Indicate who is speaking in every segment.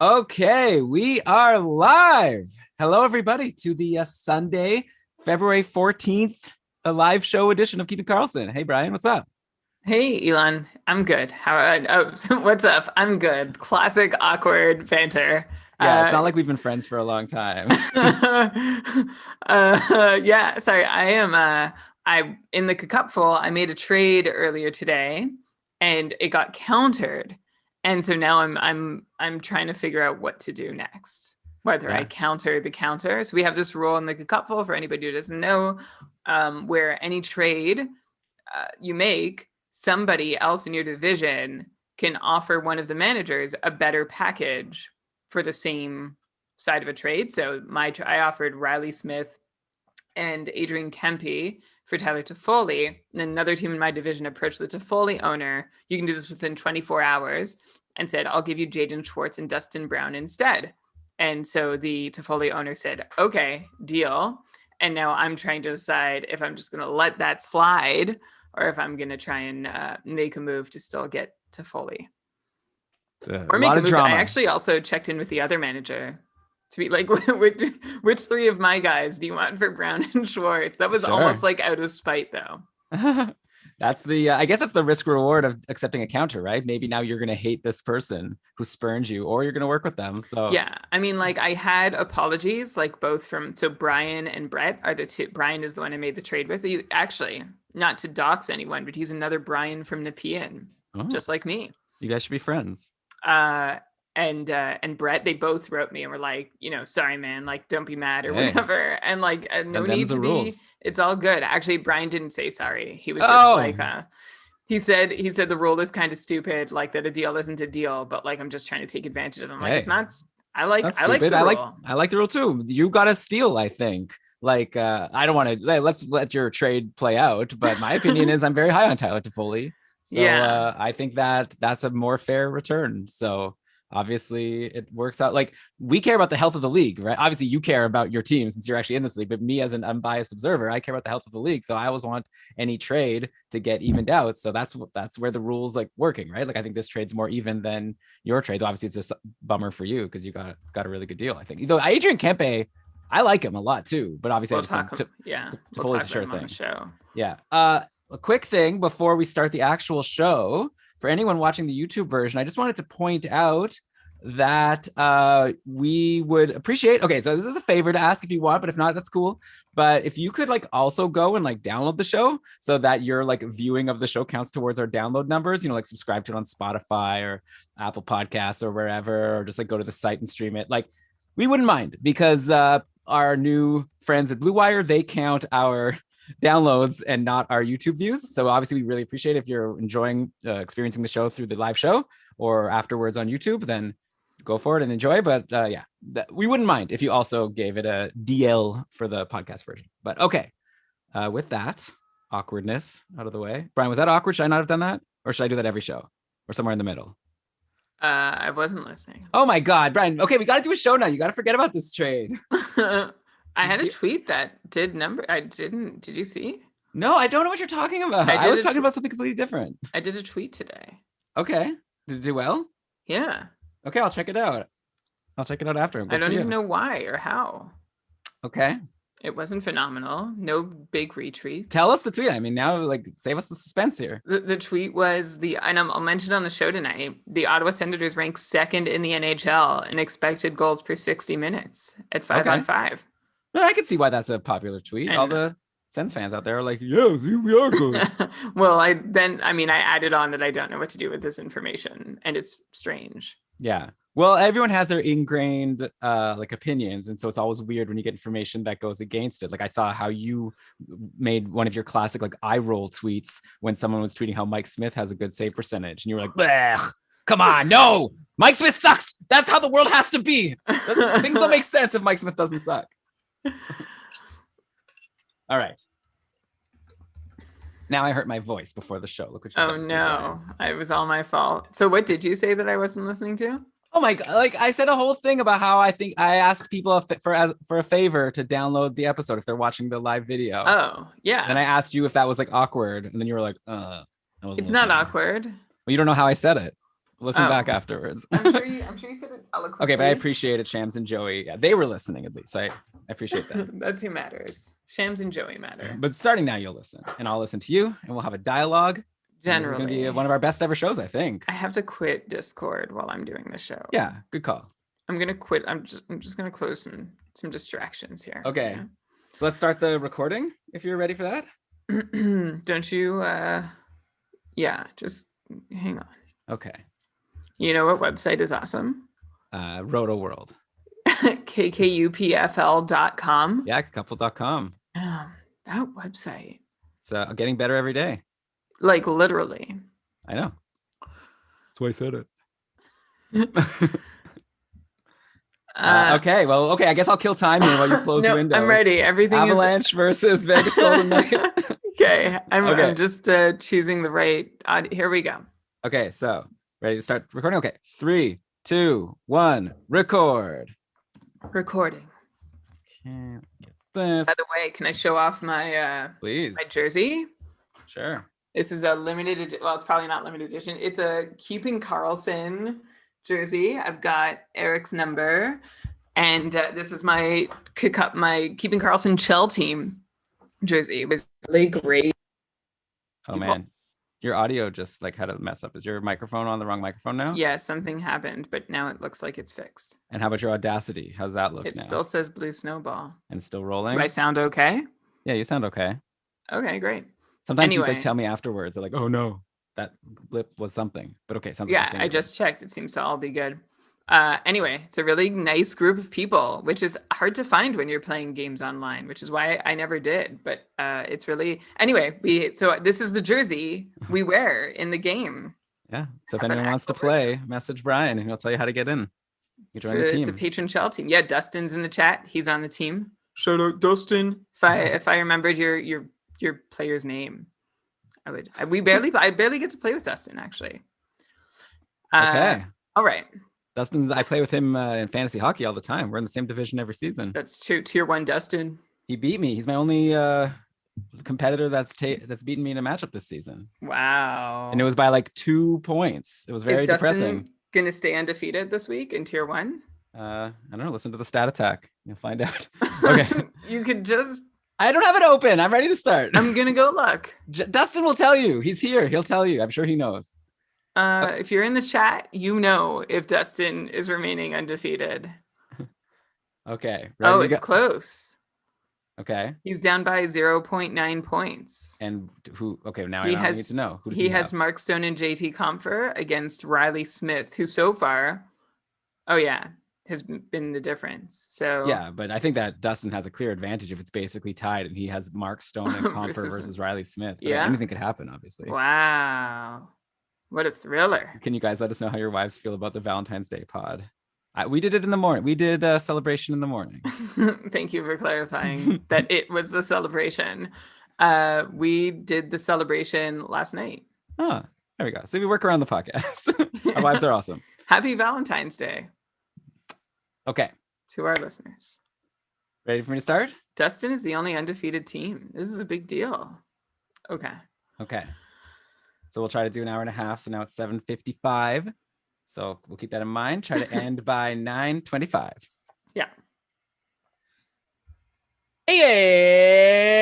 Speaker 1: Okay, we are live. Hello, everybody, to the Sunday, February 14th, a live show edition of Keeping Karlsson. Hey, Brian, what's up?
Speaker 2: Hey, Elon. I'm good. What's up? I'm good. Classic awkward banter.
Speaker 1: Yeah, it's
Speaker 2: Uh,
Speaker 1: not like we've been friends for a long time.
Speaker 2: yeah, sorry. I in the cupful, I made a trade earlier today and it got countered. And so now I'm trying to figure out what to do next. Whether I
Speaker 1: Yeah,
Speaker 2: counter the counter. So we have this rule in the cupful for anybody who doesn't know, where any trade you make, somebody else in your division can offer one of the managers a better package for the same side of a trade. So I offered Riley Smith and Adrian Kempe for Tyler Toffoli. And another team in my division approached the Toffoli owner. You can do this within 24 hours and said, I'll give you Jaden Schwartz and Dustin Brown instead. And so the Toffoli owner said, okay, deal. And now I'm trying to decide if I'm just going to let that slide or if I'm going to try and make a move to still get Toffoli.
Speaker 1: it's a
Speaker 2: Or make
Speaker 1: lot
Speaker 2: a
Speaker 1: of
Speaker 2: move. I
Speaker 1: drama.
Speaker 2: actually also checked in with the other manager to be like, which three of my guys do you want for Brown and Schwartz? That was almost
Speaker 1: Sure.
Speaker 2: like out of spite, though.
Speaker 1: That's I guess that's the risk reward of accepting a counter, right? Maybe now you're going to hate this person who spurned you, or you're going to work with them. So,
Speaker 2: Yeah, I mean, like I had apologies, like both from Brian and Brett are the two. Brian is the one I made the trade with. He actually, not to dox anyone, but he's another Brian from Nepean,
Speaker 1: oh,
Speaker 2: just like me.
Speaker 1: you guys should be friends.
Speaker 2: uh and Brett, they both wrote me and were like, sorry man, like don't be mad or
Speaker 1: Hey,
Speaker 2: whatever. And like no
Speaker 1: and them's
Speaker 2: need
Speaker 1: the
Speaker 2: to be,
Speaker 1: rules.
Speaker 2: it's all good. Actually, Brian didn't say sorry. He was just
Speaker 1: Oh,
Speaker 2: like he said the rule is kind of stupid, like that a deal isn't a deal, but like I'm just trying to take advantage of it. I'm like, it's
Speaker 1: hey,
Speaker 2: not.
Speaker 1: that's
Speaker 2: I like
Speaker 1: stupid.
Speaker 2: the rule.
Speaker 1: I like the rule too. You got to steal, I think. Like I don't want to let's let your trade play out, but my opinion is I'm very high on Tyler Toffoli. So
Speaker 2: Yeah.
Speaker 1: I think that that's a more fair return. So obviously it works out. Like we care about the health of the league, right? Obviously you care about your team since you're actually in this league, but me as an unbiased observer, I care about the health of the league. So I always want any trade to get evened out. So that's where the rules like working, right? Like I think this trade's more even than your trade. Though obviously it's a bummer for you because you got a really good deal. I think. Though Adrian Kempe, I like him a lot too, but obviously I
Speaker 2: We'll
Speaker 1: just think
Speaker 2: talk yeah, we'll
Speaker 1: Toffoli's
Speaker 2: talk
Speaker 1: a
Speaker 2: about
Speaker 1: sure
Speaker 2: him on the
Speaker 1: thing.
Speaker 2: show.
Speaker 1: Yeah. A quick thing before we start the actual show for anyone watching the YouTube version, I just wanted to point out that we would appreciate. Okay, so this is a favor to ask if you want, but if not, that's cool. But if you could like also go and like download the show so that your like viewing of the show counts towards our download numbers, like subscribe to it on Spotify or Apple Podcasts or wherever, or just like go to the site and stream it. Like we wouldn't mind because our new friends at Blue Wire, they count our downloads and not our YouTube views. So obviously we really appreciate it if you're enjoying experiencing the show through the live show or afterwards on YouTube, then go for it and enjoy. But yeah, we wouldn't mind if you also gave it a DL for the podcast version. But okay, with that awkwardness out of the way, Brian, was that awkward? Should I not have done that? Or should I do that every show or somewhere in the middle?
Speaker 2: I wasn't listening.
Speaker 1: Oh my God, Brian. Okay, we got to do a show now. You got to forget about this trade.
Speaker 2: I
Speaker 1: Just
Speaker 2: had a
Speaker 1: be...
Speaker 2: tweet that did number. I didn't. Did you see?
Speaker 1: No, I don't know what you're talking about.
Speaker 2: I
Speaker 1: I
Speaker 2: did
Speaker 1: was
Speaker 2: a
Speaker 1: talking about something completely different.
Speaker 2: I did a tweet today.
Speaker 1: Okay. Did it do well?
Speaker 2: Yeah.
Speaker 1: Okay, I'll check it out. I'll check it out after.
Speaker 2: I
Speaker 1: Good for
Speaker 2: don't even
Speaker 1: you.
Speaker 2: know why or how.
Speaker 1: Okay.
Speaker 2: It wasn't phenomenal. No big
Speaker 1: Tell
Speaker 2: retweets.
Speaker 1: us the tweet. I mean, now like save us the suspense here.
Speaker 2: The tweet was and I'll mention on the show tonight. The Ottawa Senators rank second in the NHL in expected goals per 60 minutes at 5-on-5.
Speaker 1: Well, I can see why that's a popular tweet. All
Speaker 2: And
Speaker 1: the Sens fans out there are like, yeah, we are good.
Speaker 2: well, I added on that I don't know what to do with this information, and it's strange.
Speaker 1: Yeah. Well, everyone has their ingrained like opinions, and so it's always weird when you get information that goes against it. Like I saw how you made one of your classic like eye roll tweets when someone was tweeting how Mike Smith has a good save percentage, and you were like, bleh, come on, no, Mike Smith sucks. That's how the world has to be. Things don't make sense if Mike Smith doesn't suck. All right. Now I hurt my voice before the show. Look what you've
Speaker 2: Oh
Speaker 1: done to
Speaker 2: no, it was all my fault. So what did you say that I wasn't listening to?
Speaker 1: Oh my God. Like I said a whole thing about how I think I asked people for a favor to download the episode if they're watching the live video.
Speaker 2: Oh, yeah.
Speaker 1: Then I asked you if that was like awkward. And then you were like, I wasn't
Speaker 2: It's not
Speaker 1: listening.
Speaker 2: awkward.
Speaker 1: Well, you don't know how I said it. Listen back afterwards.
Speaker 2: I'm sure you said it eloquently.
Speaker 1: Okay, but I appreciate it, Shams and Joey. Yeah, they were listening at least. So I appreciate that.
Speaker 2: That's who matters. Shams and Joey matter.
Speaker 1: But starting now, you'll listen, and I'll listen to you, and we'll have a dialogue. Generally, this is going to be one of our best ever shows, I think.
Speaker 2: I have to quit Discord while I'm doing the show.
Speaker 1: Yeah, good call.
Speaker 2: I'm gonna quit. I'm just gonna close some distractions here.
Speaker 1: Okay, so let's start the recording. If you're ready for that.
Speaker 2: Don't you? Yeah, just hang on.
Speaker 1: Okay.
Speaker 2: You know what website is awesome?
Speaker 1: Roto World.
Speaker 2: kkupfl.com.
Speaker 1: Yeah, couple.com.
Speaker 2: That website.
Speaker 1: It's getting better every day.
Speaker 2: Like literally.
Speaker 1: I know. That's why I said it. Okay, well, I guess I'll kill time here while you close the window.
Speaker 2: I'm ready. Everything
Speaker 1: Avalanche versus Vegas Golden Knights.
Speaker 2: Okay, I'm just choosing the right. Here we go.
Speaker 1: Okay, so ready to start recording? Okay, 3, 2, 1, record.
Speaker 2: Recording.
Speaker 1: Can't get this.
Speaker 2: By the way, can I show off my
Speaker 1: please
Speaker 2: my jersey?
Speaker 1: Sure.
Speaker 2: This is a limited edition. Well, it's probably not limited edition. It's a Keeping Karlsson jersey. I've got Eric's number, and this is my Keeping Karlsson Shell team jersey. It was really great.
Speaker 1: Oh man, your audio just like had a mess up. Is your microphone on the wrong microphone now?
Speaker 2: Yeah, something happened, but now it looks like it's fixed.
Speaker 1: And how about your Audacity? How's that look now?
Speaker 2: It still says Blue Snowball.
Speaker 1: And it's still rolling?
Speaker 2: Do I sound okay?
Speaker 1: Yeah, you sound okay.
Speaker 2: Okay, great.
Speaker 1: Sometimes you like tell me afterwards, they're like, oh no, that blip was something. But okay, sounds like
Speaker 2: I just checked. It seems to all be good. Anyway, it's a really nice group of people, which is hard to find when you're playing games online, which is why I never did. But it's really so this is the jersey we wear in the game.
Speaker 1: Yeah. So if anyone wants to play, message Brian and he'll tell you how to get in. You join the team.
Speaker 2: It's a patron shell team. Yeah, Dustin's in the chat. He's on the team. Shout out Dustin. If I remembered your player's name, I barely get to play with Dustin actually.
Speaker 1: Okay.
Speaker 2: All right.
Speaker 1: I play with him in fantasy hockey all the time. We're in the same division every season.
Speaker 2: That's true. Tier 1 Dustin.
Speaker 1: He beat me. He's my only competitor that's beaten me in a matchup this season.
Speaker 2: Wow.
Speaker 1: And it was by like 2 points. It was very depressing.
Speaker 2: Gonna stay undefeated this week in Tier 1?
Speaker 1: I don't know. Listen to the stat attack. You'll find out. Okay.
Speaker 2: You could just...
Speaker 1: I don't have it open. I'm ready to start.
Speaker 2: I'm gonna go look.
Speaker 1: Dustin will tell you. He's here. He'll tell you. I'm sure he knows.
Speaker 2: If you're in the chat, you know if Dustin is remaining undefeated.
Speaker 1: Okay.
Speaker 2: It's close.
Speaker 1: Okay.
Speaker 2: He's down by 0.9 points.
Speaker 1: And who? Okay, now I need to know. Who does
Speaker 2: he has Mark Stone and JT Compher against Riley Smith, who so far, has been the difference. So
Speaker 1: yeah, but I think that Dustin has a clear advantage if it's basically tied and he has Mark Stone and Compher versus Riley Smith. But anything could happen, obviously.
Speaker 2: Wow. What a thriller.
Speaker 1: Can you guys let us know how your wives feel about the Valentine's Day pod? We did it in the morning. We did a celebration in the morning.
Speaker 2: Thank you for clarifying that it was the celebration. We did the celebration last night.
Speaker 1: Oh, there we go. So we work around the podcast. Our wives are awesome.
Speaker 2: Happy Valentine's Day.
Speaker 1: Okay.
Speaker 2: To our listeners.
Speaker 1: Ready for me to start?
Speaker 2: Dustin is the only undefeated team. This is a big deal. Okay. So we'll try to do an hour and a half. So now it's 7:55. So we'll keep that in mind. Try to end by 9:25. Yeah.
Speaker 1: Yes!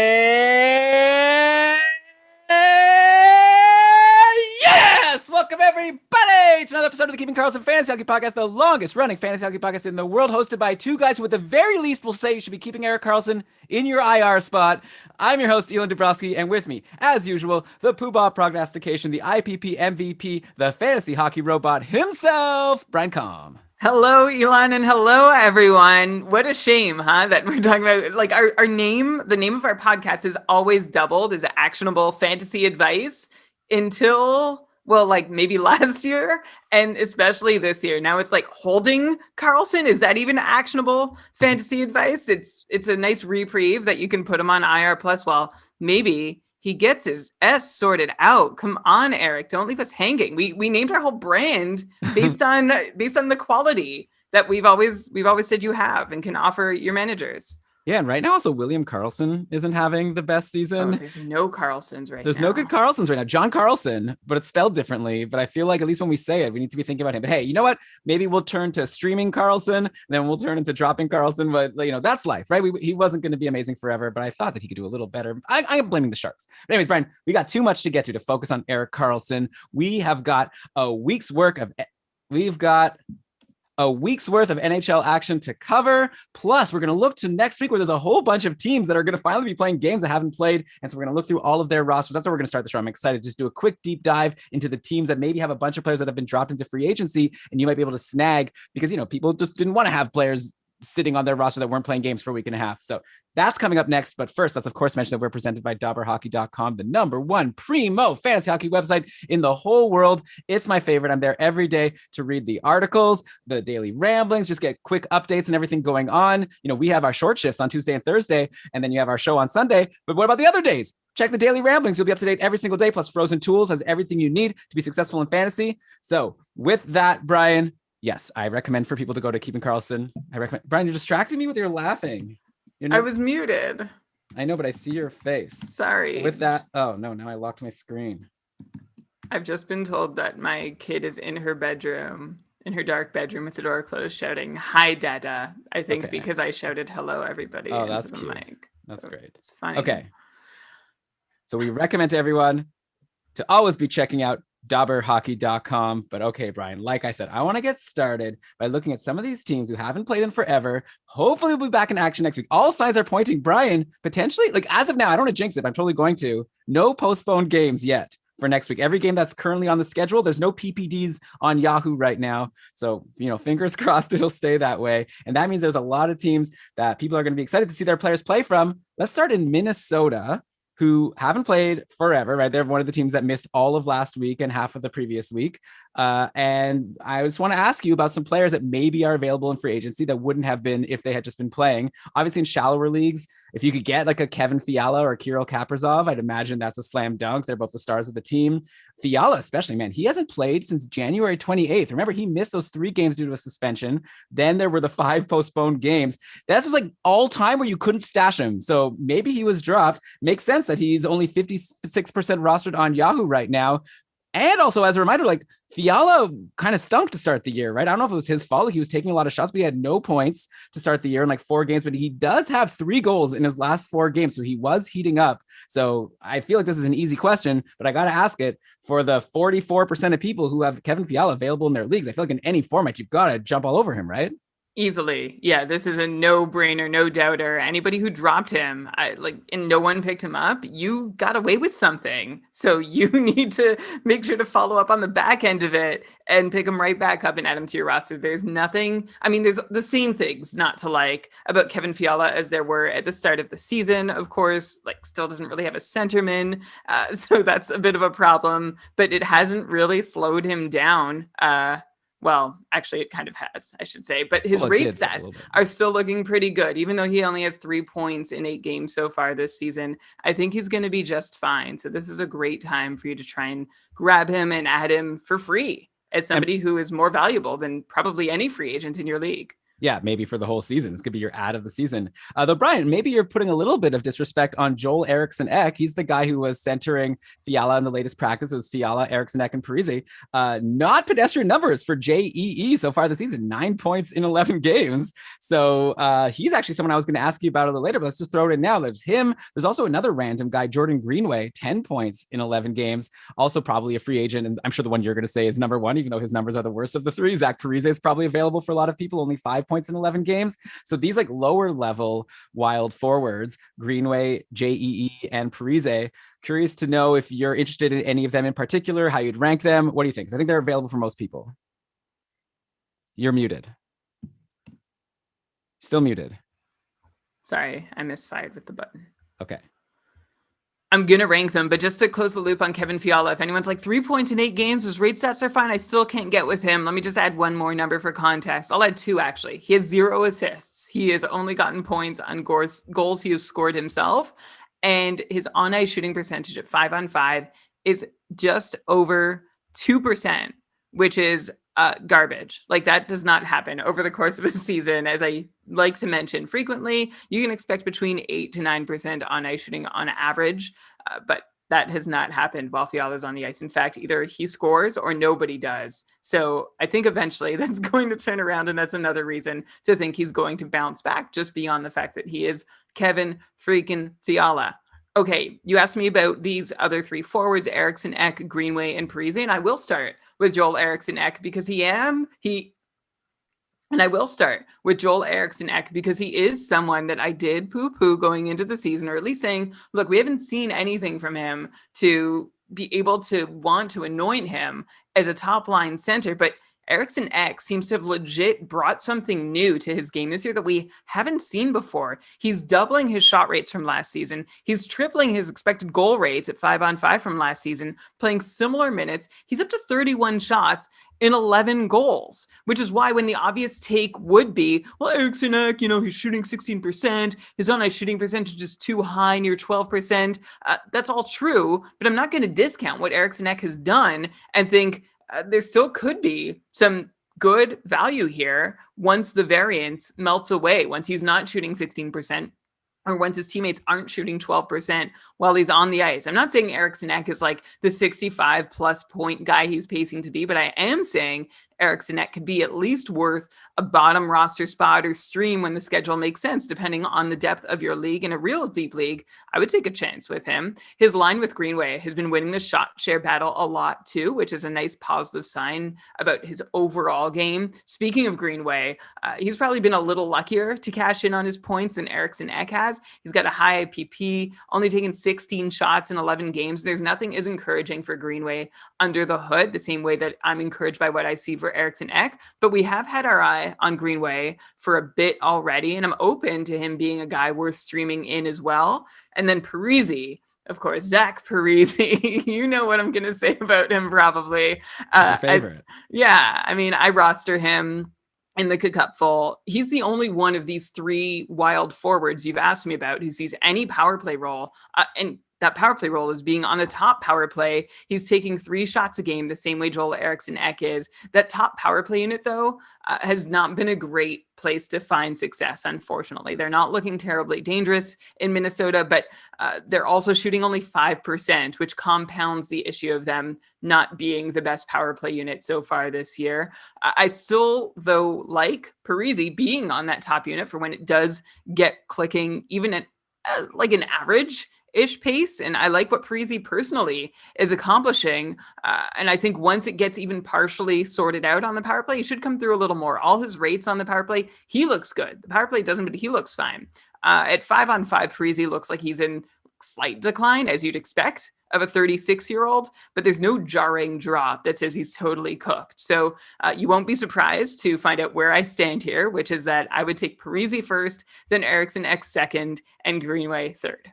Speaker 1: Welcome everybody to another episode of the Keeping Karlsson Fantasy Hockey Podcast, the longest running fantasy hockey podcast in the world, hosted by two guys who at the very least will say you should be keeping Erik Karlsson in your IR spot. I'm your host, Elon Dubrovsky, and with me, as usual, the Poobah prognostication, the IPP MVP, the fantasy hockey robot himself, Brian Com.
Speaker 2: Hello, Elon, and hello, everyone. What a shame, huh? That we're talking about, like, our name, the name of our podcast is always doubled as actionable fantasy advice until, well, like maybe last year, and especially this year. Now it's like holding Karlsson. Is that even actionable fantasy advice? It's a nice reprieve that you can put him on IR plus while maybe he gets his S sorted out. Come on, Eric. Don't leave us hanging. We named our whole brand based on the quality that we've always said you have and can offer your managers.
Speaker 1: Yeah, and right now also William Karlsson isn't having the best
Speaker 2: Oh,
Speaker 1: season.
Speaker 2: there's no Karlssons right
Speaker 1: There's no good
Speaker 2: now.
Speaker 1: Carlsons right now. John Carlson, but it's spelled differently. But I feel like at least when we say it, we need to be thinking about him. But hey, you know what? Maybe we'll turn to streaming Carlson, then we'll turn into dropping Carlson. But that's life, right? He wasn't going to be amazing forever, but I thought that he could do a little better. I am blaming the Sharks. But anyways, Brian, we got too much to get to focus on Erik Karlsson. We have got a week's work of we've got a week's worth of NHL action to cover. Plus, we're going to look to next week where there's a whole bunch of teams that are going to finally be playing games that haven't played. And so we're going to look through all of their rosters. That's how we're going to start the show. I'm excited to just do a quick deep dive into the teams that maybe have a bunch of players that have been dropped into free agency and you might be able to snag because, people just didn't want to have players sitting on their roster that weren't playing games for a week and a half. So that's coming up next. But first, let's of course mention that we're presented by DobberHockey.com, the #1 primo fantasy hockey website in the whole world. It's my favorite. I'm there every day to read the articles, the daily ramblings, just get quick updates and everything going on. We have our short shifts on Tuesday and Thursday, and then you have our show on Sunday. But what about the other days? Check the daily ramblings. You'll be up to date every single day. Plus, Frozen Tools has everything you need to be successful in fantasy. So with that, Brian, yes, I recommend for people to go to Keeping Karlsson. I recommend. Brian, you're distracting me with your laughing.
Speaker 2: I was muted.
Speaker 1: I know, but I see your face.
Speaker 2: Sorry.
Speaker 1: So with that, oh no, now I locked my screen.
Speaker 2: I've just been told that my kid is in her bedroom, in her dark bedroom with the door closed, shouting, "Hi, Dada." I think because I shouted hello, everybody, into the mic.
Speaker 1: That's great.
Speaker 2: It's funny.
Speaker 1: Okay. So we recommend to everyone to always be checking out DobberHockey.com. But okay, Brian, like I said, I want to get started by looking at some of these teams who haven't played in forever. Hopefully we'll be back in action next week. All signs are pointing, Brian, potentially, as of now, I don't want to jinx it, but I'm totally going to. No postponed games yet for next week. Every game that's currently on the schedule, there's no PPDs on Yahoo right now. So, fingers crossed it'll stay that way. And that means there's a lot of teams that people are going to be excited to see their players play from. Let's start in Minnesota, who haven't played forever, right? They're one of the teams that missed all of last week and half of the previous week. And I just want to ask you about some players that maybe are available in free agency that wouldn't have been if they had just been playing. Obviously, in shallower leagues, if you could get like a Kevin Fiala or Kirill Kaprizov, I'd imagine that's a slam dunk. They're both the stars of the team. Fiala, especially, man, he hasn't played since January 28th. Remember, he missed those 3 games due to a suspension. Then there were the 5 postponed games. That's just like all time where you couldn't stash him. So maybe he was dropped. Makes sense that he's only 56% rostered on Yahoo right now. And also, as a reminder, Fiala kind of stunk to start the year, right? I don't know if it was his fault. He was taking a lot of shots, but he had no points to start the year in 4 games, but he does have 3 goals in his last 4 games. So he was heating up. So I feel like this is an easy question, but I got to ask it for the 44% of people who have Kevin Fiala available in their leagues. I feel like in any format, you've got to jump all over him, right?
Speaker 2: Easily. Yeah, this is a no-brainer, no doubter. Anybody who dropped him, and no one picked him up, you got away with something. So you need to make sure to follow up on the back end of it and pick him right back up and add him to your roster. There's nothing, there's the same things not to like about Kevin Fiala as there were at the start of the season, of course. Still doesn't really have a centerman, so that's a bit of a problem, but it hasn't really slowed him down. Well, actually, it kind of has, I should say. But his rate stats are still looking pretty good, even though he only has 3 points in 8 games so far this season. I think he's going to be just fine. So this is a great time for you to try and grab him and add him for free as somebody who is more valuable than probably any free agent in your league.
Speaker 1: Yeah, maybe for the whole season. This could be your ad of the season. Though, Brian, maybe you're putting a little bit of disrespect on Joel Eriksson Ek. He's the guy who was centering Fiala in the latest practice. It was Fiala, Eriksson Ek, and Parise. Not pedestrian numbers for JEE so far this season. 9 points in 11 games. So he's actually someone I was going to ask you about a little later, but let's just throw it in now. There's him. There's also another random guy, Jordan Greenway, 10 points in 11 games. Also probably a free agent. And I'm sure the one you're going to say is #1, even though his numbers are the worst of the 3. Zach Parise is probably available for a lot of people, only 5 points in 11 games. So these lower level wild forwards, Greenway, JEE, and Parise, curious to know if you're interested in any of them in particular, how you'd rank them. What do you think? 'Cause I think they're available for most people. You're muted. Still muted.
Speaker 2: Sorry, I misfired with the button.
Speaker 1: Okay.
Speaker 2: I'm going to rank them, but just to close the loop on Kevin Fiala, if anyone's 3 points in 8 games, his rate stats are fine, I still can't get with him. Let me just add one more number for context. I'll add 2, actually. He has 0 assists. He has only gotten points on goals he has scored himself, and his on-ice shooting percentage at 5-on-5 is just over 2%, which is garbage. That does not happen over the course of a season. As I like to mention frequently, you can expect between 8 to 9% on ice shooting on average, but that has not happened while Fiala's on the ice. In fact, either he scores or nobody does. So I think eventually that's going to turn around, and that's another reason to think he's going to bounce back, just beyond the fact that he is Kevin freaking Fiala. Okay, you asked me about these other three forwards, Eriksson, Ek, Greenway, and Parise, and I will start with Joel Eriksson Ek because and I will start with Joel Eriksson Ek because he is someone that I did poo-poo going into the season, or at least saying, look, we haven't seen anything from him to be able to want to anoint him as a top line center. But Eriksson Ek seems to have legit brought something new to his game this year that we haven't seen before. He's doubling his shot rates from last season. He's tripling his expected goal rates at 5-on-5 from last season, playing similar minutes. He's up to 31 shots in 11 goals, which is why when the obvious take would be, well, Eriksson Ek, he's shooting 16%. His on-ice shooting percentage is too high, near 12%. That's all true, but I'm not going to discount what Eriksson Ek has done and think, there still could be some good value here once the variance melts away, once he's not shooting 16%, or once his teammates aren't shooting 12% while he's on the ice. I'm not saying Eriksson Ek is like the 65 plus point guy he's pacing to be, but I am saying Eriksson Ek could be at least worth a bottom roster spot or stream when the schedule makes sense, depending on the depth of your league. In a real deep league, I would take a chance with him. His line with Greenway has been winning the shot share battle a lot too, which is a nice positive sign about his overall game. Speaking of Greenway, he's probably been a little luckier to cash in on his points than Eriksson Ek has. He's got a high IPP, only taken 16 shots in 11 games. There's nothing as encouraging for Greenway under the hood, the same way that I'm encouraged by what I see for Eriksson Ek, but we have had our eye on Greenway for a bit already, and I'm open to him being a guy worth streaming in as well. And then Parise, of course, Zach Parise, you know what I'm going to say about him probably.
Speaker 1: He's your favorite.
Speaker 2: I roster him in the cupful. He's the only one of these three wild forwards you've asked me about who sees any power play role, and that power play role is being on the top power play. He's taking 3 shots a game, the same way Joel Eriksson Ek is. That top power play unit, though, has not been a great place to find success, unfortunately. They're not looking terribly dangerous in Minnesota, but they're also shooting only 5%, which compounds the issue of them not being the best power play unit so far this year. I still, though, like Parise being on that top unit for when it does get clicking, even at like an average-ish pace. And I like what Parise personally is accomplishing. And I think once it gets even partially sorted out on the power play, he should come through a little more. All his rates on the power play, he looks good. The power play doesn't, but he looks fine. At 5-on-5, Parise looks like he's in slight decline, as you'd expect of a 36-year-old, but there's no jarring drop that says he's totally cooked. So you won't be surprised to find out where I stand here, which is that I would take Parise first, then Eriksson Ek second, and Greenway third.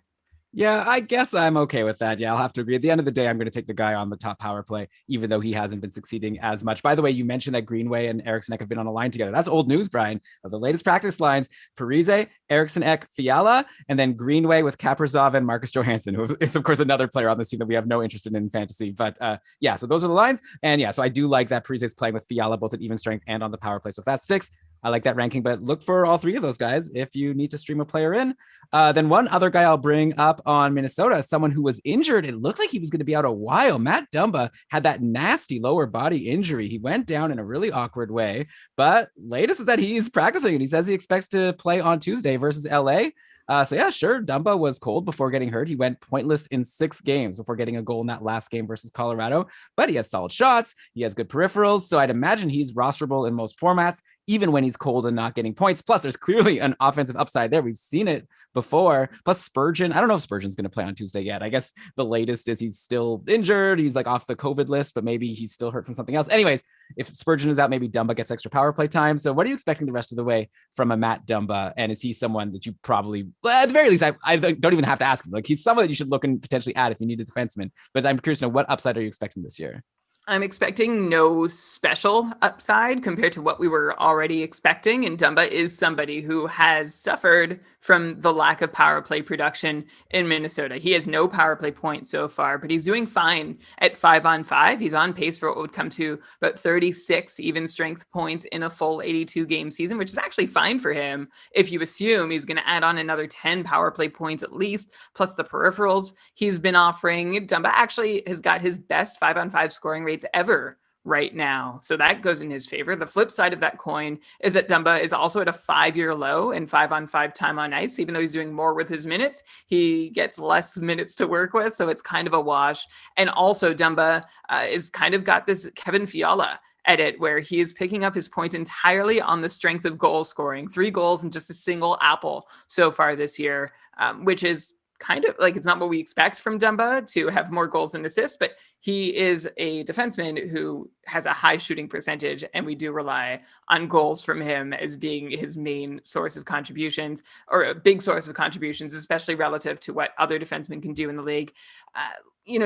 Speaker 1: Yeah, I guess I'm okay with that. Yeah, I'll have to agree. At the end of the day, I'm going to take the guy on the top power play, even though he hasn't been succeeding as much. By the way, you mentioned that Greenway and Eriksson Ek have been on a line together. That's old news, Brian. Of the latest practice lines, Parise, Eriksson Ek, Fiala, and then Greenway with Kaprizov and Marcus Johansson, who is, of course, another player on this team that we have no interest in fantasy. But yeah, so those are the lines. And yeah, so I do like that Parise is playing with Fiala, both at even strength and on the power play. So if that sticks, I like that ranking, but look for all three of those guys if you need to stream a player in. Then one other guy I'll bring up on Minnesota, someone who was injured. It looked like he was going to be out a while. Matt Dumba had that nasty lower body injury. He went down in a really awkward way, but latest is that he's practicing and he says he expects to play on Tuesday versus LA. So yeah, sure. Dumba was cold before getting hurt. He went pointless in 6 games before getting a goal in that last game versus Colorado, but he has solid shots. He has good peripherals. So I'd imagine he's rosterable in most formats, even when he's cold and not getting points. Plus there's clearly an offensive upside there. We've seen it before. Plus Spurgeon, I don't know if Spurgeon's going to play on Tuesday yet. I guess the latest is he's still injured. He's like off the COVID list, but maybe he's still hurt from something else. Anyways, if Spurgeon is out, maybe Dumba gets extra power play time. So what are you expecting the rest of the way from a Matt Dumba? And is he someone that you probably, at the very least, I don't even have to ask him. Like he's someone that you should look and potentially add if you need a defenseman. But I'm curious to know what upside are you expecting this year?
Speaker 2: I'm expecting no special upside compared to what we were already expecting. And Dumba is somebody who has suffered from the lack of power play production in Minnesota. He has no power play points so far, but he's doing fine at 5-on-5. He's on pace for what would come to about 36 even strength points in a full 82 game season, which is actually fine for him if you assume he's going to add on another 10 power play points at least, plus the peripherals he's been offering. Dumba actually has got his best 5-on-5 scoring rates ever right now. So that goes in his favor. The flip side of that coin is that Dumba is also at a 5-year low in 5-on-5 time on ice. Even though he's doing more with his minutes, he gets less minutes to work with. So it's kind of a wash. And also Dumba is kind of got this Kevin Fiala edit where he is picking up his point entirely on the strength of goal scoring. 3 goals in just a single apple so far this year, which is kind of like, it's not what we expect from Dumba to have more goals and assists, but he is a defenseman who has a high shooting percentage, and we do rely on goals from him as being his main source of contributions, or a big source of contributions, especially relative to what other defensemen can do in the league.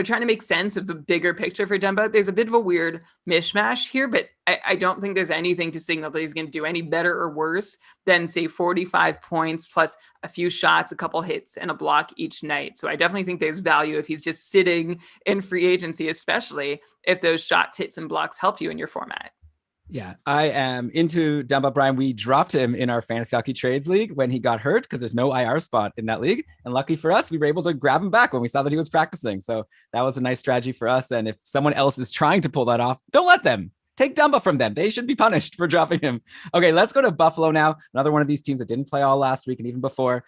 Speaker 2: Trying to make sense of the bigger picture for Dumba, there's a bit of a weird mishmash here, but I don't think there's anything to signal that he's going to do any better or worse than, say, 45 points plus a few shots, a couple hits, and a block each night. So I definitely think there's value if he's just sitting in free agency, especially if those shots, hits, and blocks help you in your format.
Speaker 1: Yeah, I am into Dumba, Brian. We dropped him in our fantasy hockey trades league when he got hurt because there's no IR spot in that league. And lucky for us, we were able to grab him back when we saw that he was practicing. So that was a nice strategy for us. And if someone else is trying to pull that off, don't let them. Take Dumba from them. They should be punished for dropping him. Okay, let's go to Buffalo now. Another one of these teams that didn't play all last week and even before.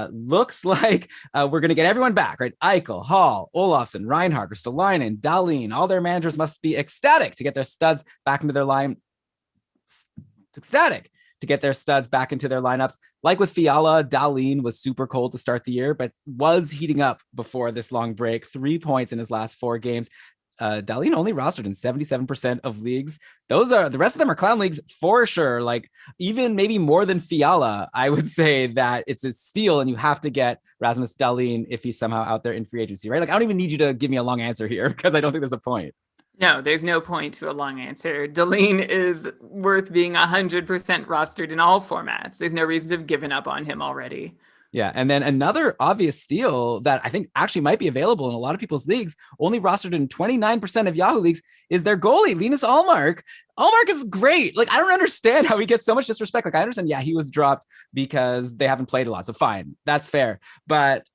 Speaker 1: Looks like we're going to get everyone back, right? Eichel, Hall, Olofsson, Reinhart, Ristolainen, Dahlin. All their managers must be ecstatic to get their studs back into their line. Ecstatic to get their studs back into their lineups. Like with Fiala, Dahlin was super cold to start the year, but was heating up before this long break. 3 points in his last 4 games. Dahlin only rostered in 77% of leagues. The rest of them are clown leagues for sure. Like even maybe more than Fiala, I would say that it's a steal, and you have to get Rasmus Dahlin if he's somehow out there in free agency, right? Like I don't even need you to give me a long answer here because I don't think there's a point.
Speaker 2: No, there's no point to a long answer. Dahlin is worth being 100% rostered in all formats. There's no reason to have given up on him already.
Speaker 1: Yeah, and then another obvious steal that I think actually might be available in a lot of people's leagues, only rostered in 29% of Yahoo leagues, is their goalie, Linus Ullmark. Ullmark is great. Like, I don't understand how he gets so much disrespect. Like, I understand, yeah, he was dropped because they haven't played a lot, so fine, that's fair. But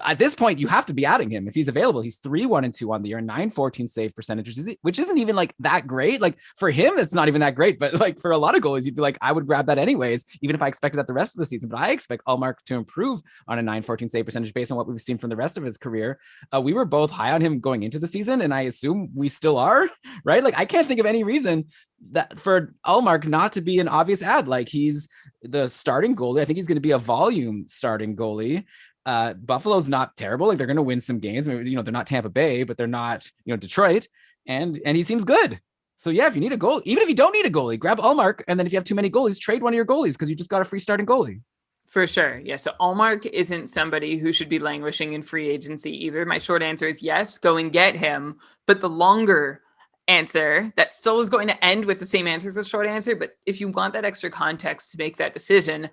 Speaker 1: at this point, you have to be adding him if he's available. He's 3-1-2 on the year, 914 save percentage, which isn't even like that great. Like for him, it's not even that great. But like for a lot of goalies, you'd be like, I would grab that anyways, even if I expected that the rest of the season. But I expect Ullmark to improve on a 914 save percentage based on what we've seen from the rest of his career. We were both high on him going into the season, and I assume we still are, right? Like I can't think of any reason that for Ullmark not to be an obvious ad. Like he's the starting goalie. I think he's going to be a volume starting goalie. Buffalo's not terrible. Like they're going to win some games. I mean, they're not Tampa Bay, but they're not, Detroit. And he seems good. So yeah, if you need a goal, even if you don't need a goalie, grab Ullmark. And then if you have too many goalies, trade one of your goalies because you just got a free starting goalie.
Speaker 2: For sure. Yeah. So Ullmark isn't somebody who should be languishing in free agency either. My short answer is yes, go and get him. But the longer answer that still is going to end with the same answer as the short answer, but if you want that extra context to make that decision,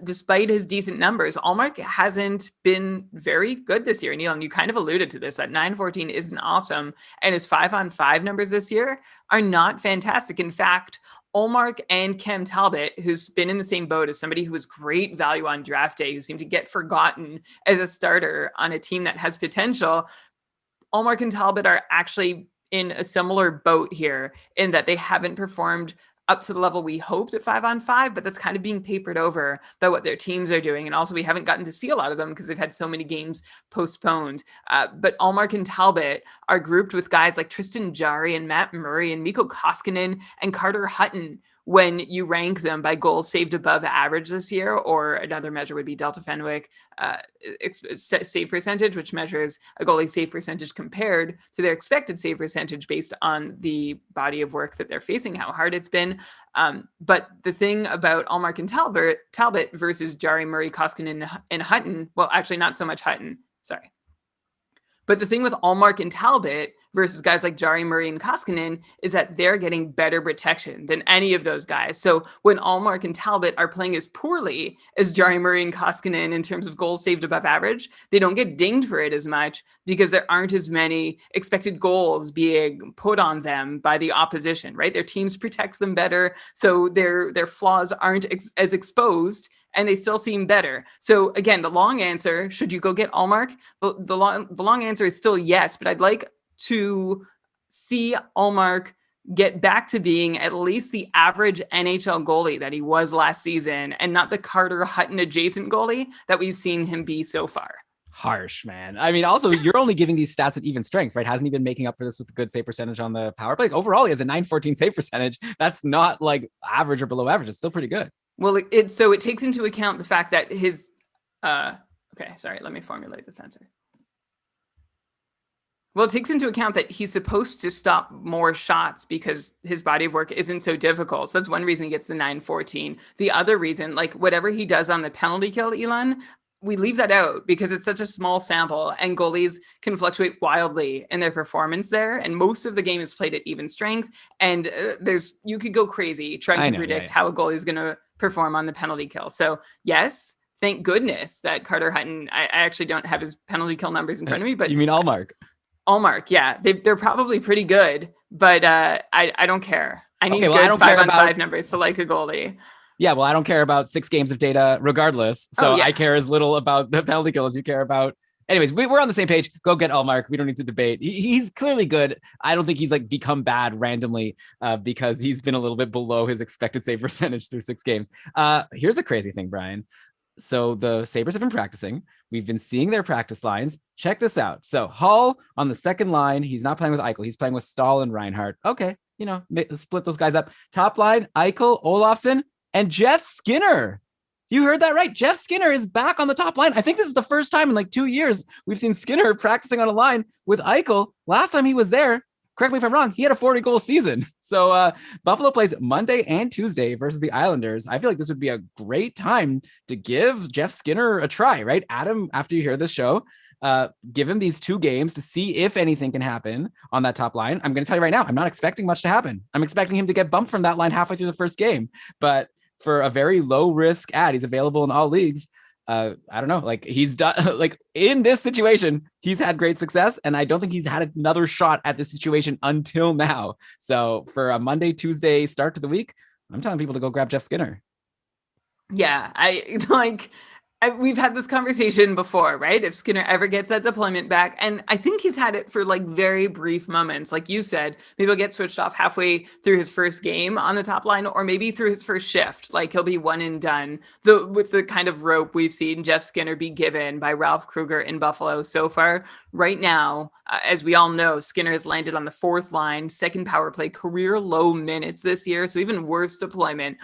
Speaker 2: despite his decent numbers, Ullmark hasn't been very good this year. Neil, and you kind of alluded to this, that 914 isn't awesome, and his 5-on-5 numbers this year are not fantastic. In fact, Ullmark and Cam Talbot, who's been in the same boat as somebody who was great value on draft day, who seemed to get forgotten as a starter on a team that has potential, Ullmark and Talbot are actually in a similar boat here in that they haven't performed up to the level we hoped at 5-on-5, but that's kind of being papered over by what their teams are doing. And also we haven't gotten to see a lot of them because they've had so many games postponed. But Ullmark and Talbot are grouped with guys like Tristan Jarry and Matt Murray and Mikko Koskinen and Carter Hutton when you rank them by goals saved above average this year, or another measure would be Delta Fenwick save percentage, which measures a goalie save percentage compared to their expected save percentage based on the body of work that they're facing, how hard it's been. But the thing about Ullmark and Talbot versus Jarry, Murray, Koskinen, and Hutton, well, actually not so much Hutton, sorry. But the thing with Ullmark and Talbot versus guys like Jari Murray and Koskinen is that they're getting better protection than any of those guys. So when Allmark and Talbot are playing as poorly as Jari Murray and Koskinen in terms of goals saved above average, they don't get dinged for it as much because there aren't as many expected goals being put on them by the opposition, right? Their teams protect them better, so their flaws aren't as exposed, and they still seem better. So again, the long answer, should you go get Allmark? The long answer is still yes, but I'd like to see Allmark get back to being at least the average NHL goalie that he was last season, and not the Carter Hutton adjacent goalie that we've seen him be so far.
Speaker 1: Harsh, man. I mean, also, you're only giving these stats at even strength, right? Hasn't he been making up for this with a good save percentage on the power play? Like, overall, he has a 914 save percentage. That's not like average or below average. It's still pretty good.
Speaker 2: Well, it takes into account the fact that his okay, sorry, let me formulate this answer. Well, it takes into account that he's supposed to stop more shots because his body of work isn't so difficult. So that's one reason he gets the 914. The other reason, like whatever he does on the penalty kill, Elon, we leave that out because it's such a small sample and goalies can fluctuate wildly in their performance there. And most of the game is played at even strength. And you could go crazy trying to predict how a goalie is going to perform on the penalty kill. So yes, thank goodness that Carter Hutton, I actually don't have his penalty kill numbers in front of me, but
Speaker 1: you mean Allmark?
Speaker 2: Allmark, yeah, they're probably pretty good, but I don't care. I need good 5-on-5 numbers to like a goalie.
Speaker 1: Yeah, well, I don't care about 6 games of data regardless. So I care as little about the penalty kill as you care about. Anyways, we're on the same page. Go get Allmark. We don't need to debate. He's clearly good. I don't think he's like become bad randomly because he's been a little bit below his expected save percentage through 6 games. Here's a crazy thing, Brian. So the Sabres have been practicing. We've been seeing their practice lines. Check this out. So Hull on the second line, he's not playing with Eichel. He's playing with Stahl and Reinhart. Okay, split those guys up. Top line, Eichel, Olofsson, and Jeff Skinner. You heard that right. Jeff Skinner is back on the top line. I think this is the first time in like 2 years we've seen Skinner practicing on a line with Eichel. Last time he was there, correct me if I'm wrong, he had a 40-goal season. So Buffalo plays Monday and Tuesday versus the Islanders. I feel like this would be a great time to give Jeff Skinner a try, right? Adam, after you hear this show, give him these 2 games to see if anything can happen on that top line. I'm going to tell you right now, I'm not expecting much to happen. I'm expecting him to get bumped from that line halfway through the first game. But for a very low risk ad, he's available in all leagues. I don't know, like he's done, like in this situation, he's had great success, and I don't think he's had another shot at this situation until now. So for a Monday, Tuesday start to the week, I'm telling people to go grab Jeff Skinner.
Speaker 2: Yeah, we've had this conversation before, right? If Skinner ever gets that deployment back, and I think he's had it for like very brief moments. Like you said, maybe he'll get switched off halfway through his first game on the top line, or maybe through his first shift. Like he'll be one and done with the kind of rope we've seen Jeff Skinner be given by Ralph Kruger in Buffalo so far. Right now, as we all know, Skinner has landed on the 4th line, second power play, career low minutes this year. So even worse deployment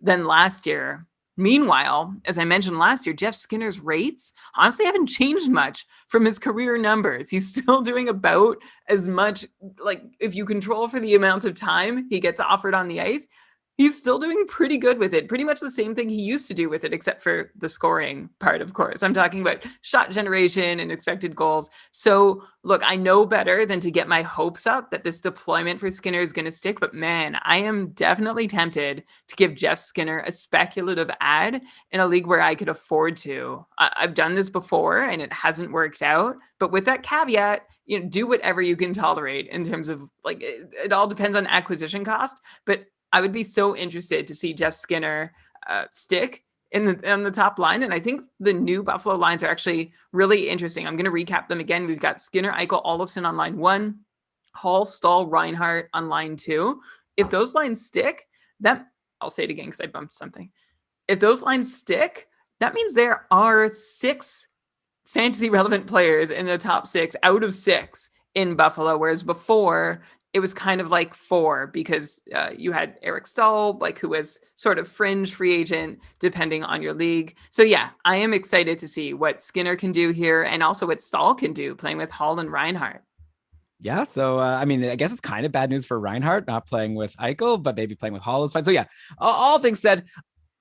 Speaker 2: than last year. Meanwhile, as I mentioned last year, Jeff Skinner's rates honestly haven't changed much from his career numbers. He's still doing about as much, like if you control for the amount of time he gets offered on the ice, he's still doing pretty good with it. Pretty much the same thing he used to do with it, except for the scoring part, of course. I'm talking about shot generation and expected goals. So look, I know better than to get my hopes up that this deployment for Skinner is going to stick, but man, I am definitely tempted to give Jeff Skinner a speculative ad in a league where I could afford to. I've done this before and it hasn't worked out, but with that caveat, do whatever you can tolerate in terms of like, it all depends on acquisition cost, but I would be so interested to see Jeff Skinner stick on the top line. And I think the new Buffalo lines are actually really interesting. I'm going to recap them again. We've got Skinner, Eichel, Olofsson on line 1, Hall, Stahl, Reinhart on line 2. If those lines stick, I'll say it again because I bumped something. If those lines stick, that means there are 6 fantasy relevant players in the top 6 out of 6 in Buffalo, whereas before it was kind of like 4 because you had Eric Stahl, like who was sort of fringe free agent depending on your league. So yeah, I am excited to see what Skinner can do here and also what Stahl can do playing with Hall and Reinhart.
Speaker 1: Yeah, so I mean, I guess it's kind of bad news for Reinhart not playing with Eichel, but maybe playing with Hall is fine. So yeah, all things said,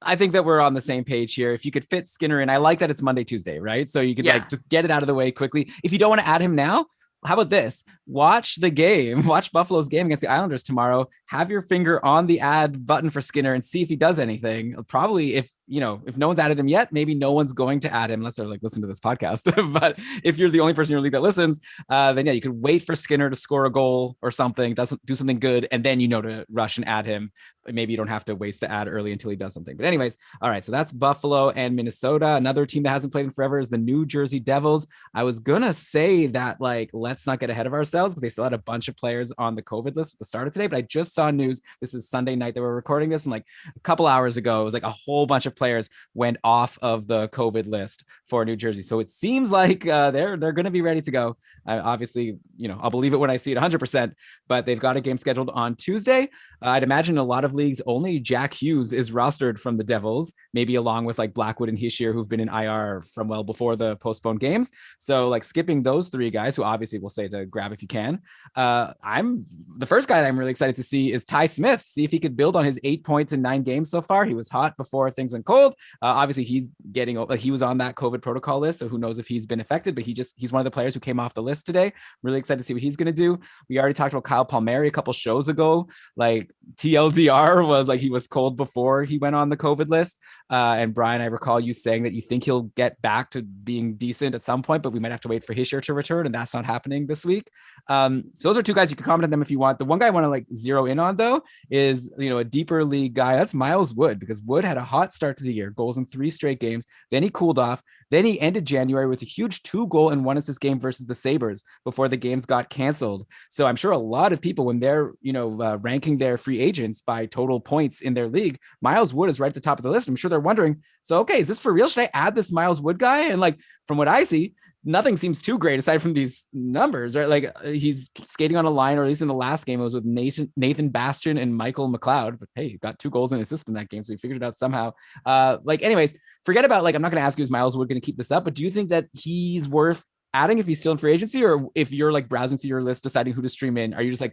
Speaker 1: I think that we're on the same page here. If you could fit Skinner in, I like that it's Monday, Tuesday, right? So you could like just get it out of the way quickly. If you don't want to add him now, how about this? Watch the game, watch Buffalo's game against the Islanders tomorrow. Have your finger on the add button for Skinner and see if he does anything. Probably if no one's added him yet, maybe no one's going to add him unless they're like listening to this podcast. But if you're the only person in your league that listens, then yeah, you could wait for Skinner to score a goal or something, doesn't do something good, and then to rush and add him. Maybe you don't have to waste the ad early until he does something. But anyways, all right. So that's Buffalo and Minnesota. Another team that hasn't played in forever is the New Jersey Devils. I was gonna say that let's not get ahead of ourselves because they still had a bunch of players on the COVID list at the start of today. But I just saw news. This is Sunday night that we're recording this, and a couple hours ago, it was a whole bunch of players went off of the COVID list for New Jersey. So it seems like they're going to be ready to go. Obviously, I'll believe it when I see it 100%. But they've got a game scheduled on Tuesday. I'd imagine a lot of leagues only Jack Hughes is rostered from the Devils, maybe along with Blackwood and Hischier, who've been in IR from well before the postponed games. So skipping those three guys, who obviously will say to grab if you can. I'm the first guy that I'm really excited to see is Ty Smith. See if he could build on his 8 points in 9 games so far. He was hot before things went cold. Obviously, he was on that COVID protocol list, so who knows if he's been affected. But he's one of the players who came off the list today. I'm really excited to see what he's going to do. We already talked about Kyle Palmieri a couple shows ago. TLDR was he was cold before he went on the COVID list. And Brian, I recall you saying that you think he'll get back to being decent at some point, but we might have to wait for Hischier to return, and that's not happening this week. So those are two guys. You can comment on them if you want. The one guy I want to zero in on though is a deeper league guy. That's Miles Wood, because Wood had a hot start to the year, goals in 3 straight games. Then he cooled off. Then he ended January with a huge 2-goal and 1 assist game versus the Sabres before the games got canceled. So I'm sure a lot of people, when they're ranking their free agents by total points in their league, Miles Wood is right at the top of the list. I'm sure they're wondering, so okay, is this for real? Should I add this Miles Wood guy? And from what I see, nothing seems too great aside from these numbers, right? He's skating on a line, or at least in the last game, it was with Nathan Bastian and Michael McLeod. But hey, he got 2 goals and assist in that game, so he figured it out somehow. Anyways, forget about I'm not going to ask you, is Miles Wood going to keep this up? But do you think that he's worth adding if he's still in free agency, or if you're browsing through your list deciding who to stream in, are you just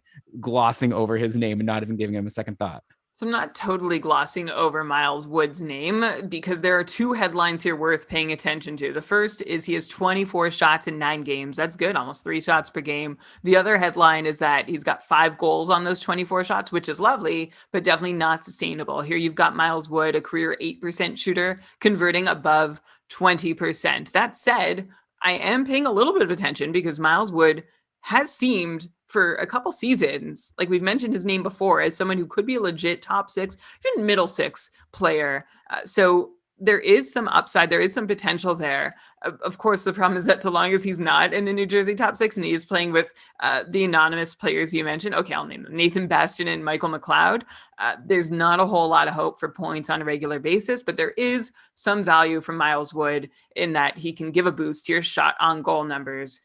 Speaker 1: glossing over his name and not even giving him a second thought?
Speaker 2: So I'm not totally glossing over Miles Wood's name, because there are 2 headlines here worth paying attention to. The first is he has 24 shots in 9 games. That's good, almost 3 shots per game. The other headline is that he's got 5 goals on those 24 shots, which is lovely, but definitely not sustainable. Here you've got Miles Wood, a career 8% shooter, converting above 20%. That said, I am paying a little bit of attention because Miles Wood has seemed for a couple seasons, like we've mentioned his name before, as someone who could be a legit top 6, even middle 6 player. So there is some upside. There is some potential there. Of course, the problem is that so long as he's not in the New Jersey top 6 and he is playing with the anonymous players you mentioned, okay, I'll name them, Nathan Bastian and Michael McLeod, there's not a whole lot of hope for points on a regular basis, but there is some value from Miles Wood in that he can give a boost to your shot on goal numbers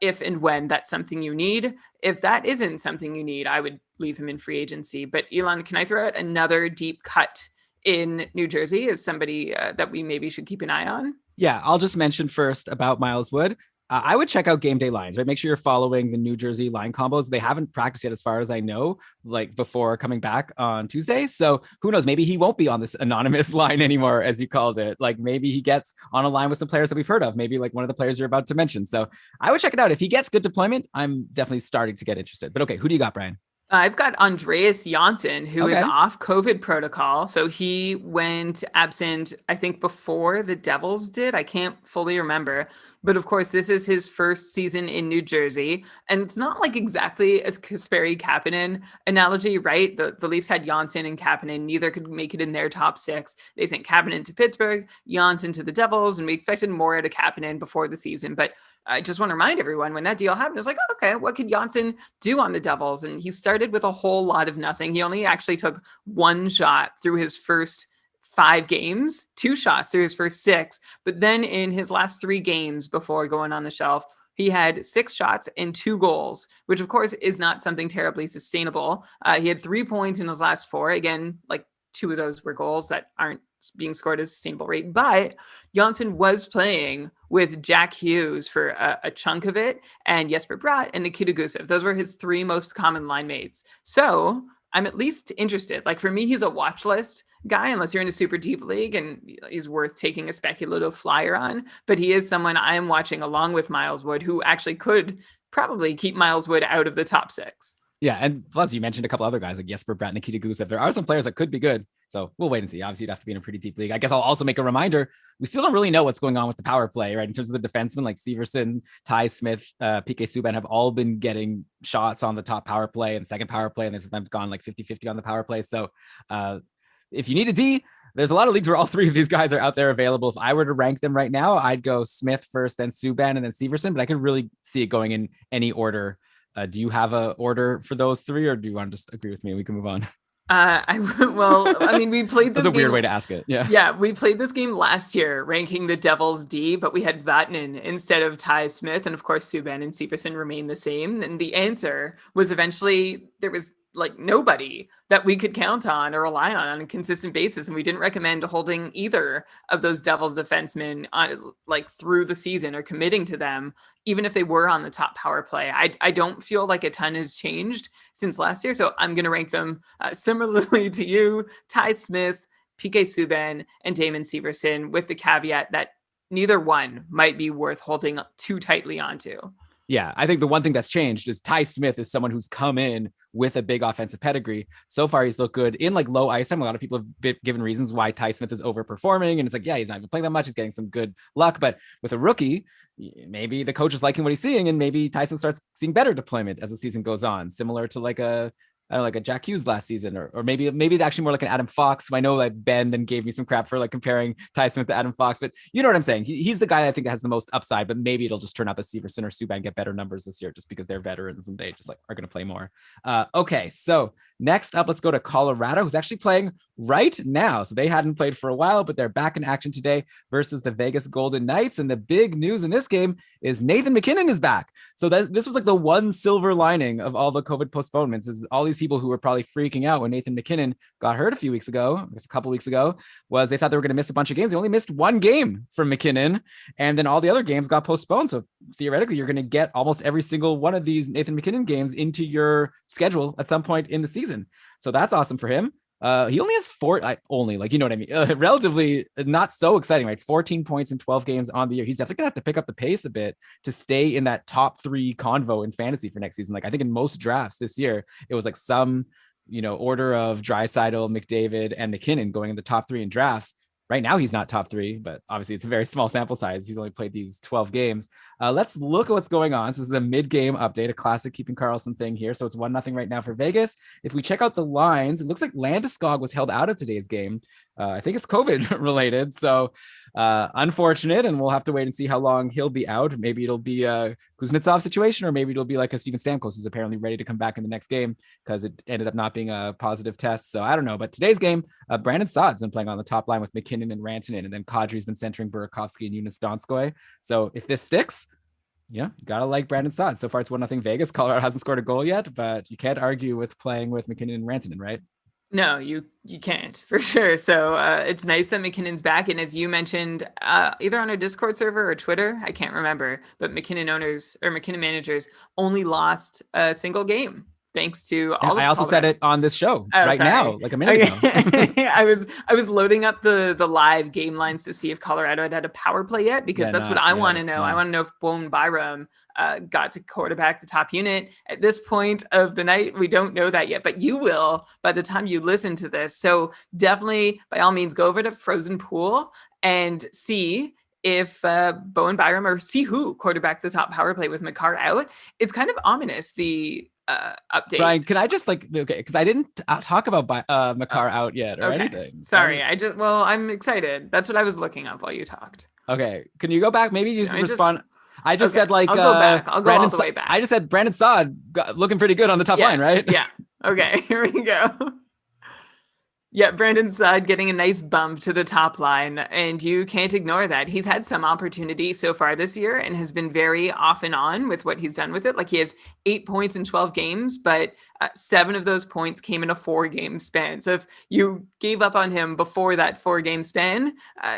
Speaker 2: if and when that's something you need. If that isn't something you need, I would leave him in free agency. But Elon, can I throw out another deep cut in New Jersey as somebody that we maybe should keep an eye on?
Speaker 1: Yeah, I'll just mention first about Miles Wood. I would check out game day lines, right? Make sure you're following the New Jersey line combos. They haven't practiced yet, as far as I know, before coming back on Tuesday. So who knows? Maybe he won't be on this anonymous line anymore, as you called it. Maybe he gets on a line with some players that we've heard of, maybe one of the players you're about to mention. So I would check it out. If he gets good deployment, I'm definitely starting to get interested. But okay, who do you got, Brian?
Speaker 2: I've got Andreas Janssen, who is off COVID protocol. So he went absent, I think, before the Devils did. I can't fully remember. But of course, this is his first season in New Jersey. And it's not exactly a Kasperi Kapanen analogy, right? The Leafs had Janssen and Kapanen. Neither could make it in their top 6. They sent Kapanen to Pittsburgh, Janssen to the Devils, and we expected more out of Kapanen before the season. But I just want to remind everyone, when that deal happened, it was okay, what could Janssen do on the Devils? And he started with a whole lot of nothing. He only actually took 1 shot through his first 5 games, 2 shots through his first 6. But then in his last 3 games before going on the shelf, he had 6 shots and 2 goals, which of course is not something terribly sustainable. He had 3 points in his last 4. Again, 2 of those were goals that aren't being scored at a sustainable rate. But Janssen was playing with Jack Hughes for a chunk of it, and Jesper Bratt and Nikita Gusev. Those were his 3 most common line mates. So I'm at least interested. For me, he's a watch list guy, unless you're in a super deep league, and he's worth taking a speculative flyer on. But he is someone I am watching along with Miles Wood, who actually could probably keep Miles Wood out of the top 6.
Speaker 1: Yeah, and plus you mentioned a couple other guys like Jesper Bratt, Nikita Gusev. There are some players that could be good, so we'll wait and see. Obviously, you'd have to be in a pretty deep league. I guess I'll also make a reminder: we still don't really know what's going on with the power play, right? In terms of the defensemen, like Severson, Ty Smith, PK Subban have all been getting shots on the top power play and second power play, and they've sometimes gone like 50-50 on the power play. So, if you need a D, there's a lot of leagues where all three of these guys are out there available. If I were to rank them right now, I'd go Smith first, then Subban, and then Severson. But I can really see it going in any order. Do you have a order for those three, or do you want to just agree with me and we can move on?
Speaker 2: I mean, we played this.
Speaker 1: That's a weird way to ask it.
Speaker 2: Yeah, we played this game last year, ranking the Devils D, but we had Vatanen instead of Ty Smith, and of course Subban and Severson remain the same. And the answer was eventually there was like nobody that we could count on or rely on a consistent basis, and we didn't recommend holding either of those Devils defensemen on like through the season or committing to them, even if they were on the top power play. I don't feel like a ton has changed since last year, so I'm going to rank them similarly to you: Ty Smith, PK Subban, and Damon Severson, with the caveat that neither one might be worth holding too tightly onto.
Speaker 1: Yeah, I think the one thing that's changed is Ty Smith is someone who's come in with a big offensive pedigree. So far, he's looked good in like low ice time. A lot of people have given reasons why Ty Smith is overperforming. And it's like, yeah, he's not even playing that much. He's getting some good luck. But with a rookie, maybe the coach is liking what he's seeing, and maybe Tyson starts seeing better deployment as the season goes on, similar to like a Jack Hughes last season, or maybe actually more like an Adam Fox. I know like Ben then gave me some crap for like comparing Ty Smith to Adam Fox, but you know what I'm saying? He's the guy I think that has the most upside, but maybe it'll just turn out that Severson or Subban get better numbers this year just because they're veterans and they just like are going to play more. Okay, so next up, let's go to Colorado, who's actually playing right now. So they hadn't played for a while, but they're back in action today versus the Vegas Golden Knights. And the big news in this game is Nathan MacKinnon is back. So this was like the one silver lining of all the COVID postponements, is all these people who were probably freaking out when Nathan MacKinnon got hurt a couple weeks ago, was they thought they were going to miss a bunch of games. They only missed one game from MacKinnon, and then all the other games got postponed. So theoretically, you're going to get almost every single one of these Nathan MacKinnon games into your schedule at some point in the season. So that's awesome for him. He only has you know what I mean? Relatively not so exciting, right? 14 points in 12 games on the year. He's definitely gonna have to pick up the pace a bit to stay in that top 3 convo in fantasy for next season. Like I think in most drafts this year, it was like some, order of Draisaitl, McDavid, and MacKinnon going in the top 3 in drafts. Right now, he's not top 3, but obviously it's a very small sample size. He's only played these 12 games. Let's look at what's going on. So this is a mid-game update, a classic keeping Karlsson thing here. So it's 1-0 right now for Vegas. If we check out the lines, it looks like Landeskog was held out of today's game. I think it's COVID related. So unfortunate, and we'll have to wait and see how long he'll be out. Maybe it'll be a Kuznetsov situation, or maybe it'll be like a Steven Stamkos, who's apparently ready to come back in the next game because it ended up not being a positive test. So I don't know. But today's game, Brandon Saad's been playing on the top line with MacKinnon and Rantanen, and then Kadri's been centering Burakovsky and Jonas Donskoy. So if this sticks, you gotta like Brandon Saad. So far, it's 1-0 Vegas. Colorado hasn't scored a goal yet, but you can't argue with playing with MacKinnon and Rantanen, right?
Speaker 2: No, you can't, for sure. So it's nice that MacKinnon's back. And as you mentioned, either on a Discord server or Twitter, I can't remember, but MacKinnon owners or MacKinnon managers only lost a single game. Thanks to all.
Speaker 1: I also said it on this show now, like a minute ago.
Speaker 2: I was loading up the live game lines to see if Colorado had a power play yet, because that's what I want to know. I want to know if Bowen Byram got to quarterback the top unit. At this point of the night, we don't know that yet, but you will by the time you listen to this. So definitely, by all means, go over to Frozen Pool and see if Bowen Byram, or see who quarterbacked the top power play with Makar out. It's kind of ominous, the update.
Speaker 1: Brian, can I just because I didn't talk about Makar out yet or anything.
Speaker 2: Sorry, I'm excited. That's what I was looking up while you talked.
Speaker 1: Okay, can you go back? Maybe just respond. I just said
Speaker 2: I'll go back. I'll go all the way back.
Speaker 1: I just said Brandon Saad looking pretty good on the top line, right?
Speaker 2: Yeah. Okay, here we go. Yeah, Brandon Saad getting a nice bump to the top line, and you can't ignore that. He's had some opportunity so far this year and has been very off and on with what he's done with it. Like, he has 8 points in 12 games, but 7 of those points came in a 4-game span. So if you gave up on him before that 4-game span,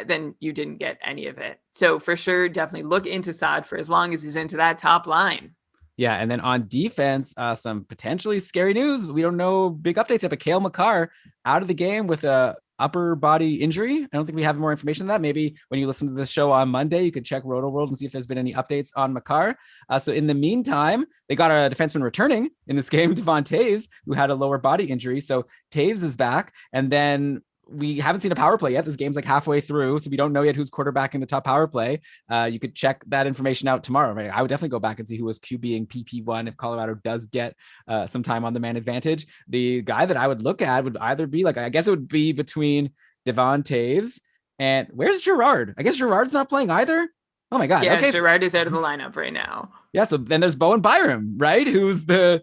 Speaker 2: then you didn't get any of it. So for sure, definitely look into Saad for as long as he's into that top line.
Speaker 1: Yeah, and then on defense, some potentially scary news. We don't know big updates yet, but Cale Makar out of the game with a upper body injury. I don't think we have more information than that. Maybe when you listen to this show on Monday, you could check Roto World and see if there's been any updates on Makar. So in the meantime, they got a defenseman returning in this game, Devon Taves, who had a lower body injury. So Taves is back. And then we haven't seen a power play yet. This game's like halfway through, so we don't know yet who's quarterbacking the top power play. You could check that information out tomorrow. Right? I would definitely go back and see who was QBing PP1 if Colorado does get some time on the man advantage. The guy that I would look at would either be like, I guess it would be between Devon Taves and where's Girard? I guess Girard's not playing either. Oh my God.
Speaker 2: Yeah,
Speaker 1: okay,
Speaker 2: Girard is out of the lineup right now.
Speaker 1: Yeah, so then there's Bowen Byram, right? Who's the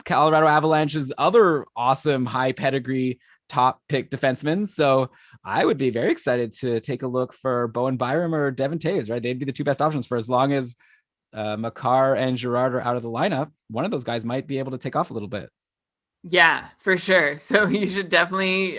Speaker 1: Colorado Avalanche's other awesome high pedigree top pick defenseman. So I would be very excited to take a look for Bowen Byram or Devon Taves, right? They'd be the two best options for as long as Makar and Girard are out of the lineup. One of those guys might be able to take off a little bit.
Speaker 2: Yeah, for sure. So you should definitely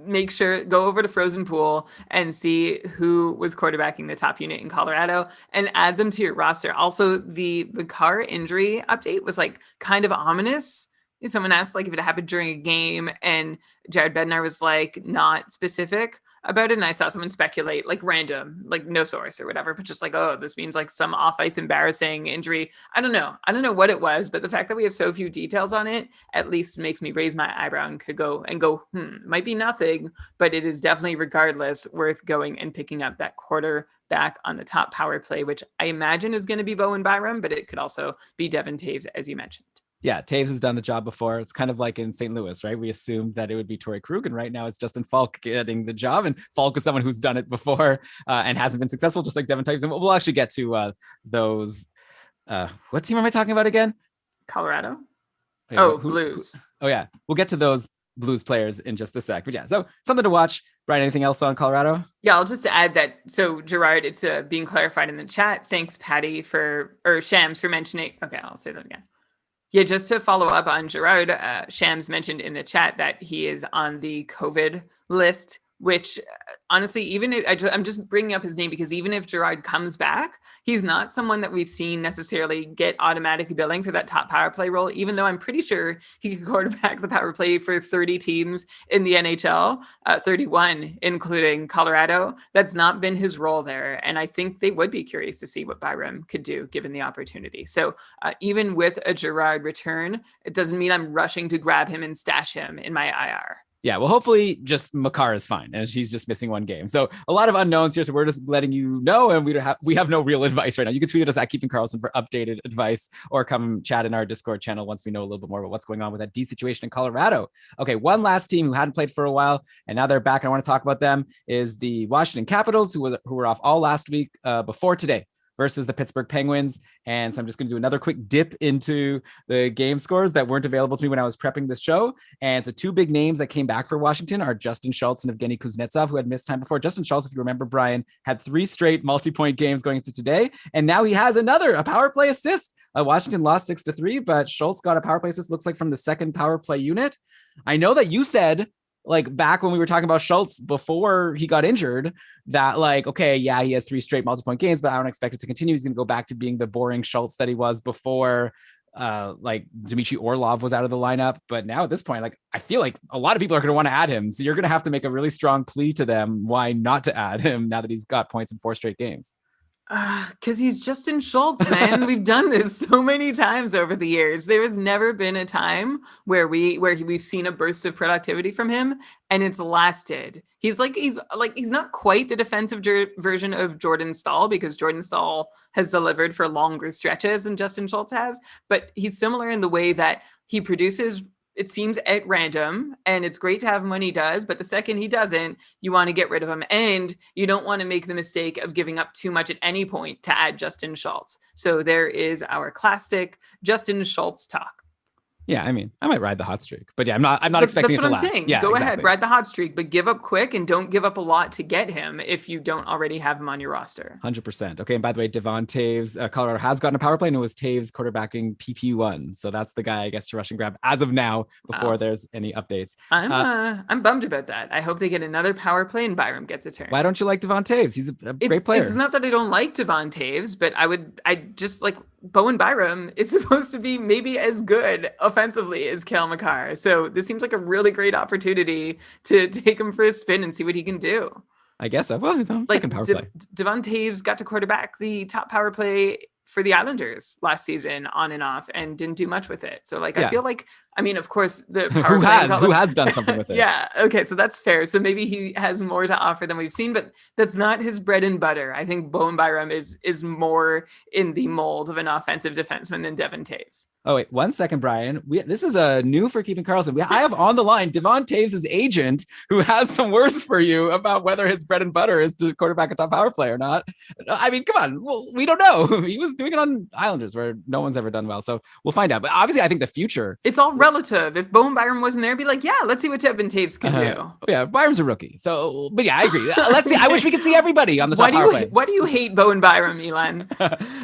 Speaker 2: make sure, go over to Frozen Pool and see who was quarterbacking the top unit in Colorado and add them to your roster. Also, the Makar injury update was like kind of ominous. Someone asked like if it happened during a game, and Jared Bednar was like not specific about it. And I saw someone speculate like random, like no source or whatever, but just like, oh, this means like some off ice embarrassing injury. I don't know what it was, but the fact that we have so few details on it at least makes me raise my eyebrow and could go, might be nothing, but it is definitely regardless worth going and picking up that quarterback on the top power play, which I imagine is going to be Bowen Byram, but it could also be Devon Taves, as you mentioned.
Speaker 1: Yeah, Taves has done the job before. It's kind of like in St. Louis, right? We assumed that it would be Torrey Krug, and right now it's Justin Falk getting the job. And Falk is someone who's done it before and hasn't been successful, just like Devon Taves. And we'll actually get to those. What team am I talking about again?
Speaker 2: Colorado.
Speaker 1: Yeah,
Speaker 2: Blues.
Speaker 1: Oh yeah, we'll get to those Blues players in just a sec. But yeah, so something to watch. Brian, anything else on Colorado?
Speaker 2: Yeah, I'll just add that. So Girard, it's being clarified in the chat. Thanks, Patty, or Shams for mentioning. Okay, I'll say that again. Yeah, just to follow up on Girard, Shams mentioned in the chat that he is on the COVID list, which honestly, even if I'm just bringing up his name because even if Girard comes back, he's not someone that we've seen necessarily get automatic billing for that top power play role, even though I'm pretty sure he could quarterback the power play for 30 teams in the NHL, 31, including Colorado. That's not been his role there. And I think they would be curious to see what Byram could do given the opportunity. So even with a Girard return, it doesn't mean I'm rushing to grab him and stash him in my IR.
Speaker 1: Yeah, well, hopefully just Makar is fine, and he's just missing one game. So a lot of unknowns here. So we're just letting you know, and we have no real advice right now. You can tweet at us at Keeping Karlsson for updated advice, or come chat in our Discord channel once we know a little bit more about what's going on with that D situation in Colorado. Okay, one last team who hadn't played for a while, and now they're back, and I want to talk about them, is the Washington Capitals, who were off all last week before today, versus the Pittsburgh Penguins. And so I'm just going to do another quick dip into the game scores that weren't available to me when I was prepping this show. And so two big names that came back for Washington are Justin Schultz and Evgeny Kuznetsov, who had missed time before. Justin Schultz, if you remember, Brian, had 3 straight multi-point games going into today. And now he has a power play assist. Washington lost 6-3, but Schultz got a power play assist, looks like from the second power play unit. I know that you said, like back when we were talking about Schultz before he got injured, that like, okay, yeah, he has 3 straight multi-point games, but I don't expect it to continue. He's going to go back to being the boring Schultz that he was before, like Dmitry Orlov was out of the lineup. But now at this point, like, I feel like a lot of people are going to want to add him. So you're going to have to make a really strong plea to them why not to add him now that he's got points in 4 straight games.
Speaker 2: Because he's Justin Schultz, man. We've done this so many times over the years. There has never been a time where we've seen a burst of productivity from him, and it's lasted. He's not quite the defensive version of Jordan Staal, because Jordan Staal has delivered for longer stretches than Justin Schultz has, but he's similar in the way that he produces, it seems, at random, and it's great to have him when he does, but the second he doesn't, you want to get rid of him, and you don't want to make the mistake of giving up too much at any point to add Justin Schultz. So there is our classic Justin Schultz talk.
Speaker 1: Yeah, I mean, I might ride the hot streak, but yeah, I'm not expecting it to last.
Speaker 2: Saying.
Speaker 1: Yeah,
Speaker 2: Go
Speaker 1: exactly.
Speaker 2: ahead, ride the hot streak, but give up quick and don't give up a lot to get him if you don't already have him on your roster.
Speaker 1: 100%. Okay, and by the way, Devon Taves, Colorado has gotten a power play, and it was Taves quarterbacking PP1. So that's the guy, I guess, to rush and grab as of now before there's any updates.
Speaker 2: I'm bummed about that. I hope they get another power play and Byram gets a turn.
Speaker 1: Why don't you like Devon Taves? He's a great player.
Speaker 2: It's not that I don't like Devon Taves, but I just like Bowen Byram is supposed to be maybe as good offensively as Cale Makar. So this seems like a really great opportunity to take him for a spin and see what he can do.
Speaker 1: I guess so. Well, he's on second
Speaker 2: Like
Speaker 1: power play.
Speaker 2: Devon Taves got to quarterback the top power play for the Islanders last season on and off and didn't do much with it. So like, I
Speaker 1: Yeah.
Speaker 2: feel like, I mean, of course the power
Speaker 1: who
Speaker 2: play
Speaker 1: has done something with it?
Speaker 2: yeah. Okay. So that's fair. So maybe he has more to offer than we've seen, but that's not his bread and butter. I think Bowen Byram is more in the mold of an offensive defenseman than Devon Taves.
Speaker 1: Oh wait, 1 second, Brian. This is a new for Keeping Karlsson. I have on the line Devon Taves' agent, who has some words for you about whether his bread and butter is to quarterback a top power play or not. I mean, come on, well, we don't know. He was doing it on Islanders where no one's ever done well, so we'll find out. But obviously, I think the future.
Speaker 2: It's all relative. If Bowen Byram wasn't there, I'd be like, yeah, let's see what Devon Taves can do.
Speaker 1: Yeah, Byram's a rookie. So, but yeah, I agree. Let's see. I wish we could see everybody on the top power play.
Speaker 2: Why do you hate Bowen Byram, Elon?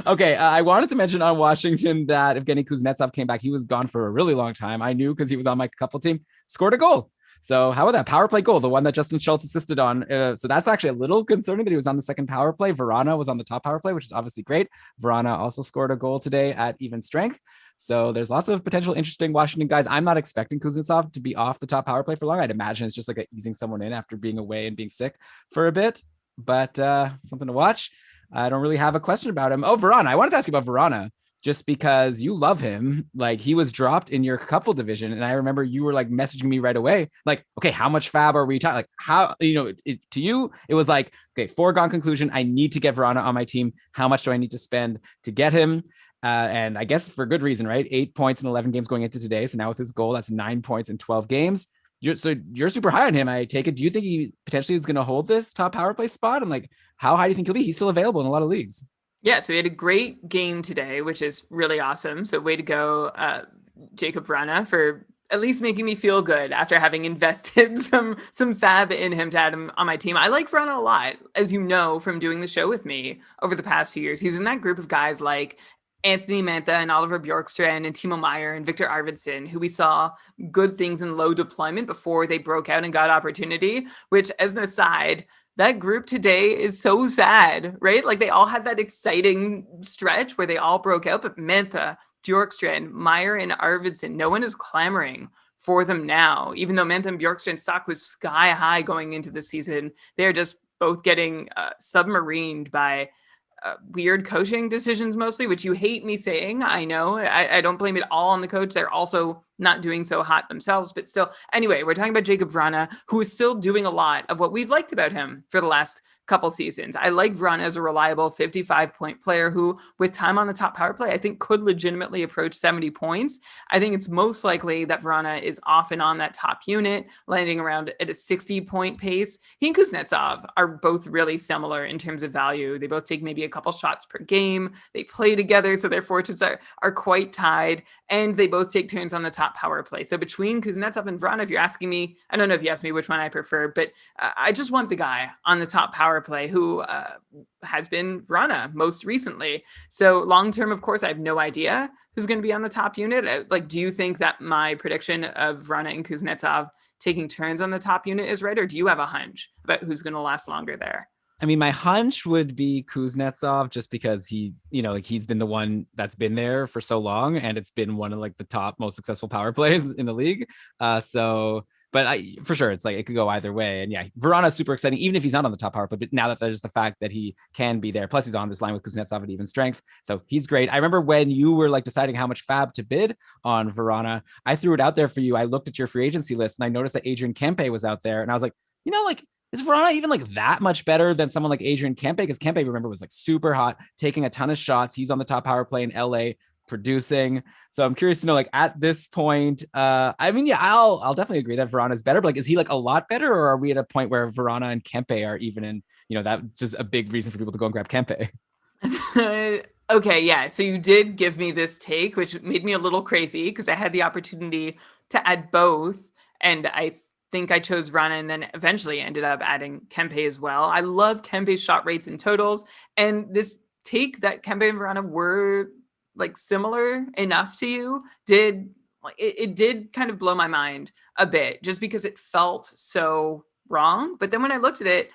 Speaker 1: Okay, I wanted to mention on Washington that Evgeny Kuznetsov came back. He was gone for a really long time. I knew because he was on my couple team. Scored a goal. So how about that power play goal, the one that Justin Schultz assisted on? So that's actually a little concerning that he was on the second power play. Verana was on the top power play, which is obviously great. Verana also scored a goal today at even strength. So there's lots of potential interesting Washington guys. I'm not expecting Kuznetsov to be off the top power play for long. I'd imagine it's just like easing someone in after being away and being sick for a bit, but something to watch. I don't really have a question about him. Oh, Verana. I wanted to ask you about Verana just because you love him. Like, he was dropped in your couple division. And I remember you were like messaging me right away. Like, okay, how much fab are we talking? Like, how, to you, it was like, okay, foregone conclusion. I need to get Verana on my team. How much do I need to spend to get him? And I guess for good reason, right? 8 points in 11 games going into today. So now with his goal, that's 9 points in 12 games. You're super high on him, I take it. Do you think he potentially is going to hold this top power play spot? And like, how high do you think he'll be? He's still available in a lot of leagues.
Speaker 2: Yeah, so he had a great game today, which is really awesome. So way to go, Jacob Vrana, for at least making me feel good after having invested some fab in him to add him on my team. I like Vrana a lot, as you know from doing the show with me over the past few years. He's in that group of guys like Anthony Mantha and Oliver Bjorkstrand and Timo Meyer and Victor Arvidsson, who we saw good things in low deployment before they broke out and got opportunity, which, as an aside, that group today is so sad, right? Like, they all had that exciting stretch where they all broke out, but Mantha, Bjorkstrand, Meyer, and Arvidsson, no one is clamoring for them now. Even though Mantha and Bjorkstrand's stock was sky high going into the season, they're just both getting submarined by weird coaching decisions mostly, which you hate me saying. I know. I don't blame it all on the coach. They're also not doing so hot themselves, but still. Anyway, we're talking about Jacob Vrana, who is still doing a lot of what we've liked about him for the last couple seasons. I like Vrana as a reliable 55-point player who, with time on the top power play, I think could legitimately approach 70 points. I think it's most likely that Vrana is off and on that top unit, landing around at a 60-point pace. He and Kuznetsov are both really similar in terms of value. They both take maybe a couple shots per game. They play together, so their fortunes are quite tied, and they both take turns on the top power play. So between Kuznetsov and Vrana, if you're asking me, I don't know if you asked me which one I prefer, but I just want the guy on the top power play who has been Vrana most recently. So long term, of course, I have no idea who's going to be on the top unit. Like, do you think that my prediction of Vrana and Kuznetsov taking turns on the top unit is right, or do you have a hunch about who's going to last longer there?
Speaker 1: I mean, my hunch would be Kuznetsov, just because he's, like, he's been the one that's been there for so long, and it's been one of like the top most successful power plays in the league. But for sure, it's like it could go either way. And yeah, Verana's super exciting, even if he's not on the top power play. But now that there's the fact that he can be there, plus he's on this line with Kuznetsov at even strength, so he's great. I remember when you were like deciding how much fab to bid on Verana, I threw it out there for you. I looked at your free agency list and I noticed that Adrian Kempe was out there, and I was like, like, is Verana even like that much better than someone like Adrian Kempe? Because Kempe, remember, was like super hot, taking a ton of shots. He's on the top power play in LA, producing. So I'm curious to know, like, at this point, I mean, yeah, I'll definitely agree that Verana is better, but like, is he like a lot better, or are we at a point where Verana and Kempe are even in, that's just a big reason for people to go and grab Kempe?
Speaker 2: Okay, yeah. So you did give me this take, which made me a little crazy because I had the opportunity to add both. And I think I chose Vrana and then eventually ended up adding Kempe as well. I love Kempe's shot rates and totals. And this take that Kempe and Vrana were like similar enough to you did, like, it did kind of blow my mind a bit, just because it felt so wrong. But then when I looked at it,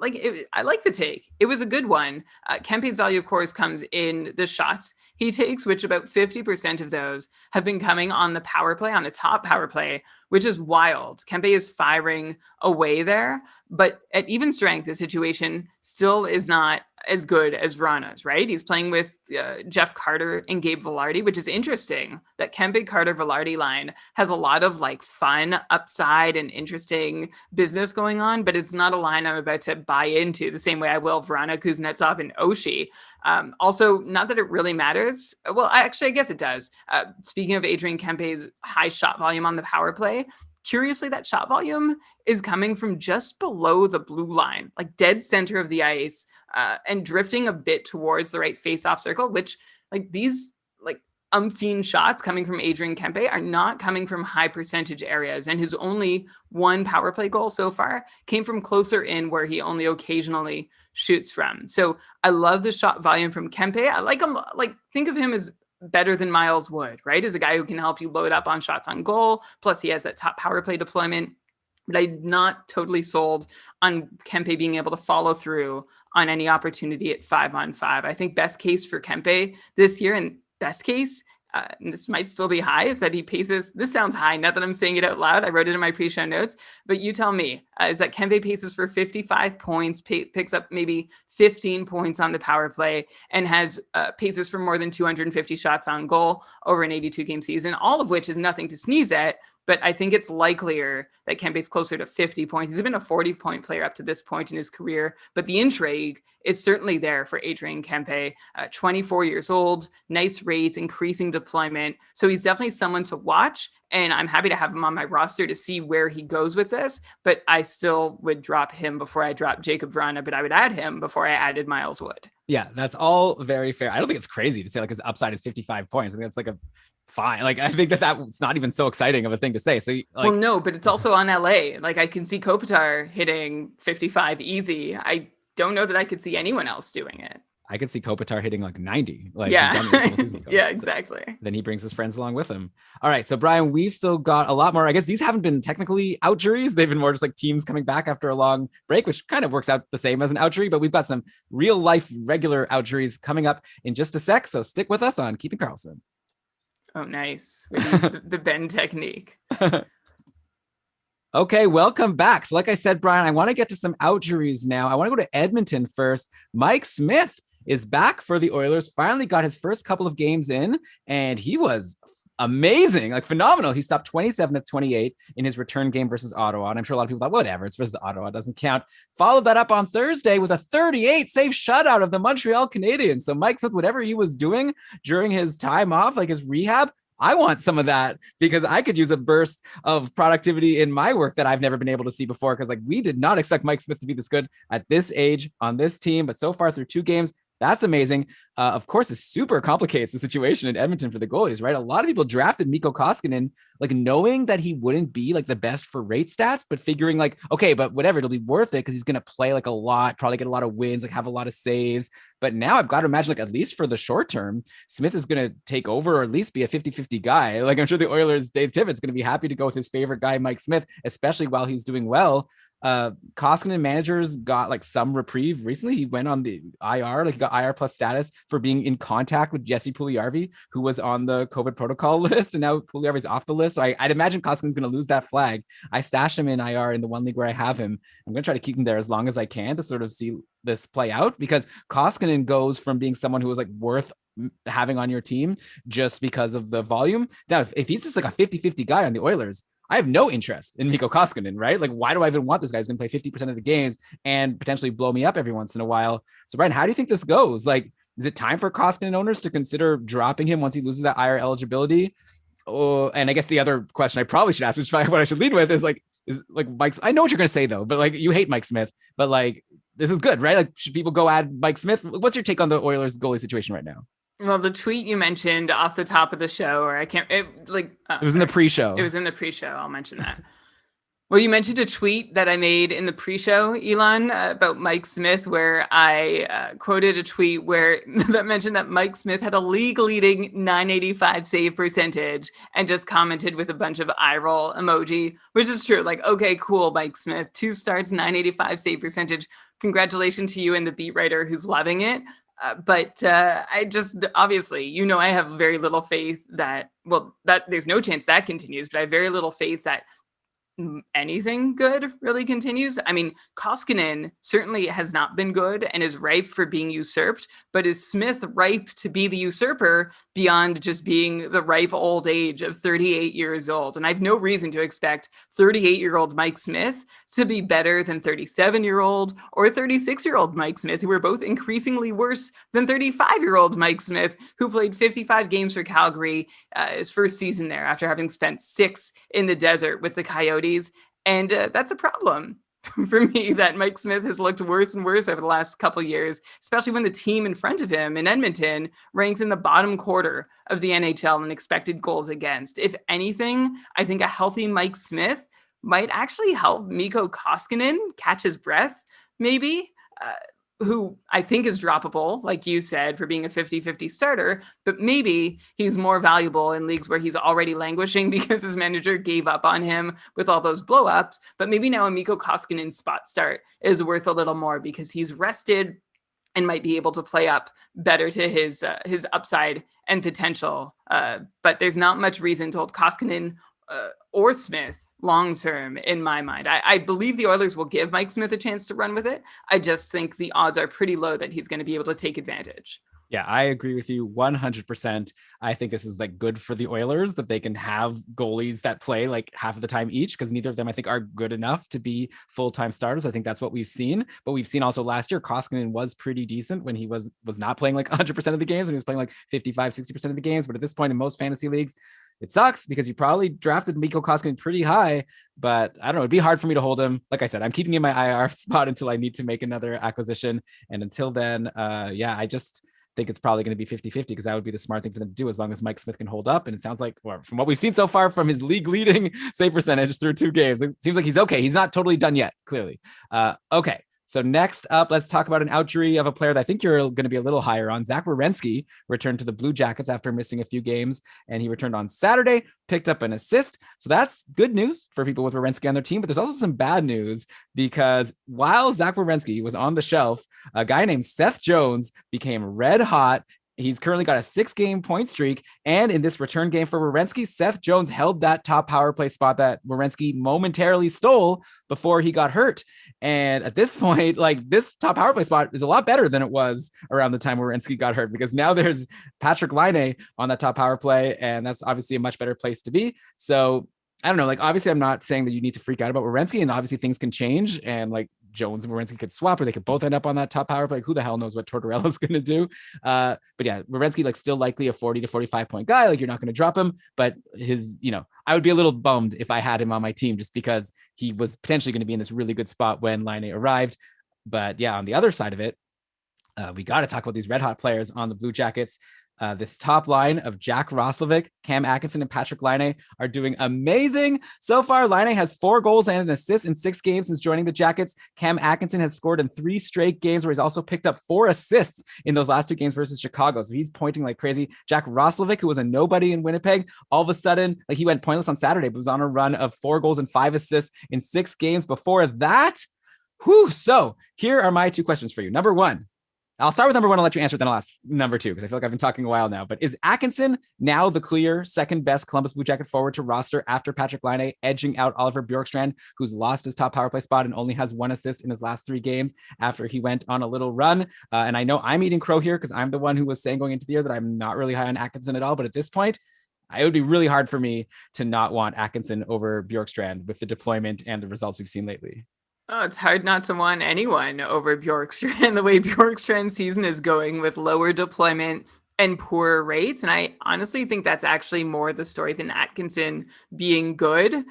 Speaker 2: I like the take. It was a good one. Kempe's value, of course, comes in the shots he takes, which about 50% of those have been coming on the power play, on the top power play, which is wild. Kempe is firing away there, but at even strength, the situation still is not as good as Vrana's, right? He's playing with Jeff Carter and Gabe Vilardi, which is interesting. That Kempe Carter Vilardi line has a lot of like fun upside and interesting business going on, but it's not a line I'm about to buy into the same way I will Vrana, Kuznetsov, and Oshie. Also, not that it really matters. Well, actually, I guess it does. Speaking of Adrian Kempe's high shot volume on the power play, curiously, that shot volume is coming from just below the blue line, like dead center of the ice, and drifting a bit towards the right face-off circle, which like these like umpteen shots coming from Adrian Kempe are not coming from high percentage areas. And his only one power play goal so far came from closer in where he only occasionally shoots from. So I love the shot volume from Kempe. I like him, like think of him as better than Miles Wood, right? As a guy who can help you load up on shots on goal. Plus he has that top power play deployment. But I'm not totally sold on Kempe being able to follow through on any opportunity at 5-on-5. I think best case for Kempe this year, and best case, and this might still be high, is that he paces, this sounds high, not that I'm saying it out loud, I wrote it in my pre-show notes, but you tell me, is that Kempe paces for 55 points, picks up maybe 15 points on the power play, and has paces for more than 250 shots on goal over an 82-game season, all of which is nothing to sneeze at, but I think it's likelier that Kempe's closer to 50 points. He's been a 40-point player up to this point in his career, but the intrigue is certainly there for Adrian Kempe. 24 years old, nice rates, increasing deployment. So he's definitely someone to watch, and I'm happy to have him on my roster to see where he goes with this, but I still would drop him before I drop Jacob Vrana, but I would add him before I added Miles Wood.
Speaker 1: Yeah, that's all very fair. I don't think it's crazy to say like his upside is 55 points. I think that's like a fine. Like I think that's not even so exciting of a thing to say. So like,
Speaker 2: well, no, but it's also on LA. Like I can see Kopitar hitting 55 easy. I don't know that I could see anyone else doing it.
Speaker 1: I could see Kopitar hitting like 90. Like
Speaker 2: yeah, yeah, exactly.
Speaker 1: So then he brings his friends along with him. All right, so Brian, we've still got a lot more. I guess these haven't been technically out juries. They've been more just like teams coming back after a long break, which kind of works out the same as an out jury. But we've got some real life regular out juries coming up in just a sec. So stick with us on Keeping Karlsson.
Speaker 2: Oh, nice. We use the bend technique.
Speaker 1: Okay, welcome back. So like I said, Brian, I want to get to some out juries now. I want to go to Edmonton first. Mike Smith is back for the Oilers. Finally got his first couple of games in, and he was amazing, like phenomenal. He stopped 27 of 28 in his return game versus Ottawa. And I'm sure a lot of people thought, whatever, it's versus Ottawa, doesn't count. Followed that up on Thursday with a 38 save shutout of the Montreal Canadiens. So Mike Smith, whatever he was doing during his time off, like his rehab, I want some of that because I could use a burst of productivity in my work that I've never been able to see before. Because like we did not expect Mike Smith to be this good at this age on this team, but so far through 2 games, that's amazing. Of course, it super complicates the situation in Edmonton for the goalies, right? A lot of people drafted Mikko Koskinen, like knowing that he wouldn't be like the best for rate stats, but figuring like, okay, but whatever, it'll be worth it because he's going to play like a lot, probably get a lot of wins, like have a lot of saves. But now I've got to imagine like at least for the short term, Smith is going to take over or at least be a 50-50 guy. Like I'm sure the Oilers, Dave Tibbetts going to be happy to go with his favorite guy, Mike Smith, especially while he's doing well. Koskinen managers got like some reprieve recently. He went on the IR, like he got IR plus status for being in contact with Jesse Puljujarvi, who was on the COVID protocol list, and now Puljujarvi's off the list. So I'd imagine Koskinen's going to lose that flag. I stashed him in IR in the one league where I have him. I'm going to try to keep him there as long as I can to sort of see this play out, because Koskinen goes from being someone who was like worth having on your team just because of the volume. Now, if he's just like a 50-50 guy on the Oilers, I have no interest in Mikko Koskinen, right? Like, why do I even want this guy who's going to play 50% of the games and potentially blow me up every once in a while? So, Brian, how do you think this goes? Like, is it time for Koskinen owners to consider dropping him once he loses that IR eligibility? Oh, and I guess the other question I probably should ask, which is what I should lead with, is like Mike's. I know what you're going to say though, but like you hate Mike Smith, but like this is good, right? Like, should people go add Mike Smith? What's your take on the Oilers goalie situation right now?
Speaker 2: Well, the tweet you mentioned off the top of the show, or I can't, it was in
Speaker 1: the pre-show.
Speaker 2: It was in the pre-show. I'll mention that. Well, you mentioned a tweet that I made in the pre-show, Elon, about Mike Smith, where I quoted a tweet where that mentioned that Mike Smith had a league-leading 985 save percentage, and just commented with a bunch of eye roll emoji, which is true. Like, okay, cool, Mike Smith, 2 starts, 985 save percentage. Congratulations to you and the beat writer who's loving it. But I just obviously, I have very little faith that there's no chance that continues. But I have very little faith that anything good really continues. I mean, Koskinen certainly has not been good and is ripe for being usurped, but is Smith ripe to be the usurper beyond just being the ripe old age of 38 years old? And I have no reason to expect 38-year-old Mike Smith to be better than 37-year-old or 36-year-old Mike Smith, who are both increasingly worse than 35-year-old Mike Smith, who played 55 games for Calgary his first season there after having spent 6 in the desert with the Coyotes. And that's a problem for me, that Mike Smith has looked worse and worse over the last couple of years, especially when the team in front of him in Edmonton ranks in the bottom quarter of the NHL in expected goals against. If anything, I think a healthy Mike Smith might actually help Mikko Koskinen catch his breath, maybe. Who I think is droppable, like you said, for being a 50-50 starter, but maybe he's more valuable in leagues where he's already languishing because his manager gave up on him with all those blowups. But maybe now a Mikko Koskinen spot start is worth a little more because he's rested and might be able to play up better to his upside and potential. But there's not much reason to hold Koskinen or Smith long term in my mind. I believe the Oilers will give Mike Smith a chance to run with it. I just think the odds are pretty low that he's going to be able to take advantage.
Speaker 1: Yeah, I agree with you 100%. I think this is like good for the Oilers that they can have goalies that play like half of the time each, because neither of them I think are good enough to be full-time starters. I think that's what we've seen. But we've seen also last year Koskinen was pretty decent when he was not playing like 100% of the games, when he was playing like 55-60% of the games. But at this point in most fantasy leagues, it sucks because you probably drafted Mikko Koskinen pretty high, but I don't know. It'd be hard for me to hold him. Like I said, I'm keeping him in my IR spot until I need to make another acquisition. And until then, I just think it's probably going to be 50-50 because that would be the smart thing for them to do as long as Mike Smith can hold up. And it sounds like, or from what we've seen so far from his league leading save percentage through 2 games, it seems like he's okay. He's not totally done yet, clearly. Okay. So next up, let's talk about an injury of a player that I think you're going to be a little higher on. Zach Werenski returned to the Blue Jackets after missing a few games, and he returned on Saturday, picked up an assist. So that's good news for people with Werenski on their team. But there's also some bad news because while Zach Werenski was on the shelf, a guy named Seth Jones became red hot. He's currently got a 6-game point streak. And in this return game for Werenski, Seth Jones held that top power play spot that Werenski momentarily stole before he got hurt. And at this point, like, this top power play spot is a lot better than it was around the time Werenski got hurt, because now there's Patrick Laine on that top power play, and that's obviously a much better place to be. So I don't know, like, obviously I'm not saying that you need to freak out about Werenski, and obviously things can change, and like Jones and Werenski could swap, or they could both end up on that top power play. Who the hell knows what Tortorella's going to do? But yeah, Werenski, like, still likely a 40 to 45 point guy. Like, you're not going to drop him, but his, I would be a little bummed if I had him on my team just because he was potentially going to be in this really good spot when Laine arrived. But yeah, on the other side of it, we got to talk about these red hot players on the Blue Jackets. This top line of Jack Roslovic, Cam Atkinson, and Patrick Laine are doing amazing. So far, Laine has 4 goals and an assist in 6 games since joining the Jackets. Cam Atkinson has scored in 3 straight games, where he's also picked up 4 assists in those last 2 games versus Chicago. So he's pointing like crazy. Jack Roslovic, who was a nobody in Winnipeg, all of a sudden, like, he went pointless on Saturday, but was on a run of 4 goals and 5 assists in 6 games before that. So here are my 2 questions for you. Number 1, I'll start with number 1 and let you answer it, then I'll ask number 2, because I feel like I've been talking a while now. But is Atkinson now the clear second best Columbus Blue Jacket forward to roster after Patrick Laine, edging out Oliver Bjorkstrand, who's lost his top power play spot and only has 1 assist in his last 3 games after he went on a little run? And I know I'm eating crow here because I'm the one who was saying going into the year that I'm not really high on Atkinson at all. But at this point, it would be really hard for me to not want Atkinson over Bjorkstrand with the deployment and the results we've seen lately.
Speaker 2: Oh, it's hard not to want anyone over Bjorkstrand the way Bjorkstrand's season is going, with lower deployment and poorer rates. And I honestly think that's actually more the story than Atkinson being good.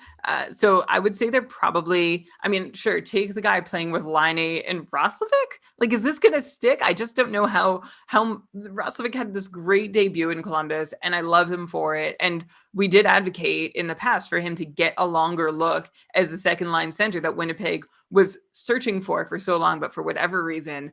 Speaker 2: So I would say they're probably, sure, take the guy playing with Laine and Roslovic. Like, is this going to stick? I just don't know how Roslovic had this great debut in Columbus, and I love him for it. And we did advocate in the past for him to get a longer look as the second line center that Winnipeg was searching for so long, but for whatever reason,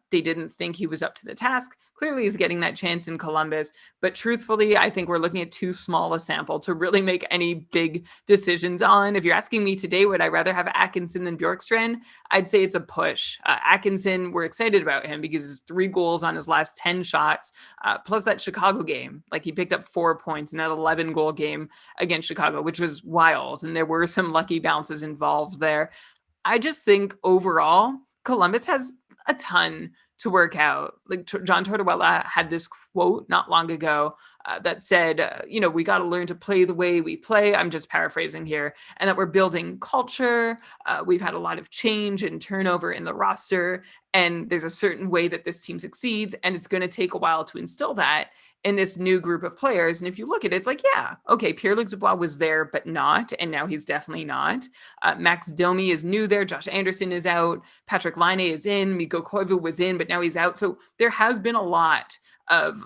Speaker 2: they didn't think he was up to the task. Clearly, he's getting that chance in Columbus. But truthfully, I think we're looking at too small a sample to really make any big decisions on. If you're asking me today, would I rather have Atkinson than Bjorkstrand? I'd say it's a push. Atkinson, we're excited about him because his 3 goals on his last 10 shots, plus that Chicago game. Like, he picked up 4 points in that 11-goal game against Chicago, which was wild. And there were some lucky bounces involved there. I just think overall, Columbus has a ton to work out. Like John Tortorella had this quote not long ago that said, we got to learn to play the way we play. I'm just paraphrasing here. And that we're building culture. We've had a lot of change and turnover in the roster. And there's a certain way that this team succeeds. And it's going to take a while to instill that in this new group of players. And if you look at it, it's like, yeah, okay, Pierre-Luc Dubois was there, but not. And now he's definitely not. Max Domi is new there. Josh Anderson is out. Patrick Laine is in. Mikko Koivu was in, but now he's out. So there has been a lot of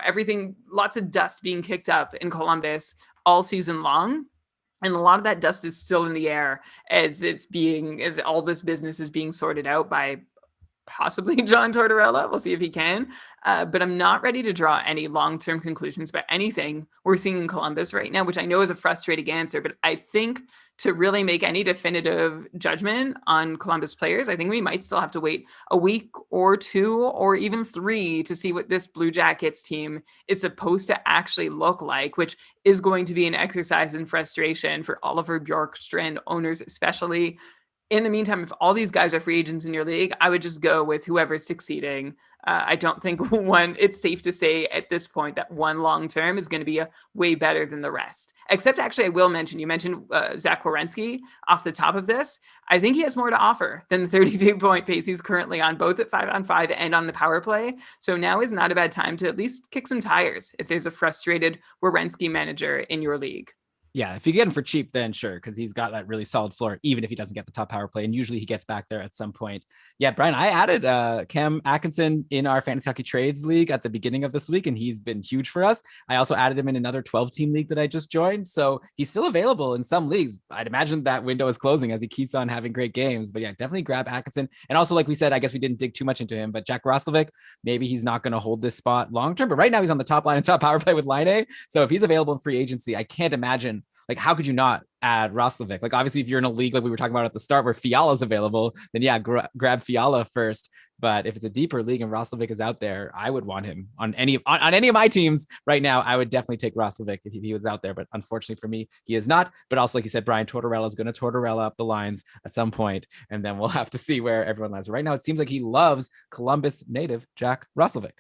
Speaker 2: everything, lots of dust being kicked up in Columbus all season long. And a lot of that dust is still in the air as all this business is being sorted out by possibly John Tortorella. We'll see if he can. But I'm not ready to draw any long-term conclusions about anything we're seeing in Columbus right now, which I know is a frustrating answer. But I think to really make any definitive judgment on Columbus players, I think we might still have to wait a week or 2 or even 3 to see what this Blue Jackets team is supposed to actually look like, which is going to be an exercise in frustration for Oliver Bjorkstrand owners, especially. In the meantime, if all these guys are free agents in your league, I would just go with whoever's succeeding. I don't think it's safe to say at this point that one long-term is going to be way better than the rest. Except actually, I will mention, you mentioned Zach Werenski off the top of this. I think he has more to offer than the 32-point pace he's currently on, both at 5-on-5 and on the power play. So now is not a bad time to at least kick some tires if there's a frustrated Werenski manager in your league.
Speaker 1: Yeah, if you get him for cheap, then sure, because he's got that really solid floor, even if he doesn't get the top power play. And usually he gets back there at some point. Yeah, Brian, I added Cam Atkinson in our Fantasy Hockey Trades League at the beginning of this week, and he's been huge for us. I also added him in another 12-team league that I just joined. So he's still available in some leagues. I'd imagine that window is closing as he keeps on having great games. But yeah, definitely grab Atkinson. And also, like we said, I guess we didn't dig too much into him, but Jack Roslovic, maybe he's not going to hold this spot long-term. But right now he's on the top line and top power play with Laine. So if he's available in free agency, I can't imagine, like, how could you not add Roslovic? Like, obviously, if you're in a league like we were talking about at the start where Fiala's available, then yeah, grab Fiala first. But if it's a deeper league and Roslovic is out there, I would want him on any of my teams right now. I would definitely take Roslovic if he was out there. But unfortunately for me, he is not. But also, like you said, Brian, Tortorella is going to Tortorella up the lines at some point, and then we'll have to see where everyone lands. Right now, it seems like he loves Columbus native Jack Roslovic.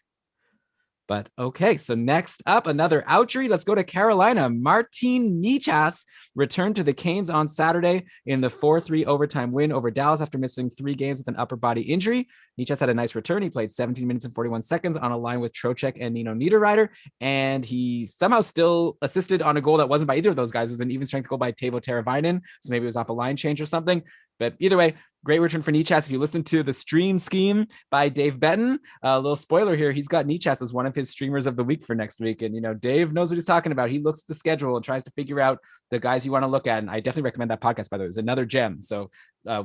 Speaker 1: But okay, so next up, another outjury. Let's go to Carolina. Martin Necas returned to the Canes on Saturday in the 4-3 overtime win over Dallas after missing 3 games with an upper body injury. Necas had a nice return. He played 17 minutes and 41 seconds on a line with Trocheck and Nino Niederreiter, and he somehow still assisted on a goal that wasn't by either of those guys. It was an even strength goal by Teuvo Teravainen, so maybe it was off a line change or something. But either way, great return for Necas. If you listen to the stream scheme by Dave Benton, a little spoiler here, he's got Necas as one of his streamers of the week for next week. And, Dave knows what he's talking about. He looks at the schedule and tries to figure out the guys you want to look at. And I definitely recommend that podcast, by the way. It's another gem. So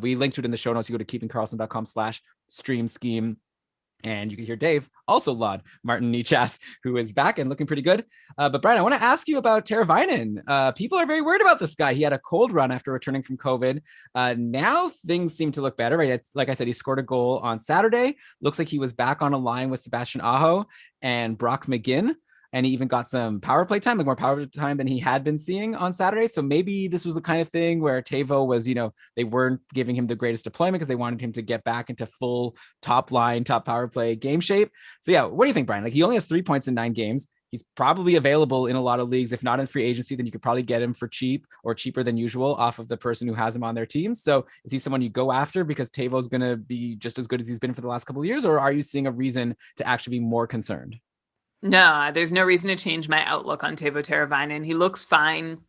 Speaker 1: we linked to it in the show notes. You go to keepingkarlsson.com/stream scheme. And you can hear Dave also laud Martin Necas, who is back and looking pretty good. But Brian, I want to ask you about Teravainen. People are very worried about this guy. He had a cold run after returning from COVID. Now things seem to look better, right? It's, like I said, he scored a goal on Saturday. Looks like he was back on a line with Sebastian Aho and Brock McGinn. And he even got some power play time, like more power time than he had been seeing on Saturday. So maybe this was the kind of thing where Teuvo was, they weren't giving him the greatest deployment because they wanted him to get back into full top line, top power play game shape. So yeah, what do you think, Brian? Like, he only has 3 points in 9 games. He's probably available in a lot of leagues. If not in free agency, then you could probably get him for cheap or cheaper than usual off of the person who has him on their team. So is he someone you go after because Teuvo's going to be just as good as he's been for the last couple of years? Or are you seeing a reason to actually be more concerned?
Speaker 2: No, there's no reason to change my outlook on Teuvo Teravainen. He looks fine.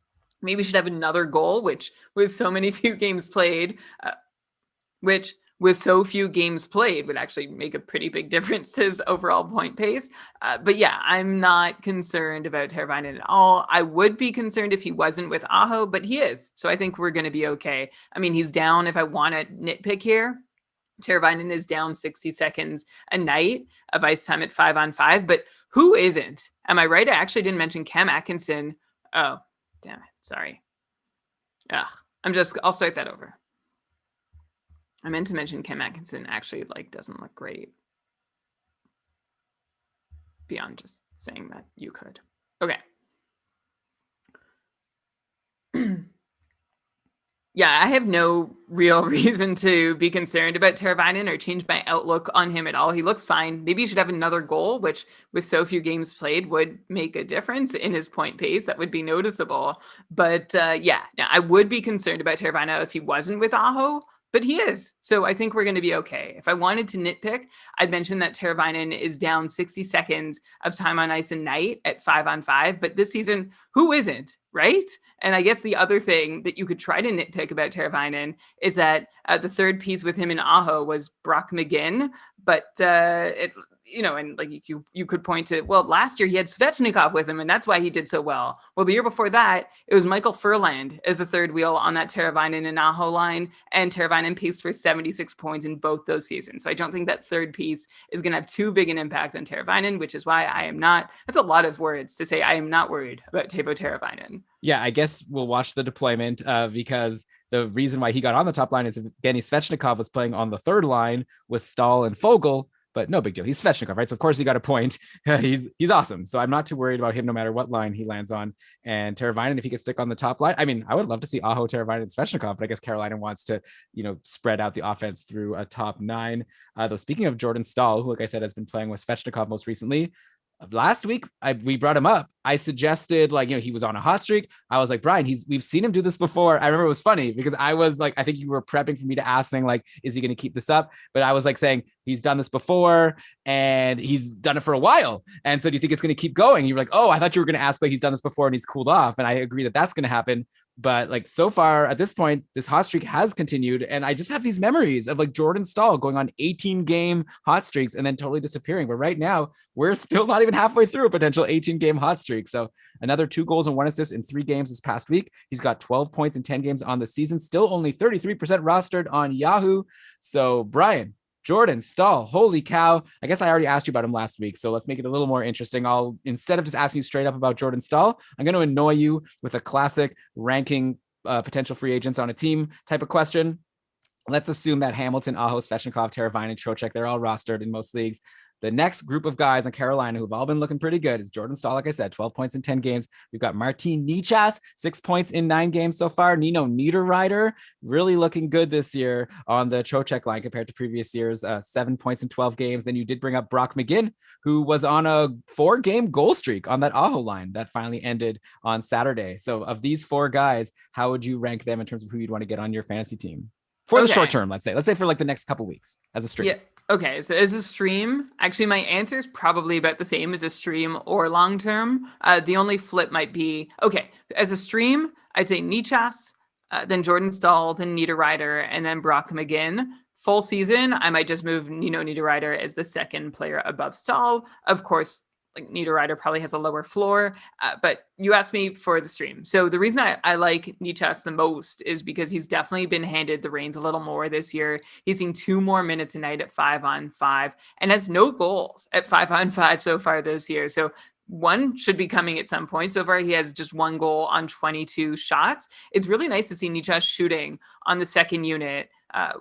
Speaker 2: Maybe should have another goal, which was so many few games played, which with so few games played would actually make a pretty big difference to his overall point pace. But yeah, I'm not concerned about Teravainen at all. I would be concerned if he wasn't with Aho, but he is. So I think we're going to be okay. I mean, he's down, if I want to nitpick here, Teravainen is down 60 seconds a night of ice time at 5-on-5, but who isn't? Am I right? I actually didn't mention Cam Atkinson. Oh, damn it. Sorry. Ugh. I'll start that over. I meant to mention Cam Atkinson actually doesn't look great. Beyond just saying that you could. Okay. Yeah, I have no real reason to be concerned about Teravainen or change my outlook on him at all. He looks fine. Maybe he should have another goal, which with so few games played would make a difference in his point pace. That would be noticeable. But yeah, I would be concerned about Teravainen if he wasn't with Aho, but he is. So I think we're going to be okay. If I wanted to nitpick, I'd mention that Teravainen is down 60 seconds of time on ice a night at 5-on-5. But this season, who isn't, right? And I guess the other thing that you could try to nitpick about Teravainen is that the third piece with him in Aho was Brock McGinn. But and like you could point to, well, last year he had Svechnikov with him, and that's why he did so well. Well, the year before that, it was Michael Furland as the third wheel on that Teravainen and Aho line, and Teravainen paced for 76 points in both those seasons. So I don't think that third piece is going to have too big an impact on Teravainen, which is why I am not. That's a lot of words to say I am not worried about Teuvo Teravainen.
Speaker 1: Yeah, I guess we'll watch the deployment because the reason why he got on the top line is Evgeny Svechnikov was playing on the third line with Stahl and Foegele, but no big deal. He's Svechnikov, right? So of course he got a point. He's awesome. So I'm not too worried about him no matter what line he lands on. And Teravainen, if he can stick on the top line, I mean, I would love to see Aho, Teravainen, and Svechnikov, but I guess Carolina wants to, spread out the offense through a top nine. Though speaking of Jordan Stahl, who, like I said, has been playing with Svechnikov most recently, last week we brought him up. I suggested he was on a hot streak. I was like, Brian, we've seen him do this before. I remember it was funny because I was like, I think you were prepping for me to ask saying is he going to keep this up? But I was saying he's done this before and he's done it for a while. And so do you think it's going to keep going? You were like, oh, I thought you were going to ask he's done this before and he's cooled off. And I agree that that's going to happen. But so far at this point, this hot streak has continued. And I just have these memories of Jordan Stahl going on 18-game hot streaks and then totally disappearing. But right now, we're still not even halfway through a potential 18-game hot streak. So another 2 goals and 1 assist in 3 games this past week. He's got 12 points in 10 games on the season, still only 33% rostered on Yahoo. So Brian, Jordan Stahl, holy cow. I guess I already asked you about him last week, so let's make it a little more interesting. Instead of just asking you straight up about Jordan Stahl, I'm going to annoy you with a classic ranking potential free agents on a team type of question. Let's assume that Hamilton, Aho, Svechnikov, Teravainen, Trocheck, they're all rostered in most leagues. The next group of guys on Carolina who've all been looking pretty good is Jordan Stahl, like I said, 12 points in 10 games. We've got Martin Nichas, 6 points in 9 games so far. Nino Niederreiter, really looking good this year on the Trocheck line compared to previous years, 7 points in 12 games. Then you did bring up Brock McGinn, who was on a 4-game goal streak on that Aho line that finally ended on Saturday. So of these 4 guys, how would you rank them in terms of who you'd want to get on your fantasy team? For the short term, let's say for the next couple weeks as a stream. Yeah.
Speaker 2: Okay, so as a stream, actually my answer is probably about the same as a stream or long term. The only flip might be, okay, as a stream, I'd say Nichas, then Jordan Stahl, then Niederreiter, and then Brock McGinn. Full season, I might just move Nino Niederreiter as the second player above Stahl. Of course, Niederreiter probably has a lower floor, but you asked me for the stream. So the reason I like Nichas the most is because he's definitely been handed the reins a little more this year. He's seen 2 more minutes a night at 5-on-5 and has no goals at 5-on-5 so far this year. So 1 should be coming at some point. So far, he has just 1 goal on 22 shots. It's really nice to see Nichas shooting on the second unit,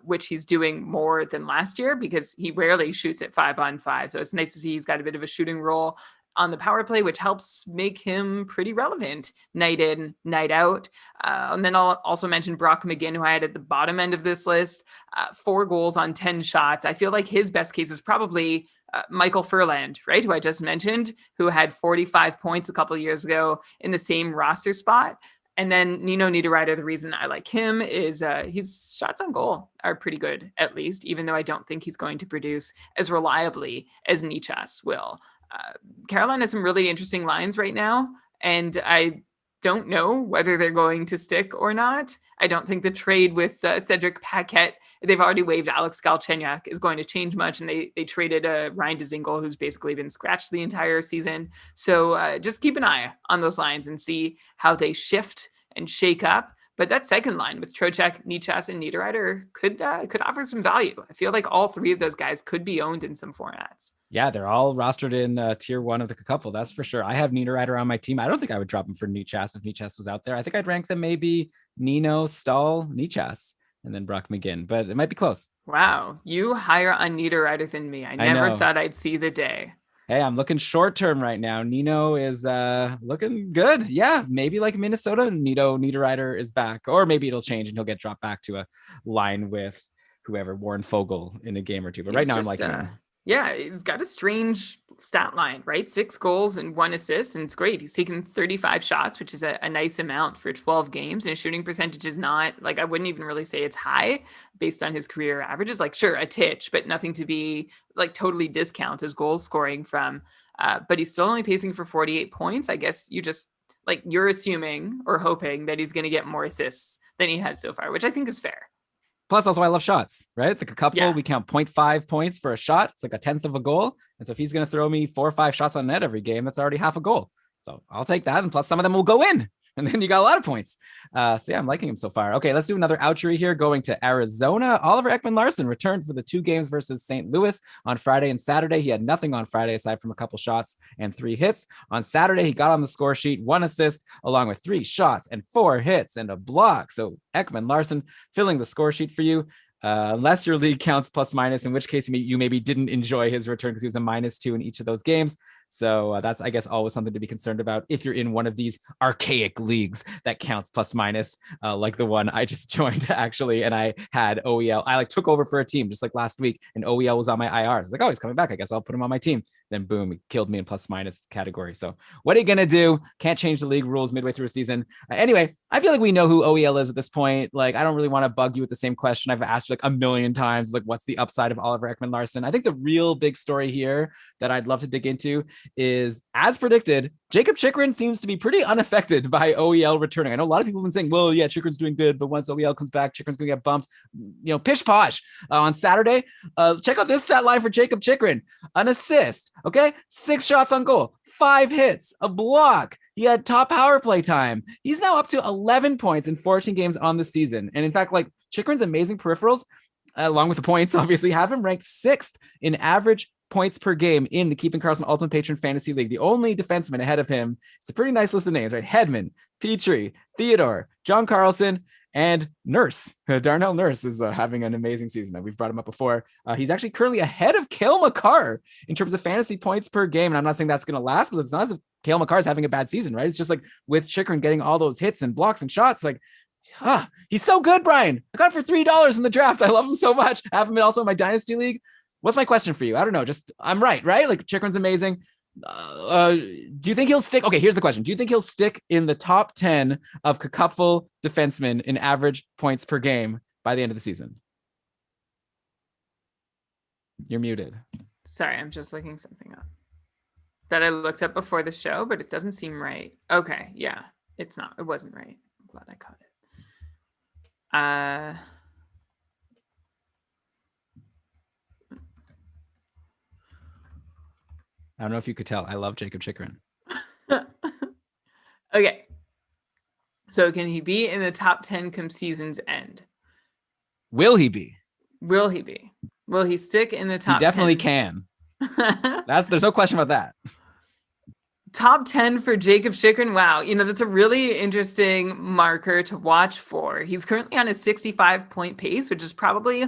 Speaker 2: which he's doing more than last year because he rarely shoots at 5-on-5. So it's nice to see he's got a bit of a shooting role on the power play, which helps make him pretty relevant night in, night out. And then I'll also mention Brock McGinn, who I had at the bottom end of this list, 4 goals on 10 shots. I feel like his best case is probably Michael Furland, right, who I just mentioned, who had 45 points a couple of years ago in the same roster spot. And then Nino Niederreiter, the reason I like him is his shots on goal are pretty good, at least, even though I don't think he's going to produce as reliably as Nichas will. Carolina has some really interesting lines right now, and I don't know whether they're going to stick or not. I don't think the trade with Cedric Paquette, they've already waived Alex Galchenyuk, is going to change much. And they traded Ryan Dzingel, who's basically been scratched the entire season. So just keep an eye on those lines and see how they shift and shake up. But that second line with Trocheck, Nichas, and Niederreiter could offer some value. I feel like all three of those guys could be owned in some formats.
Speaker 1: Yeah, they're all rostered in tier 1 of the couple. That's for sure. I have Niederreiter on my team. I don't think I would drop him for Nichas if Nichas was out there. I think I'd rank them maybe Nino, Stahl, Nichas, and then Brock McGinn, but it might be close.
Speaker 2: Wow, you higher on Niederreiter than me. I never thought I'd see the day.
Speaker 1: Hey, I'm looking short term right now. Nino is looking good. Yeah, maybe like Minnesota, Niederreiter is back, or maybe it'll change and he'll get dropped back to a line with whoever, Warren Fogle, in a game or two. But right now, I'm like,
Speaker 2: yeah, he's got a strange stat line, right? 6 goals and 1 assist, and it's great. He's taken 35 shots, which is a nice amount for 12 games, and his shooting percentage is not, like, I wouldn't even really say it's high based on his career averages. Like, sure, a titch, but nothing to be, like, totally discount his goal scoring from. But he's still only pacing for 48 points. I guess you're assuming or hoping that he's going to get more assists than he has so far, which I think is fair.
Speaker 1: Plus, also, I love shots, right? The cupful, we count 0.5 points for a shot. It's like a 1/10 of a goal. And so if he's going to throw me 4 or 5 shots on net every game, that's already half a goal. So I'll take that. And plus, some of them will go in. And then you got a lot of points. So yeah, I'm liking him so far. Okay, let's do another outro here. Going to Arizona. Oliver Ekman-Larsson returned for the 2 games versus St. Louis on Friday and Saturday. He had nothing on Friday aside from a couple shots and 3 hits. On Saturday, he got on the score sheet, 1 assist, along with 3 shots and 4 hits and a block. So Ekman-Larsson filling the score sheet for you. Unless your league counts plus minus, in which case you maybe didn't enjoy his return because he was a -2 in each of those games. So that's, I guess, always something to be concerned about if you're in one of these archaic leagues that counts plus minus, like the one I just joined, actually. And I had OEL. I took over for a team just like last week, and OEL was on my IR. I was like, oh, he's coming back. I guess I'll put him on my team. Then boom, he killed me in plus minus category. So what are you going to do? Can't change the league rules midway through a season. Anyway, I feel like we know who OEL is at this point. Like, I don't really want to bug you with the same question I've asked you like a million times. Like, what's the upside of Oliver Ekman-Larsson? I think the real big story here that I'd love to dig into is, as predicted, Jakob Chychrun seems to be pretty unaffected by OEL returning. I know a lot of people have been saying, well, yeah, Chychrun's doing good, but once OEL comes back, Chychrun's going to get bumped. Pish posh. On Saturday, check out this stat line for Jakob Chychrun. An assist, okay? 6 shots on goal, 5 hits, a block. He had top power play time. He's now up to 11 points in 14 games on the season. And in fact, like, Chychrun's amazing peripherals, along with the points, obviously, have him ranked 6th in average points per game in the Keeping Karlsson Ultimate Patron Fantasy League. The only defenseman ahead of him, it's a pretty nice list of names, right? Hedman, Petrie, Theodore, John Carlson, and Nurse. Darnell Nurse is having an amazing season. We've brought him up before. He's actually currently ahead of Cale Makar in terms of fantasy points per game. And I'm not saying that's going to last, but it's not as if Cale Makar is having a bad season, right? It's just like with Chychrun getting all those hits and blocks and shots, like, he's so good, Brian. I got him for $3 in the draft. I love him so much. I have him also in my Dynasty League. What's my question for you? I don't know. Just, I'm right? Like, Chychrun's amazing. Do you think he'll stick? Okay, here's the question. Do you think he'll stick in the top 10 of Cupful defensemen in average points per game by the end of the season? You're muted.
Speaker 2: Sorry, I'm just looking something up that I looked up before the show, but it doesn't seem right. Okay, yeah, it wasn't right. I'm glad I caught it.
Speaker 1: I don't know if you could tell. I love Jakob Chychrun.
Speaker 2: Okay. So can he be in the top 10 come season's end?
Speaker 1: Will he be?
Speaker 2: Will he be? Will he stick in the top 10?
Speaker 1: He definitely can. There's no question about that.
Speaker 2: Top 10 for Jakob Chychrun. Wow. That's a really interesting marker to watch for. He's currently on a 65-point pace, which is probably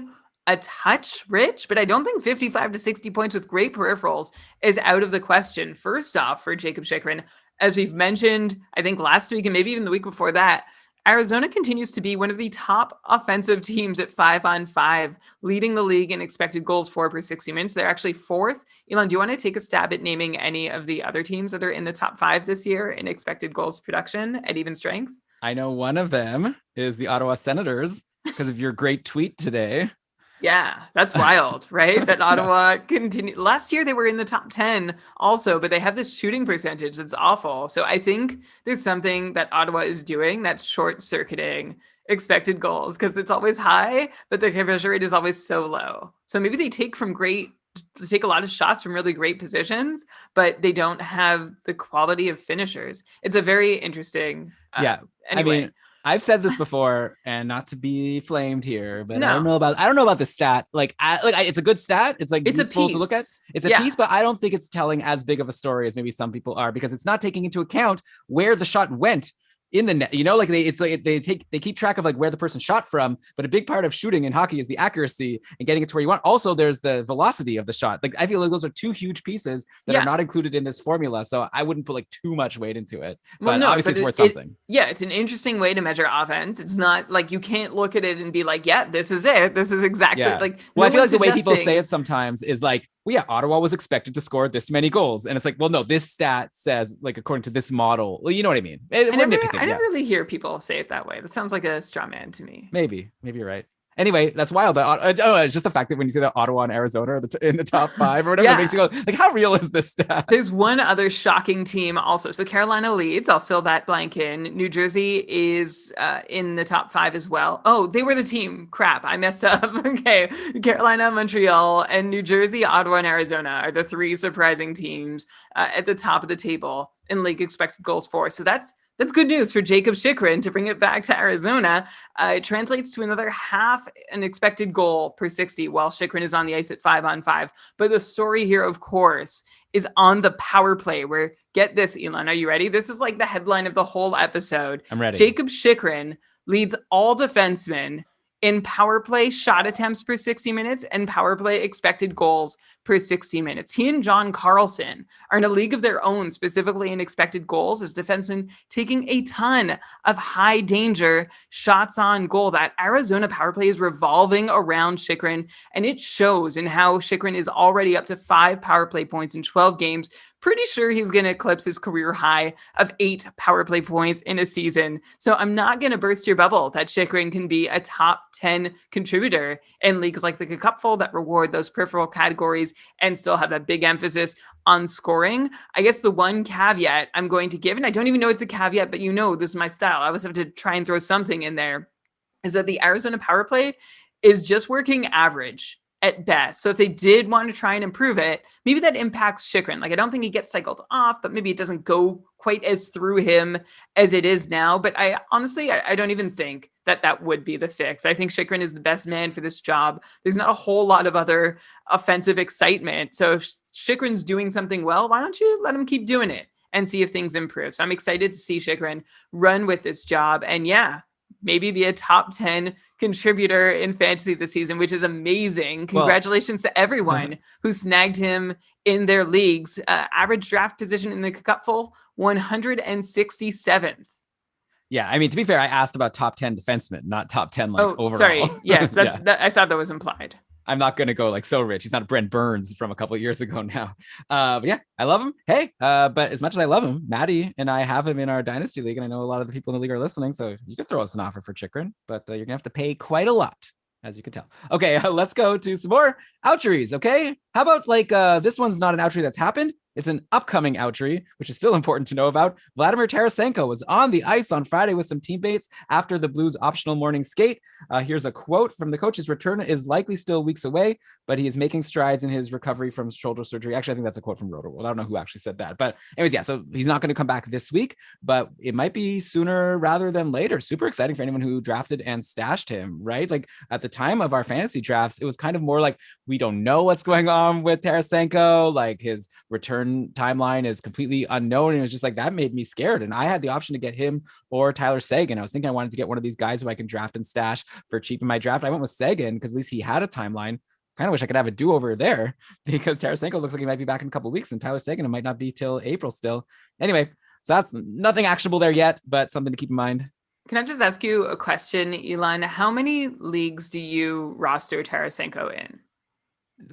Speaker 2: a touch rich, but I don't think 55 to 60 points with great peripherals is out of the question. First off, for Jakob Chychrun, as we've mentioned, I think last week and maybe even the week before that, Arizona continues to be one of the top offensive teams at 5-on-5, leading the league in expected goals for per 60 minutes. They're actually 4th. Elon, do you want to take a stab at naming any of the other teams that are in the top 5 this year in expected goals production at even strength?
Speaker 1: I know one of them is the Ottawa Senators because of your great tweet today.
Speaker 2: Yeah, that's wild, right? That Ottawa continue. Last year they were in the top 10 also, but they have this shooting percentage that's awful. So I think there's something that Ottawa is doing that's short-circuiting expected goals because it's always high, but their conversion rate is always so low. So maybe they take a lot of shots from really great positions, but they don't have the quality of finishers. It's a very interesting.
Speaker 1: Yeah. I
Speaker 2: Anyway,
Speaker 1: mean, I've said this before, and not to be flamed here, but
Speaker 2: no,
Speaker 1: I don't know about the stat. It's a good stat. It's like
Speaker 2: it's a
Speaker 1: useful to look at.
Speaker 2: piece.
Speaker 1: It's a
Speaker 2: Yeah.
Speaker 1: piece, but I don't think it's telling as big of a story as maybe some people are because it's not taking into account where the shot went in the net. Like they keep track of like where the person shot from, but a big part of shooting in hockey is the accuracy and getting it to where you want. Also, there's the velocity of the shot. Like I feel like those are two huge pieces that are not included in this formula. So I wouldn't put like too much weight into it.
Speaker 2: Well,
Speaker 1: but
Speaker 2: no,
Speaker 1: obviously it's worth something.
Speaker 2: Yeah, it's an interesting way to measure offense. It's not like you can't look at it and be like, yeah, this is it. This is exactly like.
Speaker 1: Well, I feel like the way people say it sometimes is like, well, yeah, Ottawa was expected to score this many goals. And it's like, well, no, this stat says, like, according to this model. Well, you know what I mean?
Speaker 2: I never really hear people say it that way. That sounds like a straw man to me.
Speaker 1: Maybe you're right. Anyway, that's wild. It's just the fact that when you say that Ottawa and Arizona are in the top 5 or whatever, it makes you go, like, how real is this stat?
Speaker 2: There's one other shocking team also. So Carolina leads. I'll fill that blank in. New Jersey is in the top 5 as well. Oh, they were the team. Crap, I messed up. Okay. Carolina, Montreal, and New Jersey, Ottawa, and Arizona are the 3 surprising teams at the top of the table in league expected goals for. So that's good news for Jacob Chychrun to bring it back to Arizona. It translates to another half an expected goal per 60 while Chychrun is on the ice at 5-on-5. But the story here, of course, is on the power play where, get this, Elon, are you ready? This is like the headline of the whole episode.
Speaker 1: I'm ready.
Speaker 2: Jacob Chychrun leads all defensemen in power play shot attempts per 60 minutes and power play expected goals per 60 minutes. He and John Karlsson are in a league of their own, specifically in expected goals, as defensemen taking a ton of high danger shots on goal. That Arizona power play is revolving around Chychrun, and it shows in how Chychrun is already up to 5 power play points in 12 games. Pretty sure he's going to eclipse his career high of 8 power play points in a season. So I'm not going to burst your bubble that Chychrun can be a top 10 contributor in leagues like the Cupful that reward those peripheral categories and still have that big emphasis on scoring. I guess the one caveat I'm going to give, and I don't even know it's a caveat, but this is my style. I always have to try and throw something in there, is that the Arizona power play is just working average at best. So if they did want to try and improve it, maybe that impacts Chychrun. Like, I don't think he gets cycled off, but maybe it doesn't go quite as through him as it is now. But I honestly don't even think that would be the fix. I think Chychrun is the best man for this job. There's not a whole lot of other offensive excitement. So if Chychrun's doing something well, why don't you let him keep doing it and see if things improve? So I'm excited to see Chychrun run with this job. And yeah, maybe be a top 10 contributor in fantasy this season, which is amazing. Congratulations to everyone who snagged him in their leagues. Average draft position in the Cupful, 167th.
Speaker 1: Yeah, I mean, to be fair, I asked about top 10 defensemen, not top 10 overall.
Speaker 2: Sorry. Yes, that I thought that was implied.
Speaker 1: I'm not going to go like so rich. He's not Brent Burns from a couple of years ago now. But yeah, I love him. Hey, but as much as I love him, Maddie and I have him in our Dynasty League. And I know a lot of the people in the league are listening. So you can throw us an offer for Chychrun, but you're going to have to pay quite a lot, as you can tell. Okay, let's go to some more outries. Okay, how about this one's not an outry that's happened. It's an upcoming outry, which is still important to know about. Vladimir Tarasenko was on the ice on Friday with some teammates after the Blues' optional morning skate. Here's a quote from the coach. His return is likely still weeks away, but he is making strides in his recovery from shoulder surgery. Actually, I think that's a quote from Roto-World. I don't know who actually said that. But anyways, yeah, so he's not going to come back this week, but it might be sooner rather than later. Super exciting for anyone who drafted and stashed him, right? Like at the time of our fantasy drafts, it was kind of more like, we don't know what's going on with Tarasenko. Like his return timeline is completely unknown. And it was just like, that made me scared. And I had the option to get him or Tyler Seguin. I was thinking I wanted to get one of these guys who I can draft and stash for cheap in my draft. I went with Seguin because at least he had a timeline. Kind of wish I could have a do-over there because Tarasenko looks like he might be back in a couple of weeks and Tyler Seguin, it might not be till April still. Anyway, so that's nothing actionable there yet, but something to keep in mind.
Speaker 2: Can I just ask you a question, Elon? How many leagues do you roster Tarasenko in?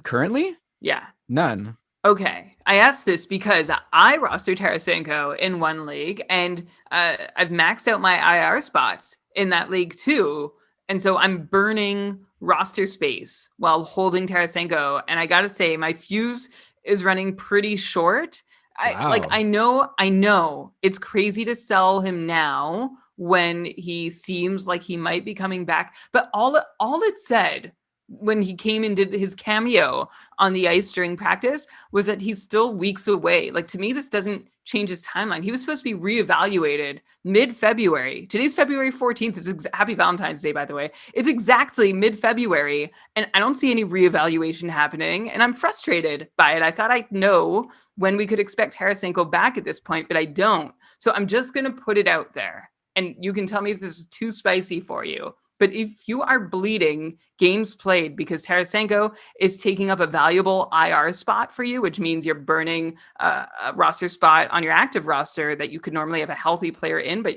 Speaker 1: Currently?
Speaker 2: Yeah.
Speaker 1: None.
Speaker 2: Okay. I asked this because I roster Tarasenko in one league and I've maxed out my IR spots in that league too. And so I'm burning roster space while holding Tarasenko. And I got to say, my fuse is running pretty short.
Speaker 1: Wow.
Speaker 2: I know it's crazy to sell him now when he seems like he might be coming back. But all it said when he came and did his cameo on the ice during practice was that he's still weeks away. Like, to me, this doesn't change his timeline. He was supposed to be reevaluated mid-February. Today's February 14th. Happy Valentine's Day, by the way. It's exactly mid-February, and I don't see any reevaluation happening, and I'm frustrated by it. I thought I'd know when we could expect Tarasenko back at this point, but I don't. So I'm just going to put it out there, and you can tell me if this is too spicy for you. But if you are bleeding games played because Tarasenko is taking up a valuable IR spot for you, which means you're burning a roster spot on your active roster that you could normally have a healthy player in, but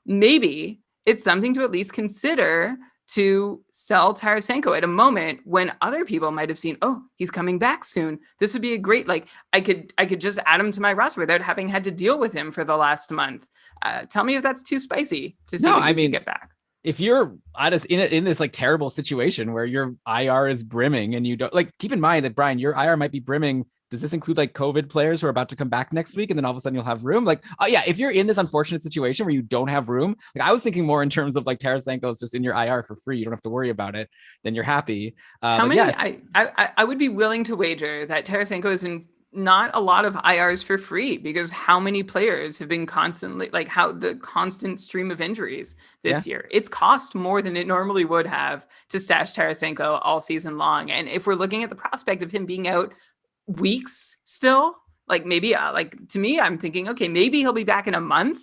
Speaker 2: maybe it's something to at least consider to sell Tarasenko at a moment when other people might have seen, oh, he's coming back soon. This would be a great, like, I could just add him to my roster without having had to deal with him for the last month. Tell me if that's too spicy to see what you can get back.
Speaker 1: If you're in this like terrible situation where your IR is brimming and you don't, like, keep in mind that, Brian, your IR might be brimming. Does this include like COVID players who are about to come back next week and then all of a sudden you'll have room? Like, oh yeah, if you're in this unfortunate situation where you don't have room, like I was thinking more in terms of like Tarasenko is just in your IR for free. You don't have to worry about it. Then you're happy.
Speaker 2: How many? Yeah. I would be willing to wager that Tarasenko is in not a lot of IRs for free, because how many players have been constantly, like, how the constant stream of injuries this year, it's cost more than it normally would have to stash Tarasenko all season long. And if we're looking at the prospect of him being out weeks still, like maybe to me, I'm thinking, okay, maybe he'll be back in a month.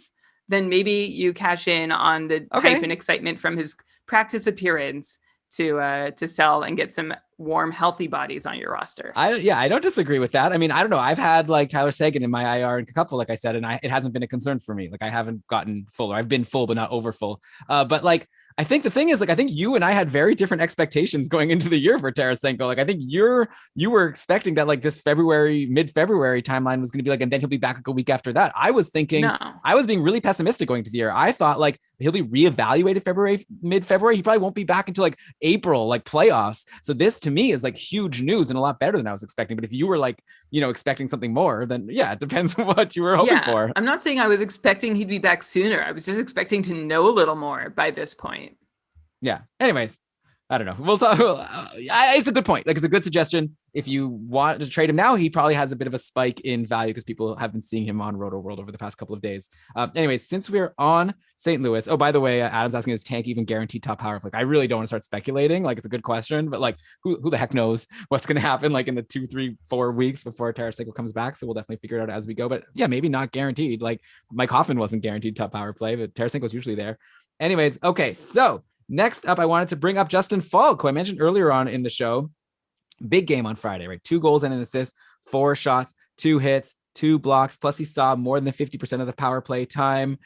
Speaker 2: Then maybe you cash in on the hype and excitement from his practice appearance to sell and get some warm, healthy bodies on your roster.
Speaker 1: I don't disagree with that. I mean, I don't know. I've had like Tyler Seguin in my IR and a couple, like I said, and it hasn't been a concern for me. Like I haven't gotten full, or I've been full, but not over full. But like, I think the thing is, like, I think you and I had very different expectations going into the year for Tarasenko. Like, I think you were expecting that like this mid-February timeline was going to be like, and then he'll be back like a week after that. I was thinking, I was being really pessimistic going to the year. I thought like he'll be reevaluated mid-February. He probably won't be back until like April, like playoffs. So this to me is like huge news and a lot better than I was expecting. But if you were like, expecting something more, then yeah, it depends on what you were hoping for.
Speaker 2: I'm not saying I was expecting he'd be back sooner. I was just expecting to know a little more by this point.
Speaker 1: Yeah. Anyways, I don't know. We'll talk. It's a good point. Like, it's a good suggestion. If you want to trade him now, he probably has a bit of a spike in value because people have been seeing him on Roto World over the past couple of days. Anyways, since we're on St. Louis, oh, by the way, Adam's asking, is Tank even guaranteed top power? Like, I really don't want to start speculating. Like, it's a good question, but like, who the heck knows what's going to happen like in the 2, 3, 4 weeks before Tarasenko comes back. So we'll definitely figure it out as we go. But yeah, maybe not guaranteed. Like Mike Hoffman wasn't guaranteed top power play, but Tarasenko's usually there. Anyways, okay, so next up, I wanted to bring up Justin Falk, who I mentioned earlier on in the show. Big game on Friday, right? 2 goals and an assist, 4 shots, 2 hits, 2 blocks. Plus, he saw more than 50% of the power play time.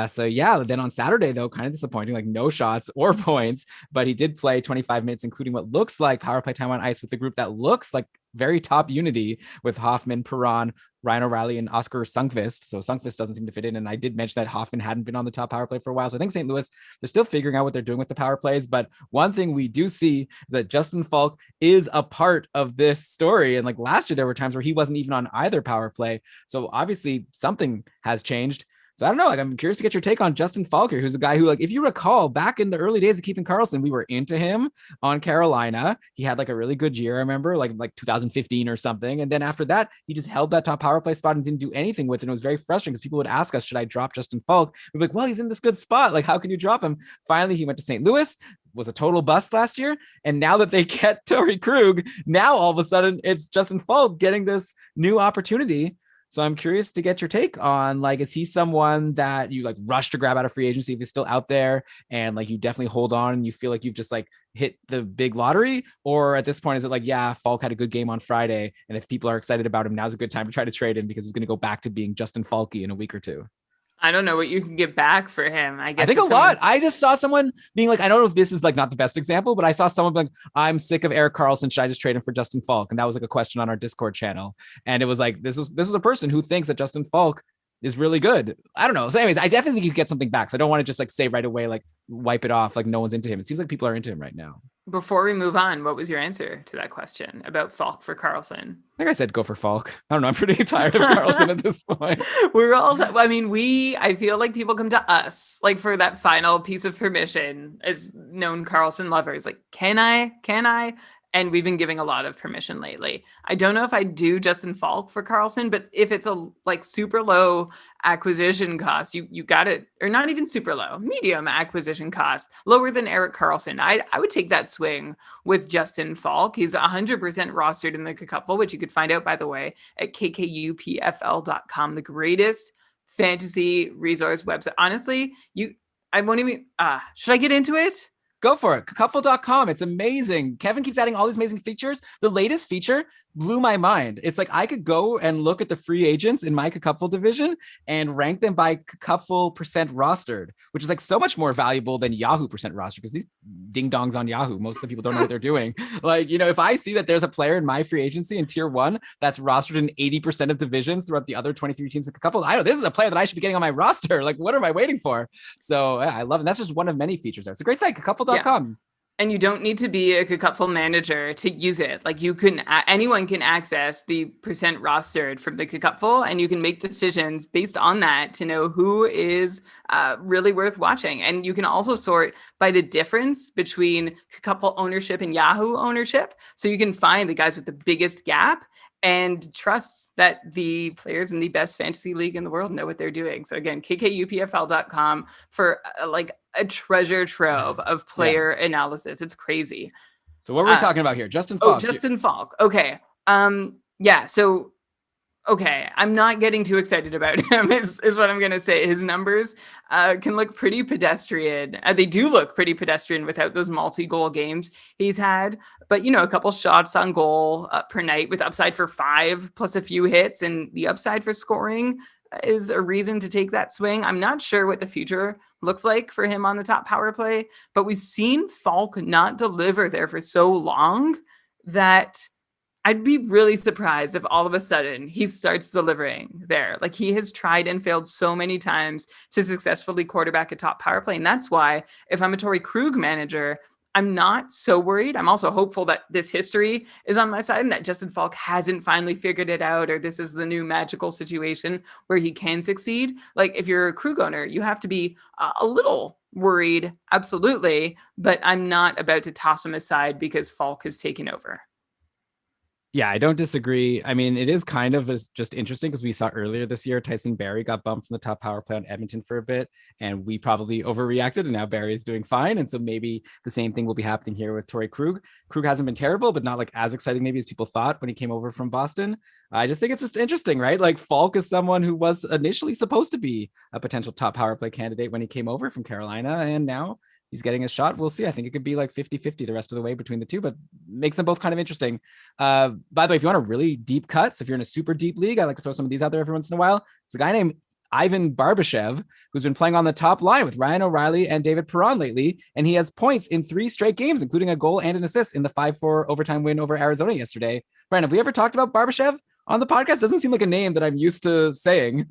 Speaker 1: So yeah, then on Saturday, though, kind of disappointing, like no shots or points, but he did play 25 minutes, including what looks like power play time on ice with the group that looks like very top unity with Hoffman, Perron, Ryan O'Reilly, and Oscar Sundqvist. So Sundqvist doesn't seem to fit in. And I did mention that Hoffman hadn't been on the top power play for a while. So I think St. Louis, they're still figuring out what they're doing with the power plays. But one thing we do see is that Justin Falk is a part of this story. And like last year, there were times where he wasn't even on either power play. So obviously something has changed. So I don't know, like, I'm curious to get your take on Justin Falk here, who's a guy who, like, if you recall, back in the early days of keeping Karlsson, we were into him on Carolina. He had like a really good year, I remember, like 2015 or something. And then after that, he just held that top power play spot and didn't do anything with it. And it was very frustrating because people would ask us, should I drop Justin Falk? We'd be like, well, he's in this good spot. Like, how can you drop him? Finally, he went to St. Louis, was a total bust last year. And now that they get Torrey Krug, now all of a sudden it's Justin Falk getting this new opportunity. So I'm curious to get your take on, like, is he someone that you like rush to grab out of free agency if he's still out there and like you definitely hold on and you feel like you've just like hit the big lottery? Or at this point, is it like, yeah, Falk had a good game on Friday, and if people are excited about him, now's a good time to try to trade him because he's going to go back to being Justin Falky in a week or two?
Speaker 2: I don't know what you can get back for him. I guess
Speaker 1: I think a lot. I just saw someone being like, I don't know if this is like not the best example, but I saw someone like, I'm sick of Erik Karlsson. Should I just trade him for Justin Falk? And that was like a question on our Discord channel. And it was like, this was a person who thinks that Justin Falk is really good. I don't know. So anyways, I definitely think you get something back. So I don't want to just like say right away, like wipe it off, like no one's into him. It seems like people are into him right now.
Speaker 2: before we move on, what was your answer to that question about Falk for Karlsson?
Speaker 1: I think I said go for Falk. I don't know. I'm pretty tired of Karlsson at this point.
Speaker 2: We're also, I mean, I feel like people come to us like for that final piece of permission as known Karlsson lovers. Like, can I? Can I? And we've been giving a lot of permission lately. I don't know if I do Justin Falk for Karlsson, but if it's a like super low acquisition cost, you got it, or not even super low, medium acquisition cost, lower than Erik Karlsson. I would take that swing with Justin Falk. He's 100% rostered in the Cupful, which you could find out, by the way, at kkupfl.com, the greatest fantasy resource website. Honestly, I won't even, should I get into it?
Speaker 1: Go for it. Couple.com. It's amazing. Kevin keeps adding all these amazing features. The latest feature blew my mind. It's like I could go and look at the free agents in my Couple division and rank them by Couple percent rostered, which is like so much more valuable than Yahoo percent rostered, because these ding dongs on Yahoo, most of the people don't know what they're doing. Like, you know, if I see that there's a player in my free agency in tier 1 that's rostered in 80% of divisions throughout the other 23 teams in Couple, I know this is a player that I should be getting on my roster. Like, what am I waiting for? So yeah, I love it. That's just one of many features there. It's a great site, Couple.com. Yeah.
Speaker 2: And you don't need to be a Cupful manager to use it. Like, you can, anyone can access the percent rostered from the Cupful, and you can make decisions based on that to know who is really worth watching. And you can also sort by the difference between Cupful ownership and Yahoo ownership. So you can find the guys with the biggest gap and trust that the players in the best fantasy league in the world know what they're doing. So again, kkupfl.com for like a treasure trove of player analysis. It's crazy.
Speaker 1: So what were we talking about here? Justin Falk.
Speaker 2: Oh, Justin Falk. Okay. Yeah. So, okay. I'm not getting too excited about him is what I'm going to say. His numbers can look pretty pedestrian. They do look pretty pedestrian without those multi-goal games he's had. But, you know, a couple shots on goal per night with upside for 5 plus a few hits, and the upside for scoring is a reason to take that swing. I'm not sure what the future looks like for him on the top power play, but we've seen Falk not deliver there for so long that I'd be really surprised if all of a sudden he starts delivering there. Like, he has tried and failed so many times to successfully quarterback a top power play. And that's why if I'm a Torrey Krug manager, I'm not so worried. I'm also hopeful that this history is on my side and that Justin Falk hasn't finally figured it out, or this is the new magical situation where he can succeed. Like, if you're a Krug owner, you have to be a little worried, absolutely, but I'm not about to toss him aside because Falk has taken over.
Speaker 1: Yeah, I don't disagree. I mean, it is kind of just interesting because we saw earlier this year, Tyson Barrie got bumped from the top power play on Edmonton for a bit, and we probably overreacted, and now Barrie is doing fine. And so maybe the same thing will be happening here with Torrey Krug. Krug hasn't been terrible, but not like as exciting maybe as people thought when he came over from Boston. I just think it's just interesting, right? Like, Falk is someone who was initially supposed to be a potential top power play candidate when he came over from Carolina, and now he's getting a shot. We'll see. I think it could be like 50-50 the rest of the way between the two, but makes them both kind of interesting. By the way, if you want a really deep cut, so if you're in a super deep league, I like to throw some of these out there every once in a while. It's a guy named Ivan Barbashev, who's been playing on the top line with Ryan O'Reilly and David Perron lately, and he has points in 3 straight games, including a goal and an assist in the 5-4 overtime win over Arizona yesterday. Brian, have we ever talked about Barbashev on the podcast? Doesn't seem like a name that I'm used to saying.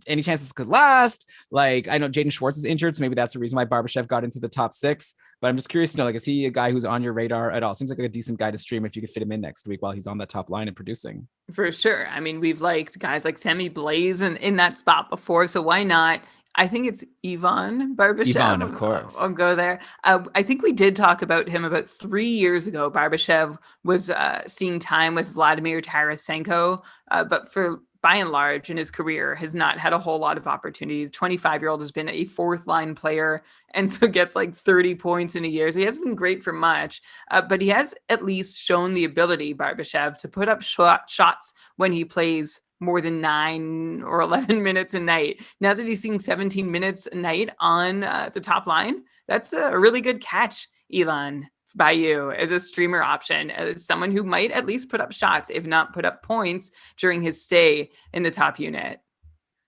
Speaker 1: Any chances could last? Like, I know Jaden Schwartz is injured, so maybe that's the reason why Barbashev got into the top 6. But I'm just curious to know, like, is he a guy who's on your radar at all? Seems like a decent guy to stream if you could fit him in next week while he's on the top line and producing.
Speaker 2: For sure. I mean, we've liked guys like Sammy Blaze in that spot before, so why not? I think it's Ivan Barbashev.
Speaker 1: Ivan, of course.
Speaker 2: I'll go there. I think we did talk about him about 3 years ago. Barbashev was seeing time with Vladimir Tarasenko, but for by and large in his career has not had a whole lot of opportunity. The 25-year-old has been a 4th line player and so gets like 30 points in a year. So he hasn't been great for much, but he has at least shown the ability, Barbashev, to put up shots when he plays more than 9 or 11 minutes a night. Now that he's seeing 17 minutes a night on the top line, that's a really good catch, Elon, by you as a streamer option, as someone who might at least put up shots, if not put up points during his stay in the top unit.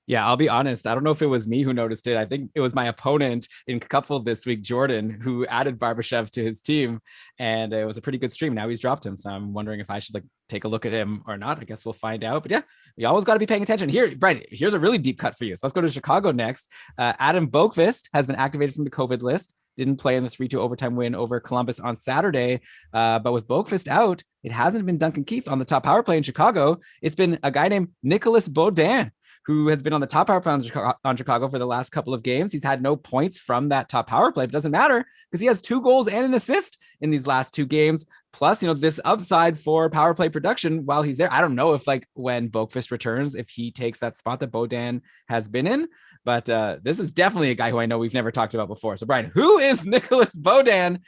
Speaker 1: Yeah, I'll be honest. I don't know if it was me who noticed it. I think it was my opponent in Cupful this week, Jordan, who added Barbashev to his team, and it was a pretty good stream. Now he's dropped him, so I'm wondering if I should like take a look at him or not. I guess we'll find out. But yeah, you always got to be paying attention. Here, Brian, here's a really deep cut for you. So let's go to Chicago next. Adam Boqvist has been activated from the COVID list. didn't play in the 3-2 overtime win over Columbus on Saturday. But with Boqvist out, it hasn't been Duncan Keith on the top power play in Chicago. It's been a guy named Nicholas Baudin, who has been on the top power play on Chicago for the last couple of games. He's had no points from that top power play, but it doesn't matter because he has 2 goals and an assist in these last 2 games. Plus, this upside for power play production while he's there. I don't know if when Boqvist returns, if he takes that spot that Baudin has been in, but this is definitely a guy who I know we've never talked about before. So Brian, who is Nicholas Baudin?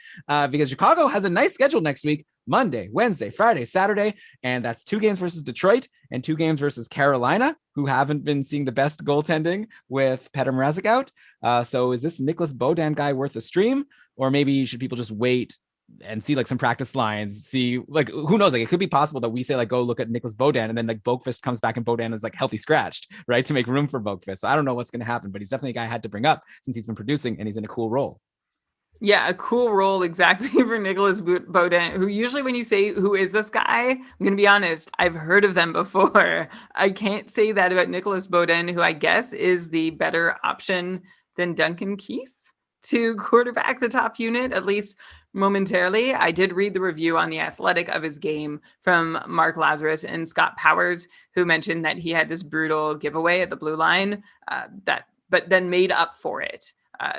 Speaker 1: Because Chicago has a nice schedule next week: Monday, Wednesday, Friday, Saturday, and that's 2 games versus Detroit and 2 games versus Carolina, who haven't been seeing the best goaltending with Petr Mrazek out. So is this Nicholas Baudin guy worth a stream, or maybe should people just wait and see some practice lines, see who knows, it could be possible that we say go look at Nicholas Baudin and then Boqvist comes back and Baudin is healthy scratched, right, to make room for Boqvist. So I don't know what's going to happen, but he's definitely a guy I had to bring up since he's been producing and he's in a cool role.
Speaker 2: Yeah, a cool role exactly for Nicholas Baudin, who usually when you say, who is this guy? I'm going to be honest, I've heard of them before. I can't say that about Nicholas Baudin, who I guess is the better option than Duncan Keith to quarterback the top unit, at least momentarily. I did read the review on The Athletic of his game from Mark Lazarus and Scott Powers, who mentioned that he had this brutal giveaway at the blue line but then made up for it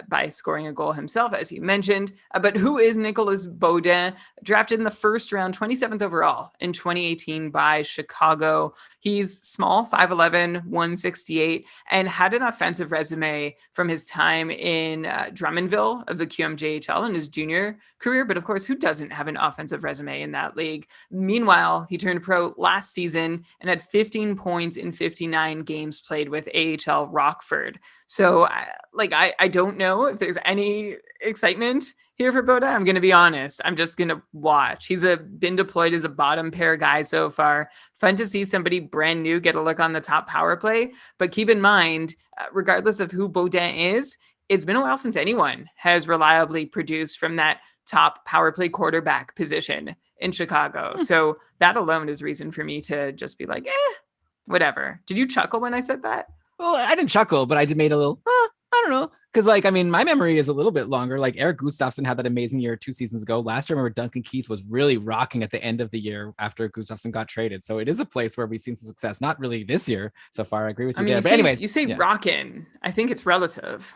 Speaker 2: by scoring a goal himself, as you mentioned. But who is Nicholas Baudin? Drafted in the first round, 27th overall in 2018 by Chicago. He's small, 5'11", 168, and had an offensive resume from his time in Drummondville of the QMJHL in his junior career. But of course, who doesn't have an offensive resume in that league? Meanwhile, he turned pro last season and had 15 points in 59 games played with AHL Rockford. So I don't know if there's any excitement here for Baudin. I'm going to be honest. I'm just going to watch. He's been deployed as a bottom pair guy so far. Fun to see somebody brand new get a look on the top power play. But keep in mind, regardless of who Baudin is, it's been a while since anyone has reliably produced from that top power play quarterback position in Chicago. So that alone is reason for me to just be whatever. Did you chuckle when I said that?
Speaker 1: Well, I didn't chuckle, but I did made a little, I don't know. Because, my memory is a little bit longer. Eric Gustafsson had that amazing year 2 seasons ago. Last year, I remember Duncan Keith was really rocking at the end of the year after Gustafsson got traded. So it is a place where we've seen some success. Not really this year so far. I agree with you there. But anyways.
Speaker 2: You say rocking. I think it's relative.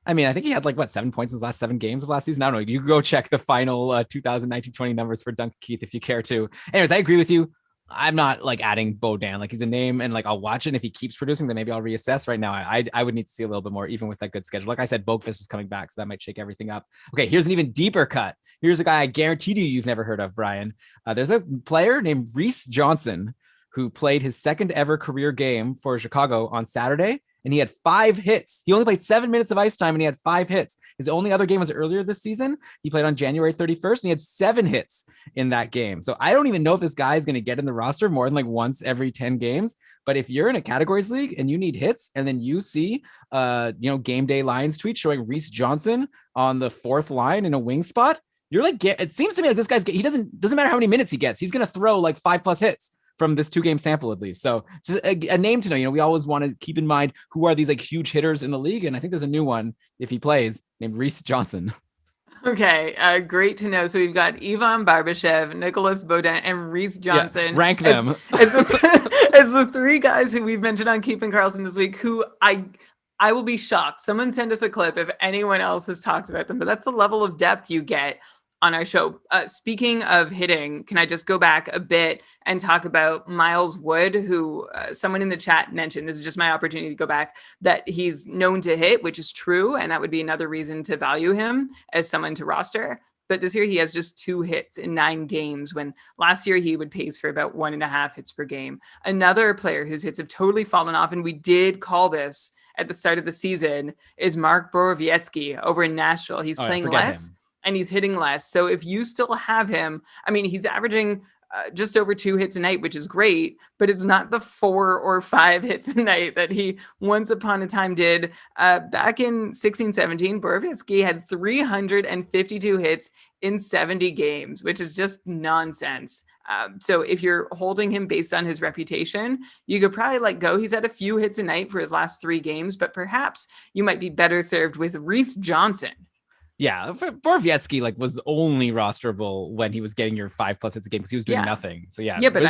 Speaker 1: I think he had 7 points in his last 7 games of last season. I don't know. You can go check the final 2019-20 numbers for Duncan Keith if you care to. Anyways, I agree with you. I'm not adding Baudin. He's a name and I'll watch it. And if he keeps producing, then maybe I'll reassess. Right now, I would need to see a little bit more, even with that good schedule. Like I said, Boqvist is coming back, so that might shake everything up. Okay, here's an even deeper cut. Here's a guy I guarantee you've never heard of, Brian. There's a player named Reese Johnson who played his second ever career game for Chicago on Saturday, and he had 5 hits. He only played 7 minutes of ice time, and he had 5 hits. His only other game was earlier this season. He played on January 31st, and he had 7 hits in that game. So I don't even know if this guy is going to get in the roster more than once every 10 games. But if you're in a categories league and you need hits, and then you see, Game Day Lions tweet showing Reese Johnson on the 4th line in a wing spot, you're it seems to me this guy's, he doesn't matter how many minutes he gets. He's going to throw 5+ hits from this 2-game sample, at least. So just a name to know. We always want to keep in mind who are these huge hitters in the league. And I think there's a new one, if he plays, named Reese Johnson.
Speaker 2: Okay, great to know. So we've got Ivan Barbashev, Nicholas Baudin, and Reese Johnson.
Speaker 1: Yeah, rank them.
Speaker 2: As the 3 guys who we've mentioned on Keeping Karlsson this week, who I will be shocked. Someone send us a clip if anyone else has talked about them. But that's the level of depth you get on our show. Speaking of hitting, can I just go back a bit and talk about Miles Wood, who someone in the chat mentioned, this is just my opportunity to go back, that he's known to hit, which is true. And that would be another reason to value him as someone to roster. But this year he has just 2 hits in 9 games, when last year he would pace for about 1.5 hits per game. Another player whose hits have totally fallen off, and we did call this at the start of the season, is Mark Borowiecki over in Nashville. He's playing less. And he's hitting less. So if you still have him, he's averaging just over 2 hits a night, which is great, but it's not the 4 or 5 hits a night that he once upon a time did. Back in 16-17, Borowiecki had 352 hits in 70 games, which is just nonsense. So if you're holding him based on his reputation, you could probably let go. He's had a few hits a night for his last 3 games, but perhaps you might be better served with Reese Johnson.
Speaker 1: Yeah, Borowiecki like was only rosterable when he was getting your 5+ hits a game because he was doing
Speaker 2: Yeah.
Speaker 1: nothing. So yeah,
Speaker 2: Yeah, but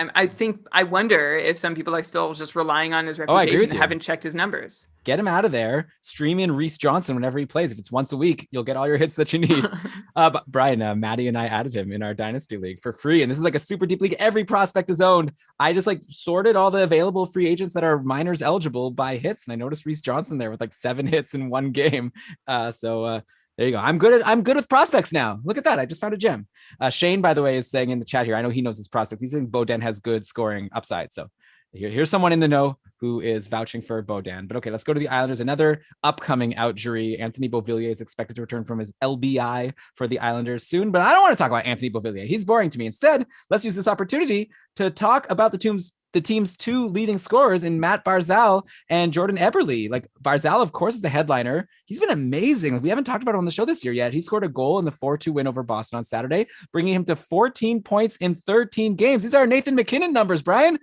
Speaker 2: I wonder if some people are still just relying on his
Speaker 1: I agree
Speaker 2: reputation
Speaker 1: with
Speaker 2: and
Speaker 1: you.
Speaker 2: haven't checked his numbers.
Speaker 1: Get him out of there. Stream in Reese Johnson whenever he plays. If it's once a week, you'll get all your hits that you need. But Brian, Maddie and I added him in our Dynasty League for free. And this is like a super deep league. Every prospect is owned. I just like sorted all the available free agents that are minors eligible by hits. And I noticed Reese Johnson there with like 7 hits in one game. So there you go. I'm good with prospects now. Look at that. I just found a gem. Shane, by the way, is saying in the chat here, I know he knows his prospects. He's saying Boden has good scoring upside. So here's someone in the know who is vouching for Boden. But okay, let's go to the Islanders. Another upcoming out jury. Anthony Beauvillier is expected to return from his LBI for the Islanders soon. But I don't want to talk about Anthony Beauvillier. He's boring to me. Instead, let's use this opportunity to talk about the team's 2 leading scorers in Matt Barzal and Jordan Eberle. Like Barzal, of course, is the headliner. He's been amazing. We haven't talked about him on the show this year yet. He scored a goal in the 4-2 win over Boston on Saturday, bringing him to 14 points in 13 games. These are Nathan McKinnon numbers, Brian.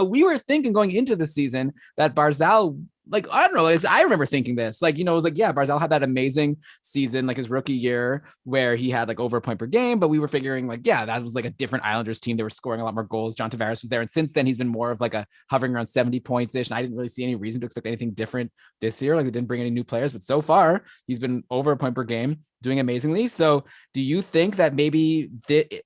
Speaker 1: We were thinking going into the season that Barzal, like, I don't know, I remember thinking this, like, it was like, yeah, Barzal had that amazing season, like his rookie year where he had like over a point per game, but we were figuring like, yeah, that was like a different Islanders team. They were scoring a lot more goals. John Tavares was there. And since then he's been more of like a hovering around 70 points ish. And I didn't really see any reason to expect anything different this year. Like they didn't bring any new players, but so far he's been over a point per game, doing amazingly. So do you think that maybe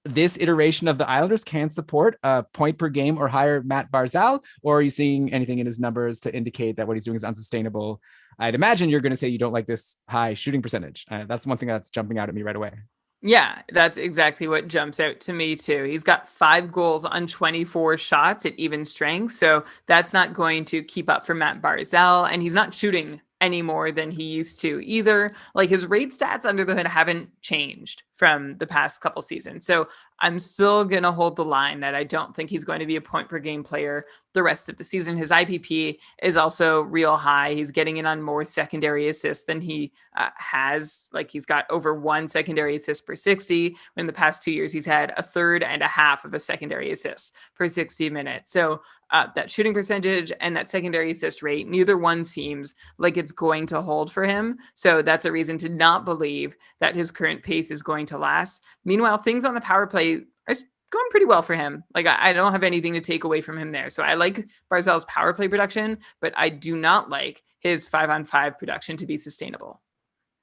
Speaker 1: this iteration of the Islanders can support a point per game or higher Matt Barzal, or are you seeing anything in his numbers to indicate that what he's doing is unsustainable? I'd imagine you're going to say you don't like this high shooting percentage. That's one thing that's jumping out at me right away.
Speaker 2: Yeah, that's exactly what jumps out to me too. He's got 5 goals on 24 shots at even strength. So that's not going to keep up for Matt Barzal. And he's not shooting any more than he used to either. Like his rate stats under the hood haven't changed from the past couple seasons. So I'm still going to hold the line that I don't think he's going to be a point per game player the rest of the season. His IPP is also real high. He's getting in on more secondary assists than he has. Like he's got over 1 secondary assist per 60. In the past 2 years, he's had a third and a half of a secondary assist per 60 minutes. So that shooting percentage and that secondary assist rate, neither one seems like it's going to hold for him. So that's a reason to not believe that his current pace is going to last. Meanwhile, things on the power play are going pretty well for him. Like I don't have anything to take away from him there. So I like Barzal's power play production, but I do not like his 5-on-5 production to be sustainable.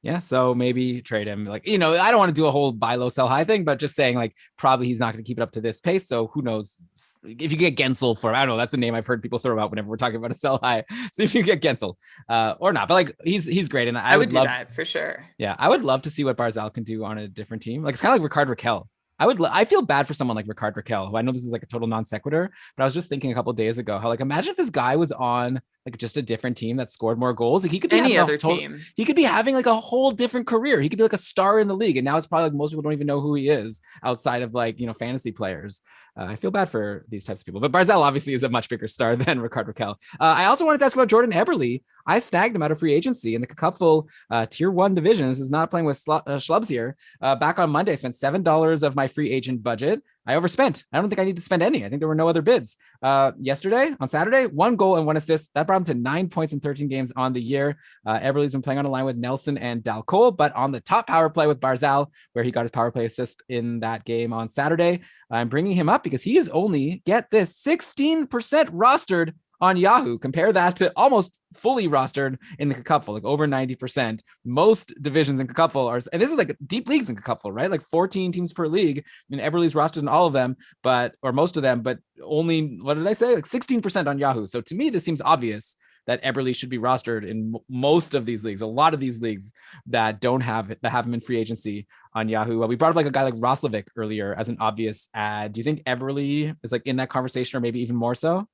Speaker 1: Yeah, so maybe trade him. Like, I don't want to do a whole buy low, sell high thing, but just saying like probably he's not going to keep it up to this pace. So who knows if you get Gensel for, I don't know, that's a name I've heard people throw out whenever we're talking about a sell high. So if you get Gensel or not, but like he's great. And I would
Speaker 2: do
Speaker 1: love
Speaker 2: that for sure.
Speaker 1: Yeah, I would love to see what Barzal can do on a different team. Like it's kind of like Rickard Rakell. I feel bad for someone like Rickard Rakell, who I know this is like a total non sequitur, but I was just thinking a couple of days ago how like imagine if this guy was on like just a different team that scored more goals. Like he could be
Speaker 2: any other team.
Speaker 1: He could be having like a whole different career. He could be like a star in the league, and now it's probably like most people don't even know who he is outside of like fantasy players. I feel bad for these types of people, but Barzal obviously is a much bigger star than Rickard Rakell. I also wanted to ask about Jordan Eberle. I snagged him out of free agency in the Cupful Tier 1 division. This is not playing with schlubs here. Back on Monday, I spent $7 of my free agent budget. I overspent. I don't think I need to spend any. I think there were no other bids. Yesterday, on Saturday, 1 goal and 1 assist. That brought him to 9 points in 13 games on the year. Eberle's been playing on a line with Nelson and Dal Cole, but on the top power play with Barzal, where he got his power play assist in that game on Saturday. I'm bringing him up because he is only, get this, 16% rostered on Yahoo. Compare that to almost fully rostered in the Cupful, like over 90%. Most divisions in Cupful are, and this is like deep leagues in Cupful, right? Like 14 teams per league, and Eberle's rostered in all of them, or most of them, but only, what did I say? Like 16% on Yahoo. So to me, this seems obvious that Eberle should be rostered in most of these leagues, a lot of these leagues that have him in free agency on Yahoo. We brought up like a guy like Roslovic earlier as an obvious ad. Do you think Eberle is like in that conversation, or maybe even more so?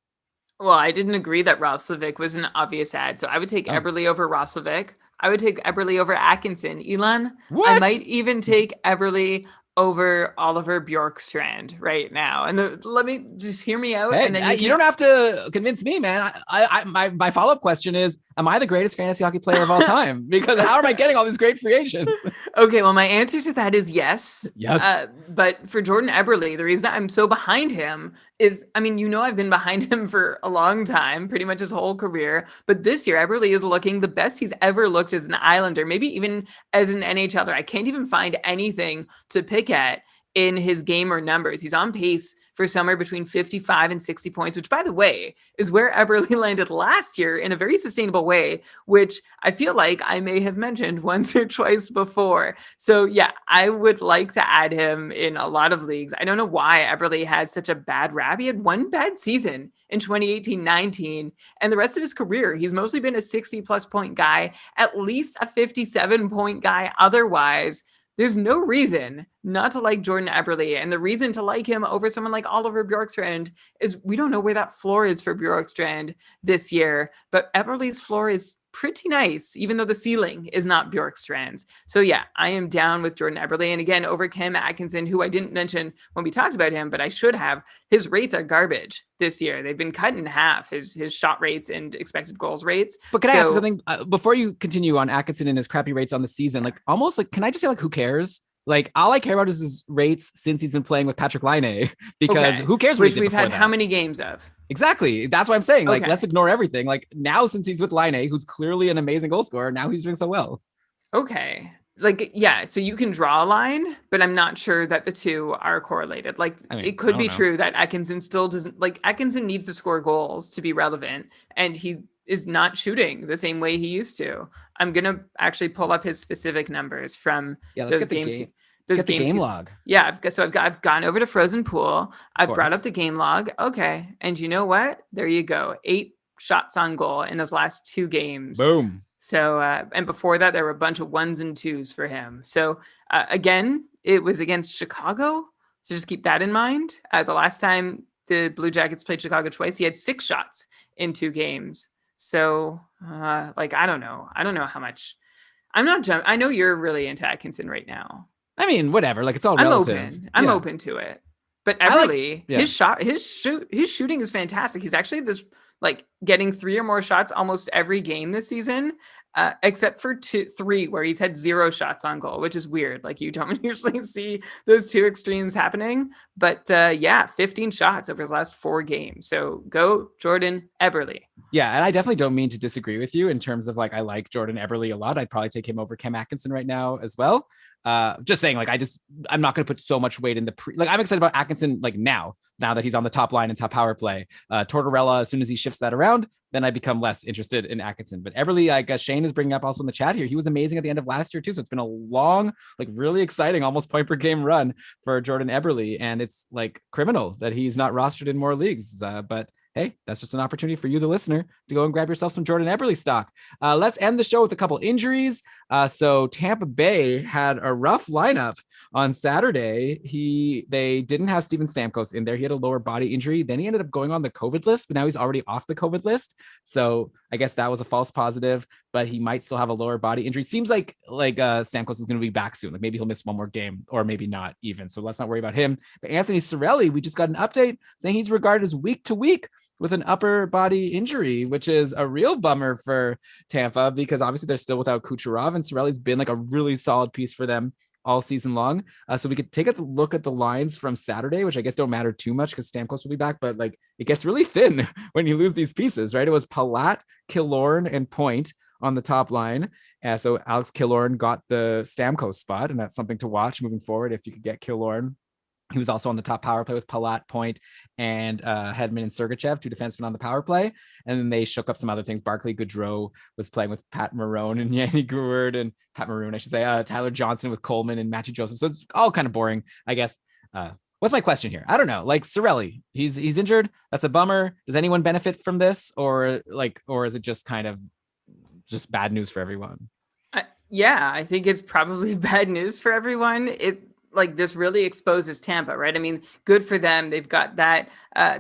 Speaker 2: Well, I didn't agree that Roslovic was an obvious ad. So I would take Eberle over Roslovic. I would take Eberle over Atkinson. Elon,
Speaker 1: what?
Speaker 2: I might even take Eberle over Oliver Bjorkstrand right now. And let me just hear me out.
Speaker 1: Hey,
Speaker 2: and then
Speaker 1: you don't have to convince me, man. My follow-up question is, am I the greatest fantasy hockey player of all time? Because how am I getting all these great free agents?
Speaker 2: Okay, well, my answer to that is yes.
Speaker 1: Yes.
Speaker 2: But for Jordan Eberle, the reason I'm so behind him is, I mean, I've been behind him for a long time, pretty much his whole career. But this year, Eberle is looking the best he's ever looked as an Islander, maybe even as an NHLer. I can't even find anything to pick at in his game or numbers. He's on pace for somewhere between 55 and 60 points, which, by the way, is where Eberle landed last year in a very sustainable way, which I feel like I may have mentioned once or twice before. So, yeah, I would like to add him in a lot of leagues. I don't know why Eberle had such a bad rap. He had one bad season in 2018-19, and the rest of his career, he's mostly been a 60-plus point guy, at least a 57-point guy otherwise. There's no reason not to like Jordan Eberle. And the reason to like him over someone like Oliver Bjorkstrand is we don't know where that floor is for Bjorkstrand this year. But Eberle's floor is pretty nice, even though the ceiling is not Bjorkstrand's. So yeah, I am down with Jordan Eberle. And again, over Cam Atkinson, who I didn't mention when we talked about him, but I should have. His rates are garbage this year. They've been cut in half, his shot rates and expected goals rates.
Speaker 1: But can I ask you something before you continue on Atkinson and his crappy rates on the season? Like, almost like, can I just say, like, who cares? Like, all I care about is his rates since he's been playing with Patrick Laine, because who cares?
Speaker 2: Which we've had how many games of?
Speaker 1: Exactly. That's what I'm saying. Like, let's ignore everything. Like, now, since he's with Laine, who's clearly an amazing goal scorer, now he's doing so well.
Speaker 2: Okay. Like, yeah, so you can draw a line, but I'm not sure that the two are correlated. Like, I mean, it could be true that Atkinson still doesn't, like, Atkinson needs to score goals to be relevant, and he is not shooting the same way he used to. I'm going to actually pull up his specific numbers from those games.
Speaker 1: Those games. Game log.
Speaker 2: Yeah, I've gone over to Frozen Pool. I've brought up the game log. Okay. And you know what? There you go. 8 shots on goal in his last 2 games.
Speaker 1: Boom.
Speaker 2: So, and before that, there were a bunch of 1s and 2s for him. So, again, it was against Chicago. So just keep that in mind. The last time the Blue Jackets played Chicago twice, he had 6 shots in 2 games. So, like, I don't know how much. I know you're really into Atkinson right now.
Speaker 1: I mean, whatever. Like, it's all relative.
Speaker 2: I'm open to it. But Eberle, his shooting is fantastic. He's actually like getting 3 or more shots almost every game this season, except for 3 where he's had 0 shots on goal, which is weird. Like, you don't usually see those 2 extremes happening. But 15 shots over his last 4 games. So go Jordan Eberle.
Speaker 1: Yeah, and I definitely don't mean to disagree with you in terms of, like, I like Jordan Eberle a lot. I'd probably take him over Cam Atkinson right now as well. Just saying, like, I'm not going to put so much weight in like, I'm excited about Atkinson, like, now that he's on the top line and top power play. Tortorella, as soon as he shifts that around, then I become less interested in Atkinson. But Eberle, I guess Shane is bringing up also in the chat here, he was amazing at the end of last year too. So it's been a long, like, really exciting, almost point per game run for Jordan Eberle. And it's, like, criminal that he's not rostered in more leagues. But hey, that's just an opportunity for you, the listener, to go and grab yourself some Jordan Eberle stock. Let's end the show with a couple injuries. So Tampa Bay had a rough lineup on Saturday. They didn't have Steven Stamkos in there. He had a lower body injury. Then he ended up going on the COVID list, but now he's already off the COVID list. So I guess that was a false positive, but he might still have a lower body injury. Seems like Stamkos is going to be back soon. Like, maybe he'll miss one more game, or maybe not even. So let's not worry about him. But Anthony Cirelli, we just got an update saying he's regarded as week to week with an upper body injury, which is a real bummer for Tampa, because obviously they're still without Kucherov, and Cirelli's been, like, a really solid piece for them all season long. So we could take a look at the lines from Saturday, which I guess don't matter too much because Stamkos will be back, but, like, it gets really thin when you lose these pieces, right? It was Palat, Killorn, and Point on the top line. So Alex Killorn got the Stamkos spot, and that's something to watch moving forward if you could get Killorn. He was also on the top power play with Palat, Point, and Hedman and Sergachev, 2 defensemen on the power play. And then they shook up some other things. Barclay Goodrow was playing with Pat Marone and Yanni Gourde, and Pat Maroon, I should say. Tyler Johnson with Coleman and Matthew Joseph. So it's all kind of boring, I guess. What's my question here? I don't know. Like, Cirelli, he's injured. That's a bummer. Does anyone benefit from this, or is it just kind of just bad news for everyone?
Speaker 2: Yeah, I think it's probably bad news for everyone. like this really exposes Tampa, right? I mean, good for them. They've got that.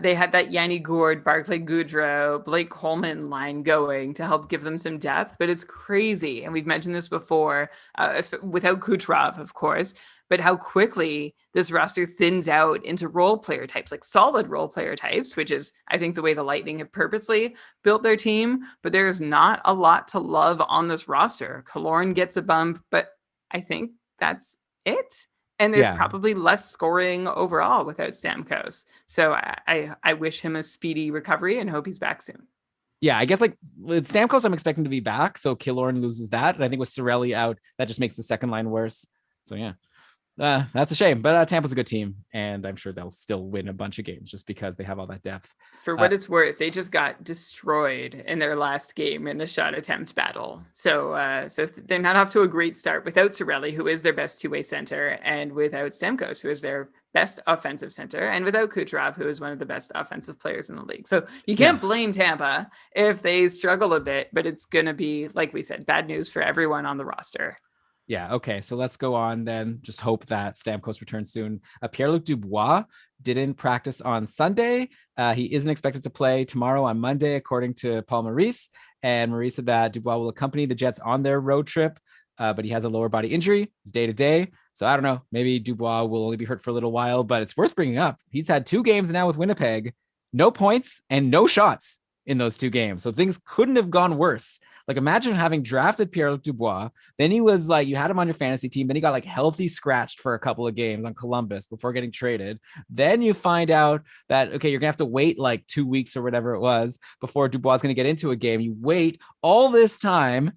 Speaker 2: They had that Yanni Gourde, Barclay Goodrow, Blake Coleman line going to help give them some depth. But it's crazy, and we've mentioned this before, without Kucherov, of course. But how quickly this roster thins out into role player types, like solid role player types, which is, I think, the way the Lightning have purposely built their team. But there's not a lot to love on this roster. Killorn gets a bump, but I think that's it. And there's
Speaker 1: Yeah.
Speaker 2: probably less scoring overall without Stamkos. So I wish him a speedy recovery and hope he's back soon.
Speaker 1: Yeah, I guess like with Stamkos, I'm expecting to be back. So Killorn loses that. And I think with Cirelli out, that just makes the second line worse. So yeah. That's a shame, but Tampa's a good team, and I'm sure they'll still win a bunch of games just because they have all that depth.
Speaker 2: For what it's worth, they just got destroyed in their last game in the shot attempt battle. So they're not off to a great start without Cirelli, who is their best two-way center, and without Stamkos, who is their best offensive center, and without Kucherov, who is one of the best offensive players in the league. So you can't blame Tampa if they struggle a bit, but it's going to be, like we said, bad news for everyone on the roster.
Speaker 1: Yeah. Okay. So let's go on then. Just hope that Stamkos returns soon. Pierre-Luc Dubois didn't practice on Sunday. He isn't expected to play tomorrow on Monday, according to Paul Maurice. And Maurice said that Dubois will accompany the Jets on their road trip, but he has a lower body injury. It's day to day. So I don't know. Maybe Dubois will only be hurt for a little while, but it's worth bringing up. He's had 2 games now with Winnipeg, no points and no shots in those 2 games. So things couldn't have gone worse. Like, imagine having drafted Pierre-Luc Dubois. Then he was like, you had him on your fantasy team. Then he got like healthy scratched for a couple of games on Columbus before getting traded. Then you find out that, okay, you're going to have to wait like 2 weeks or whatever it was before Dubois is going to get into a game. You wait all this time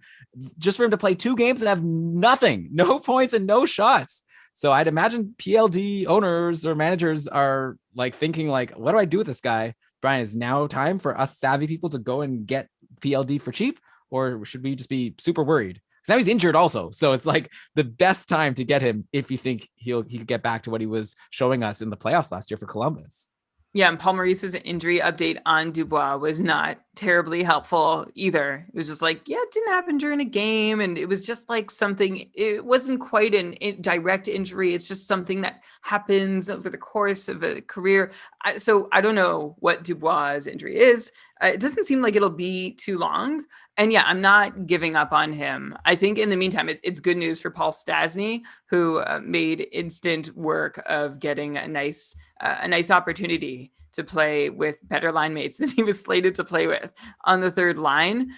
Speaker 1: just for him to play 2 games and have nothing, no points and no shots. So I'd imagine PLD owners or managers are like thinking like, what do I do with this guy? Brian, is now time for us savvy people to go and get PLD for cheap? Or should we just be super worried? Because now he's injured also. So it's like the best time to get him if you think he could get back to what he was showing us in the playoffs last year for Columbus.
Speaker 2: Yeah, and Paul Maurice's injury update on Dubois was not terribly helpful either. It was just like, yeah, it didn't happen during a game. And it was just like something, it wasn't quite a direct injury. It's just something that happens over the course of a career. So I don't know what Dubois' injury is. It doesn't seem like it'll be too long. And yeah, I'm not giving up on him. I think in the meantime, it's good news for Paul Stastny, who made instant work of getting a nice opportunity to play with better line mates than he was slated to play with on the third line.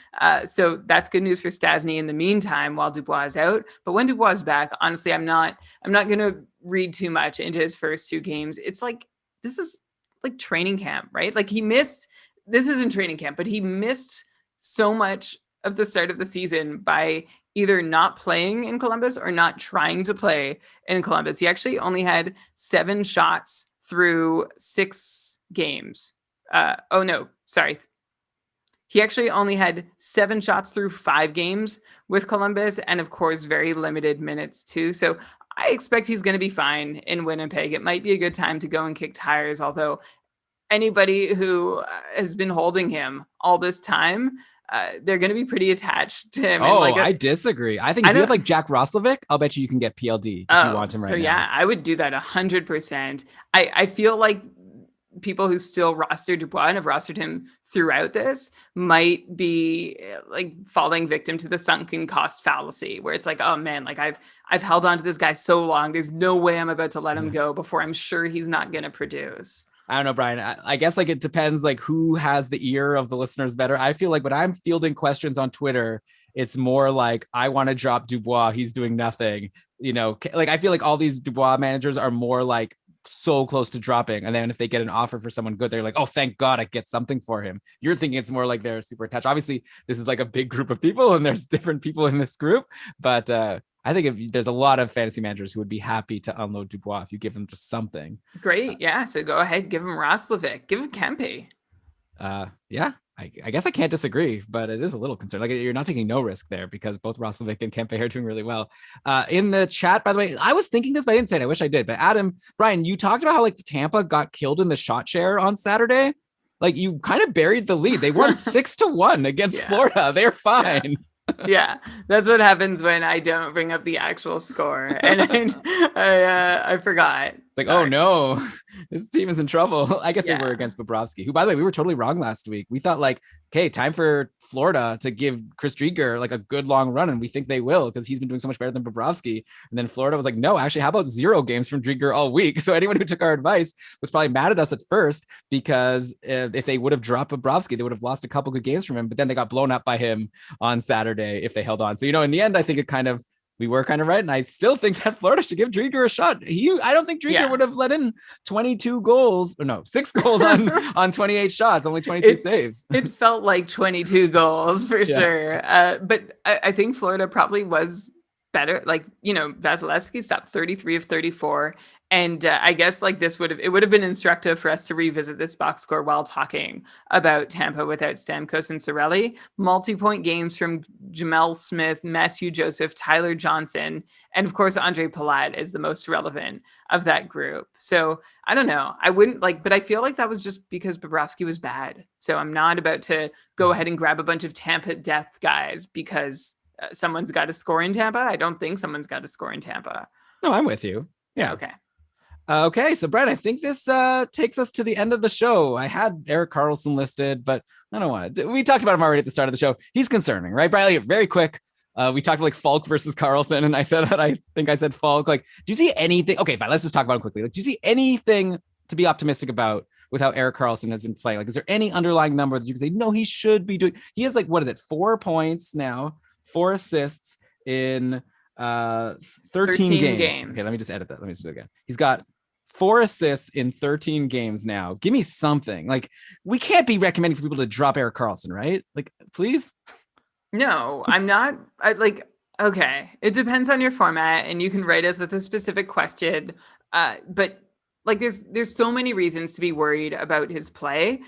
Speaker 2: So that's good news for Stastny in the meantime while Dubois is out. But when Dubois is back, honestly, I'm not going to read too much into his first 2 games. It's like, this is like training camp, right? Like this isn't training camp, but he missed so much of the start of the season by either not playing in Columbus or not trying to play in Columbus. He actually only had 7 shots through 6 games. He actually only had 7 shots through 5 games with Columbus, and of course, very limited minutes too. So I expect he's going to be fine in Winnipeg. It might be a good time to go and kick tires, although anybody who has been holding him all this time, they're going to be pretty attached to him.
Speaker 1: Oh, I disagree. I think if you have like Jack Roslovic, I'll bet you can get PLD if you want him right now. So
Speaker 2: yeah, I would do that 100%. I feel like people who still rostered Dubois and have rostered him throughout this might be like falling victim to the sunken cost fallacy, where it's like, oh man, like I've held on to this guy so long. There's no way I'm about to let him go before I'm sure he's not going to produce.
Speaker 1: I don't know, Brian. I guess like it depends like who has the ear of the listeners better. I feel like when I'm fielding questions on Twitter, it's more like, I want to drop Dubois. He's doing nothing. You know, like I feel like all these Dubois managers are more like so close to dropping. And then if they get an offer for someone good, they're like, oh, thank God I get something for him. You're thinking it's more like they're super attached. Obviously, this is like a big group of people and there's different people in this group. But I think if there's a lot of fantasy managers who would be happy to unload Dubois if you give them just something.
Speaker 2: Great. Yeah. So go ahead, give him Roslovic, give him Kempe.
Speaker 1: Yeah. I guess I can't disagree, but it is a little concerned. Like you're not taking no risk there because both Roslovic and Kempe are doing really well. In the chat, by the way, I was thinking this, but I didn't say it. I wish I did. But Adam, Brian, you talked about how like Tampa got killed in the shot share on Saturday. Like you kind of buried the lead. They won 6-1 against Florida. They're fine.
Speaker 2: Yeah, that's what happens when I don't bring up the actual score, and I forgot.
Speaker 1: It's like, oh
Speaker 2: Sorry.
Speaker 1: no, this team is in trouble. I guess they were
Speaker 2: Yeah.
Speaker 1: against Bobrovsky, who, by the way, we were totally wrong last week. We thought like, okay, time for Florida to give Chris Drieger like a good long run, and we think they will because he's been doing so much better than Bobrovsky. And then Florida was like, no, actually, how about 0 games from Drieger all week? So anyone who took our advice was probably mad at us at first because if they would have dropped Bobrovsky, they would have lost a couple good games from him. But then they got blown up by him on Saturday if they held on. So in the end, I think it kind of we were kind of right. And I still think that Florida should give Drieger a shot. I don't think Drieger would have let in 22 goals, or no, 6 goals on 28 shots, only 22 saves.
Speaker 2: It felt like 22 goals for sure. But I think Florida probably was better. Like, Vasilevsky stopped 33 of 34. And I guess like it would have been instructive for us to revisit this box score while talking about Tampa without Stamkos and Cirelli. Multi-point games from Jamel Smith, Matthew Joseph, Tyler Johnson, and of course Andre Palat is the most relevant of that group. So I don't know. I wouldn't but I feel like that was just because Bobrovsky was bad. So I'm not about to go ahead and grab a bunch of Tampa depth guys because someone's got to score in Tampa. I don't think someone's got to score in Tampa.
Speaker 1: No, I'm with you. Yeah.
Speaker 2: Okay.
Speaker 1: Okay, so Brett, I think this takes us to the end of the show. I had Erik Karlsson listed, but I don't want to. We talked about him already at the start of the show. He's concerning, right, Bradley? Very quick. We talked about like Falk versus Karlsson, and I said that I think I said Falk. Like, do you see anything? Okay, fine. Let's just talk about him quickly. Like, do you see anything to be optimistic about with how Erik Karlsson has been playing? Like, is there any underlying number that you can say, no, he should be doing? He has 4 points now, 4 assists in 13 games. Okay, let me just edit that. Let me just do it again. He's got 4 assists in 13 games now. Give me something. Like, we can't be recommending for people to drop Erik Karlsson, right? Like, please.
Speaker 2: No, I'm not. Okay, it depends on your format, and you can write us with a specific question. But like, there's so many reasons to be worried about his play.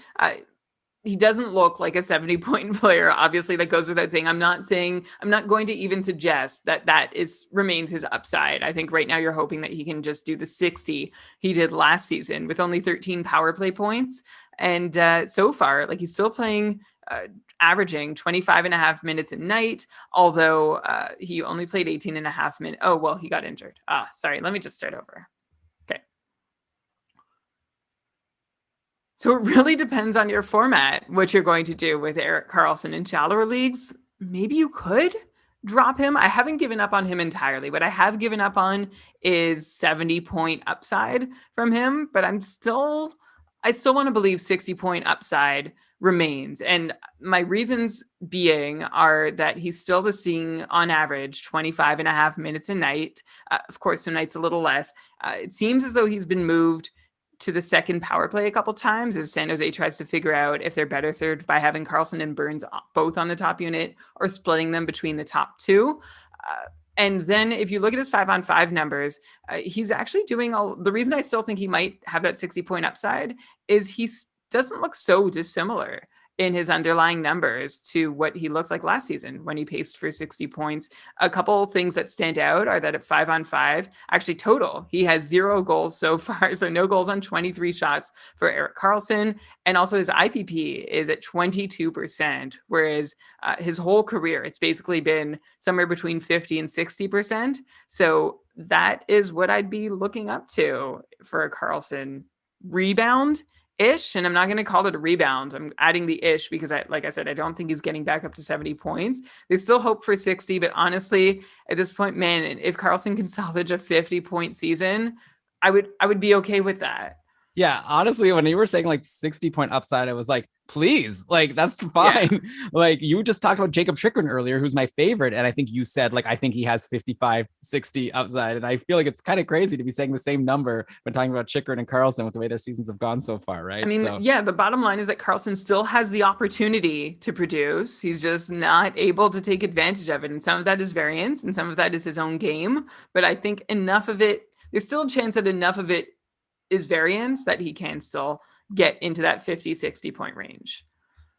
Speaker 2: He doesn't look like a 70-point player. Obviously, that goes without saying. I'm not going to even suggest that remains his upside. I think right now you're hoping that he can just do the 60 he did last season with only 13 power play points. And so far, like, he's still playing, averaging 25 and a half minutes a night, although he only played 18 and a half minutes. Oh, well, he got injured. Sorry. Let me just start over. So it really depends on your format, what you're going to do with Erik Karlsson in shallower leagues. Maybe you could drop him. I haven't given up on him entirely. What I have given up on is 70-point upside from him, but I still want to believe 60-point upside remains. And my reasons being are that he's still seeing on average 25 and a half minutes a night. Of course, some nights a little less. It seems as though he's been moved to the second power play a couple times as San Jose tries to figure out if they're better served by having Karlsson and Burns both on the top unit or splitting them between the top two. And then if you look at his 5-on-5 numbers, he's actually doing the reason I still think he might have that 60-point upside is he doesn't look so dissimilar in his underlying numbers to what he looks like last season when he paced for 60 points. A couple of things that stand out are that at 5-on-5, actually total, he has 0 goals so far. So no goals on 23 shots for Erik Karlsson. And also his IPP is at 22%, whereas his whole career, it's basically been somewhere between 50 and 60%. So that is what I'd be looking up to for a Karlsson rebound ish, and I'm not going to call it a rebound. I'm adding the ish because like I said, I don't think he's getting back up to 70 points. They still hope for 60, but honestly, at this point, man, if Karlsson can salvage a 50-point season, I would be okay with that.
Speaker 1: Yeah, honestly, when you were saying like 60-point upside, I was like, please, like, that's fine. Yeah. Like, you just talked about Jacob Chychrun earlier, who's my favorite. And I think you said, like, I think he has 55, 60 upside. And I feel like it's kind of crazy to be saying the same number when talking about Chychrun and Karlsson with the way their seasons have gone so far, right?
Speaker 2: I mean, yeah, the bottom line is that Karlsson still has the opportunity to produce. He's just not able to take advantage of it. And some of that is variance and some of that is his own game. But I think enough of it, there's still a chance that enough of it is variance that he can still get into that 50, 60 point range.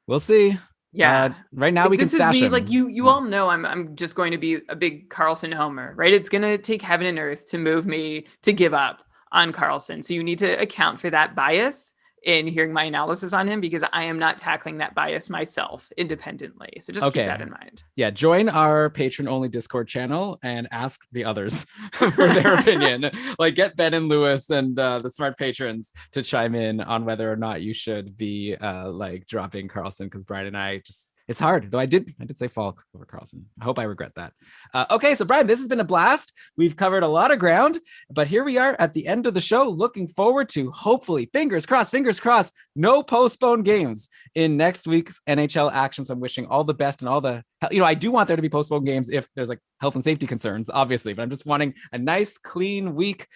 Speaker 1: We'll see.
Speaker 2: Yeah.
Speaker 1: Right now we can stash him.
Speaker 2: Like you all know I'm just going to be a big Karlsson homer, right? It's going to take heaven and earth to move me to give up on Karlsson. So you need to account for that bias in hearing my analysis on him because I am not tackling that bias myself independently. So just keep that in mind.
Speaker 1: Yeah, join our patron-only Discord channel and ask the others for their opinion. Like, get Ben and Lewis and the smart patrons to chime in on whether or not you should be like dropping Karlsson, because Brian and I just, it's hard. Though I did say Falk over Karlsson. I hope I regret that. Okay, so Brian, this has been a blast. We've covered a lot of ground, but here we are at the end of the show. Looking forward to, hopefully, fingers crossed, no postponed games in next week's NHL action. So I'm wishing all the best and all the, I do want there to be postponed games if there's like health and safety concerns, obviously, but I'm just wanting a nice, clean week.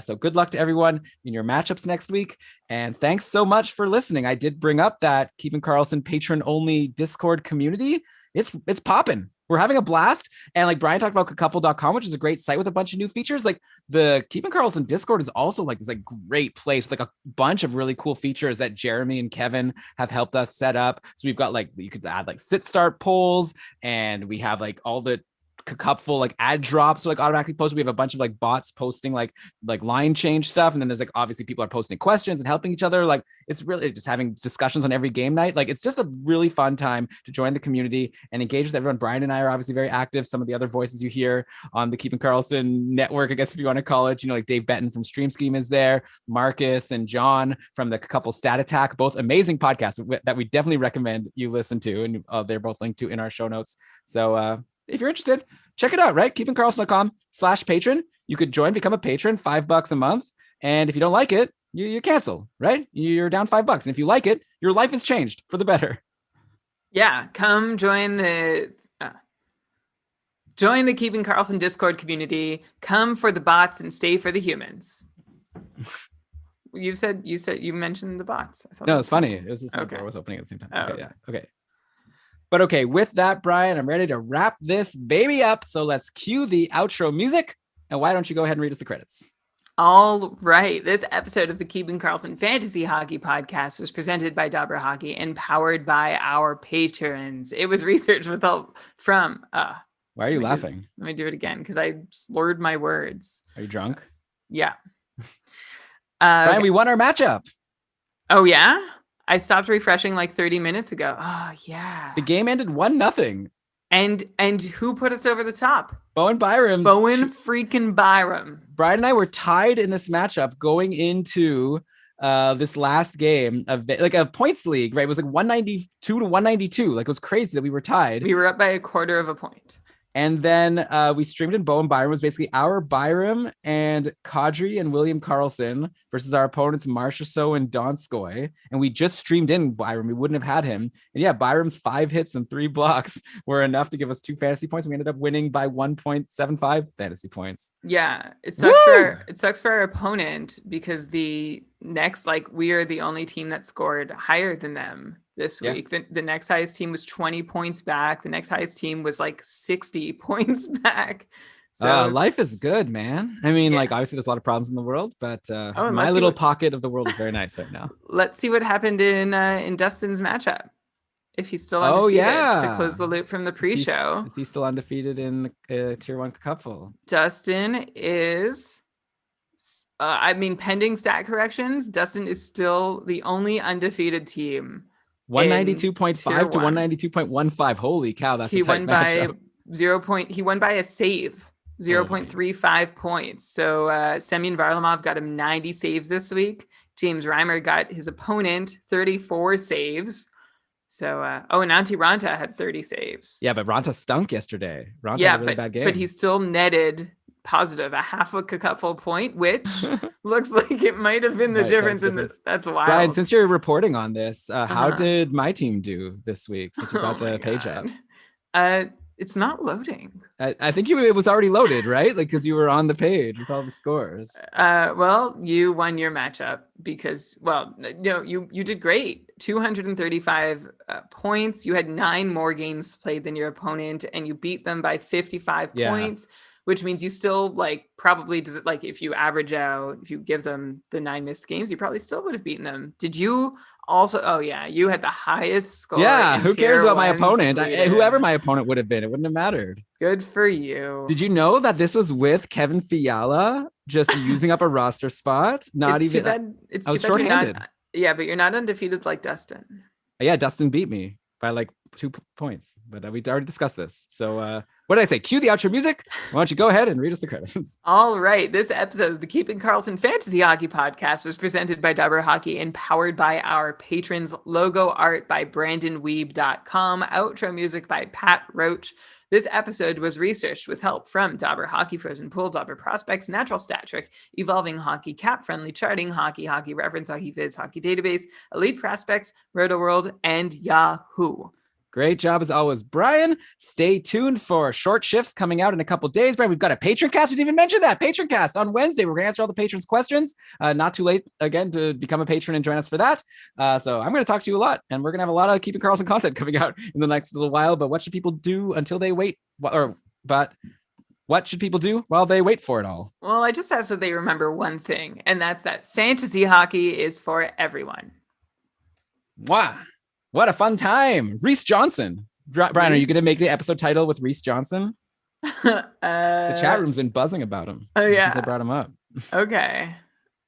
Speaker 1: So good luck to everyone in your matchups next week. And thanks so much for listening. I did bring up that Keeping Karlsson patron-only Discord community. It's popping. We're having a blast. And like Brian talked about couple.com, which is a great site with a bunch of new features. Like the Keeping Karlsson Discord is also like this like great place with like a bunch of really cool features that Jeremy and Kevin have helped us set up. So we've got like, you could add like sit start polls, and we have like all the cupful like ad drops, so like automatically posted. We have a bunch of like bots posting like line change stuff, and then there's like obviously people are posting questions and helping each other. Like it's really just having discussions on every game night. Like it's just a really fun time to join the community and engage with everyone. Brian and I are obviously very active. Some of the other voices you hear on the Keeping Karlsson network, I guess if you want to call it, like Dave Benton from Stream Scheme is there, Marcus and John from the couple Stat Attack, both amazing podcasts that we definitely recommend you listen to, and they're both linked to in our show notes. So if you're interested, check it out, right? KeepingKarlsson.com/patron. You could join, become a patron, $5 a month. And if you don't like it, you cancel, right? You're down $5. And if you like it, your life has changed for the better.
Speaker 2: Yeah, come join the Keeping Karlsson Discord community. Come for the bots and stay for the humans. You mentioned the bots. I thought
Speaker 1: no, it's funny. It was just
Speaker 2: okay.
Speaker 1: The door was opening at the same time.
Speaker 2: Oh.
Speaker 1: Okay, yeah. Okay. But okay, with that, Brian, I'm ready to wrap this baby up. So let's cue the outro music. And why don't you go ahead and read us the credits?
Speaker 2: All right. This episode of the Keeping Karlsson Fantasy Hockey Podcast was presented by Dabra Hockey and powered by our patrons. It was researched with help from...
Speaker 1: why are you laughing?
Speaker 2: Let me do it again, because I slurred my words.
Speaker 1: Are you drunk?
Speaker 2: Yeah.
Speaker 1: Brian, we won our matchup.
Speaker 2: Oh, yeah? I stopped refreshing like 30 minutes ago. Oh, yeah.
Speaker 1: The game ended 1-0.
Speaker 2: And who put us over the top?
Speaker 1: Bowen Byram.
Speaker 2: Bowen freaking Byram.
Speaker 1: Brian and I were tied in this matchup going into this last game of like a points league, right? It was like 192 to 192. Like it was crazy that we were tied.
Speaker 2: We were up by a quarter of a point.
Speaker 1: And then we streamed in Bowen Byram. It was basically our Byram and Kadri and William Karlsson versus our opponents Marchessault and Donskoy. And we just streamed in Byram. We wouldn't have had him. And yeah, Byram's 5 hits and 3 blocks were enough to give us 2 fantasy points. We ended up winning by 1.75 fantasy points.
Speaker 2: Yeah, it sucks for our opponent because the next, like, we are the only team that scored higher than them this week. The next highest team was 20 points back. The next highest team was like 60 points back. So
Speaker 1: life is good, man. I mean, like, obviously there's a lot of problems in the world, but my little pocket of the world is very nice right now.
Speaker 2: Let's see what happened in Dustin's matchup. If he's still undefeated to close the loop from the pre-show.
Speaker 1: Is he still undefeated in Tier 1 Cupful?
Speaker 2: Dustin is... pending stat corrections, Dustin is still the only undefeated team.
Speaker 1: 192.5 to 192.15. Holy cow, that's a tight matchup.
Speaker 2: He won by a save, 0.35 points. So Semyon Varlamov got him 90 saves this week. James Reimer got his opponent 34 saves. So, and Antti Ranta had 30 saves.
Speaker 1: Yeah, but Ranta stunk yesterday. Ranta had a really bad game.
Speaker 2: But he still netted positive, a half a cupful point, which looks like it might have been the difference in this. That's wild.
Speaker 1: Brian, since you're reporting on this, how did my team do this week since you got the page up?
Speaker 2: It's not loading.
Speaker 1: I think it was already loaded, right? Like, because you were on the page with all the scores.
Speaker 2: Well, you won your matchup because, you did great. 235 points. You had 9 more games played than your opponent, and you beat them by 55 points. Which means you still probably does it if you average out, if you give them the 9 missed games, you probably still would have beaten them. Did you also? Oh yeah, you had the highest score.
Speaker 1: Yeah, who cares about my opponent? Whoever my opponent would have been, it wouldn't have mattered.
Speaker 2: Good for you.
Speaker 1: Did you know that this was with Kevin Fiala just using up a roster spot? I was shorthanded.
Speaker 2: Yeah, but you're not undefeated like Dustin.
Speaker 1: Yeah, Dustin beat me by like 2 points, but we already discussed this. So what did I say? Cue the outro music. Why don't you go ahead and read us the credits?
Speaker 2: All right. This episode of the Keeping Karlsson Fantasy Hockey Podcast was presented by Dabber Hockey and powered by our patrons. Logo art by BrandonWeeb.com. Outro music by Pat Roach. This episode was researched with help from Dabber Hockey, Frozen Pool, Dabber Prospects, Natural Stat Trick, Evolving Hockey, Cap Friendly Charting, Hockey Reference, Hockey Viz, Hockey Database, Elite Prospects, Roto World, and Yahoo.
Speaker 1: Great job as always, Brian. Stay tuned for short shifts coming out in a couple days. Brian, we've got a patron cast. We didn't even mention that. Patron cast on Wednesday. We're going to answer all the patrons' questions. Not too late, again, to become a patron and join us for that. So I'm going to talk to you a lot, and we're going to have a lot of Keeping Karlsson content coming out in the next little while. But what should people do until they wait? What should people do while they wait for it all?
Speaker 2: Well, I just ask that they remember one thing, and that's that fantasy hockey is for everyone.
Speaker 1: Wow. What a fun time. Reese Johnson. Brian, are you going to make the episode title with Reese Johnson? The chat room's been buzzing about him.
Speaker 2: Oh, yeah.
Speaker 1: Since I brought him up.
Speaker 2: Okay.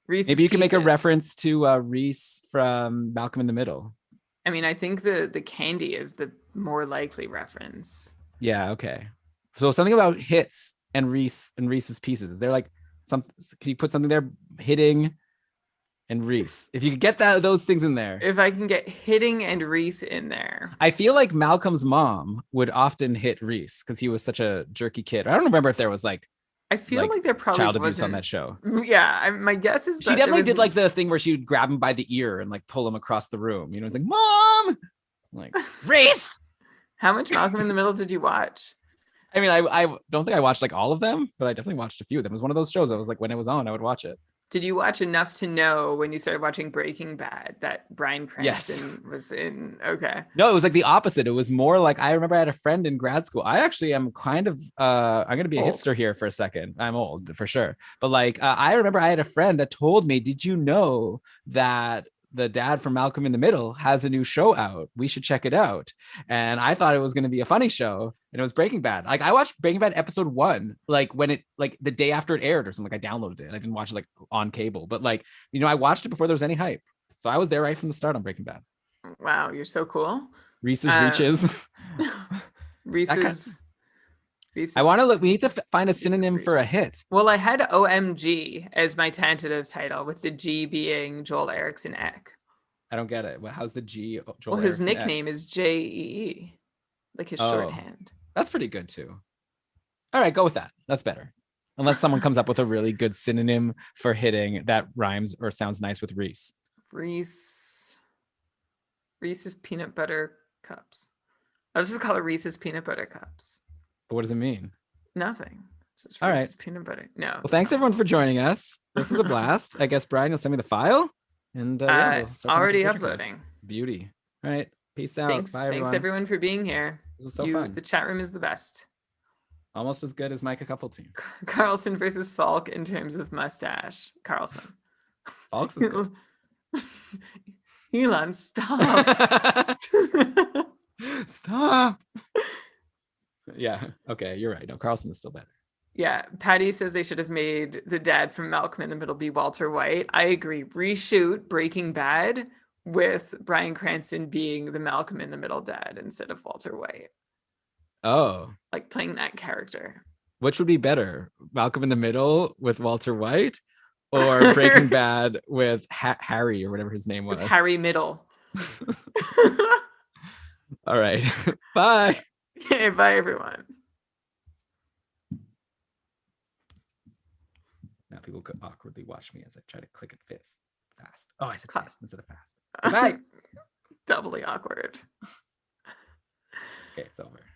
Speaker 2: Reese's
Speaker 1: Maybe you can make a
Speaker 2: Pieces.
Speaker 1: reference to Reese from Malcolm in the Middle.
Speaker 2: I mean, I think the candy is the more likely reference.
Speaker 1: Yeah, okay. So something about hits and Reese's Pieces. Is there like can you put something there? Hitting and Reese. If you could get those things in there.
Speaker 2: If I can get hitting and Reese in there.
Speaker 1: I feel like Malcolm's mom would often hit Reese because he was such a jerky kid. I don't remember if there was like
Speaker 2: I feel like there probably
Speaker 1: child abuse
Speaker 2: wasn't
Speaker 1: on that show.
Speaker 2: Yeah, my guess is that
Speaker 1: she definitely did like the thing where she would grab him by the ear and like pull him across the room. You know, it's like, Mom! I'm like, Reese!
Speaker 2: How much Malcolm in the Middle did you watch?
Speaker 1: I mean, I don't think I watched like all of them, but I definitely watched a few of them. It was one of those shows I was like, when it was on, I would watch it.
Speaker 2: Did you watch enough to know when you started watching Breaking Bad that Bryan Cranston was in? Okay.
Speaker 1: No, it was like the opposite. It was more like I remember I had a friend in grad school. I actually am kind of I'm going to be a hipster here for a second. I'm old for sure. But like I remember I had a friend that told me, "Did you know that the dad from Malcolm in the Middle has a new show out? We should check it out." And I thought it was going to be a funny show, and it was Breaking Bad. Like I watched Breaking Bad episode 1, like when it like the day after it aired or something. Like I downloaded it. I didn't watch it like on cable, but like I watched it before there was any hype. So I was there right from the start on Breaking Bad.
Speaker 2: Wow, you're so cool.
Speaker 1: Reese's Reaches.
Speaker 2: Reese's.
Speaker 1: I want to look. We need to find a synonym for a hit.
Speaker 2: Well, I had OMG as my tentative title, with the G being Joel Eriksson Ek.
Speaker 1: I don't get it. How's the G?
Speaker 2: Joel his nickname is JEE, like his shorthand.
Speaker 1: That's pretty good too. All right, go with that. That's better. Unless someone comes up with a really good synonym for hitting that rhymes or sounds nice with Reese.
Speaker 2: Reese's peanut butter cups. Let's just call it Reese's peanut butter cups.
Speaker 1: But what does it mean?
Speaker 2: Nothing. Just
Speaker 1: all
Speaker 2: Reese's
Speaker 1: right.
Speaker 2: Peanut butter. No.
Speaker 1: Well, thanks everyone for joining us. This is a blast. I guess Brian, you'll send me the file, and we'll
Speaker 2: already uploading.
Speaker 1: Beauty. All right. Peace out.
Speaker 2: Thanks.
Speaker 1: Bye, everyone.
Speaker 2: Thanks everyone for being here.
Speaker 1: This was so fun.
Speaker 2: The chat room is the best.
Speaker 1: Almost as good as Micah Couple Team.
Speaker 2: Karlsson versus Falk in terms of mustache. Karlsson.
Speaker 1: Falk's is good.
Speaker 2: Elon, stop.
Speaker 1: Stop. Yeah. Okay. You're right. No, Karlsson is still better.
Speaker 2: Yeah. Patty says they should have made the dad from Malcolm in the Middle be Walter White. I agree. Reshoot Breaking Bad with Bryan Cranston being the Malcolm in the Middle dad instead of Walter White.
Speaker 1: Oh.
Speaker 2: Like playing that character.
Speaker 1: Which would be better? Malcolm in the Middle with Walter White or Breaking Bad with Harry or whatever his name was?
Speaker 2: With Harry Middle.
Speaker 1: All right. Bye.
Speaker 2: Okay, bye, everyone.
Speaker 1: Now people could awkwardly watch me as I try to click it fast. Oh, I said fast instead of fast. Bye.
Speaker 2: Doubly awkward.
Speaker 1: Okay, it's over.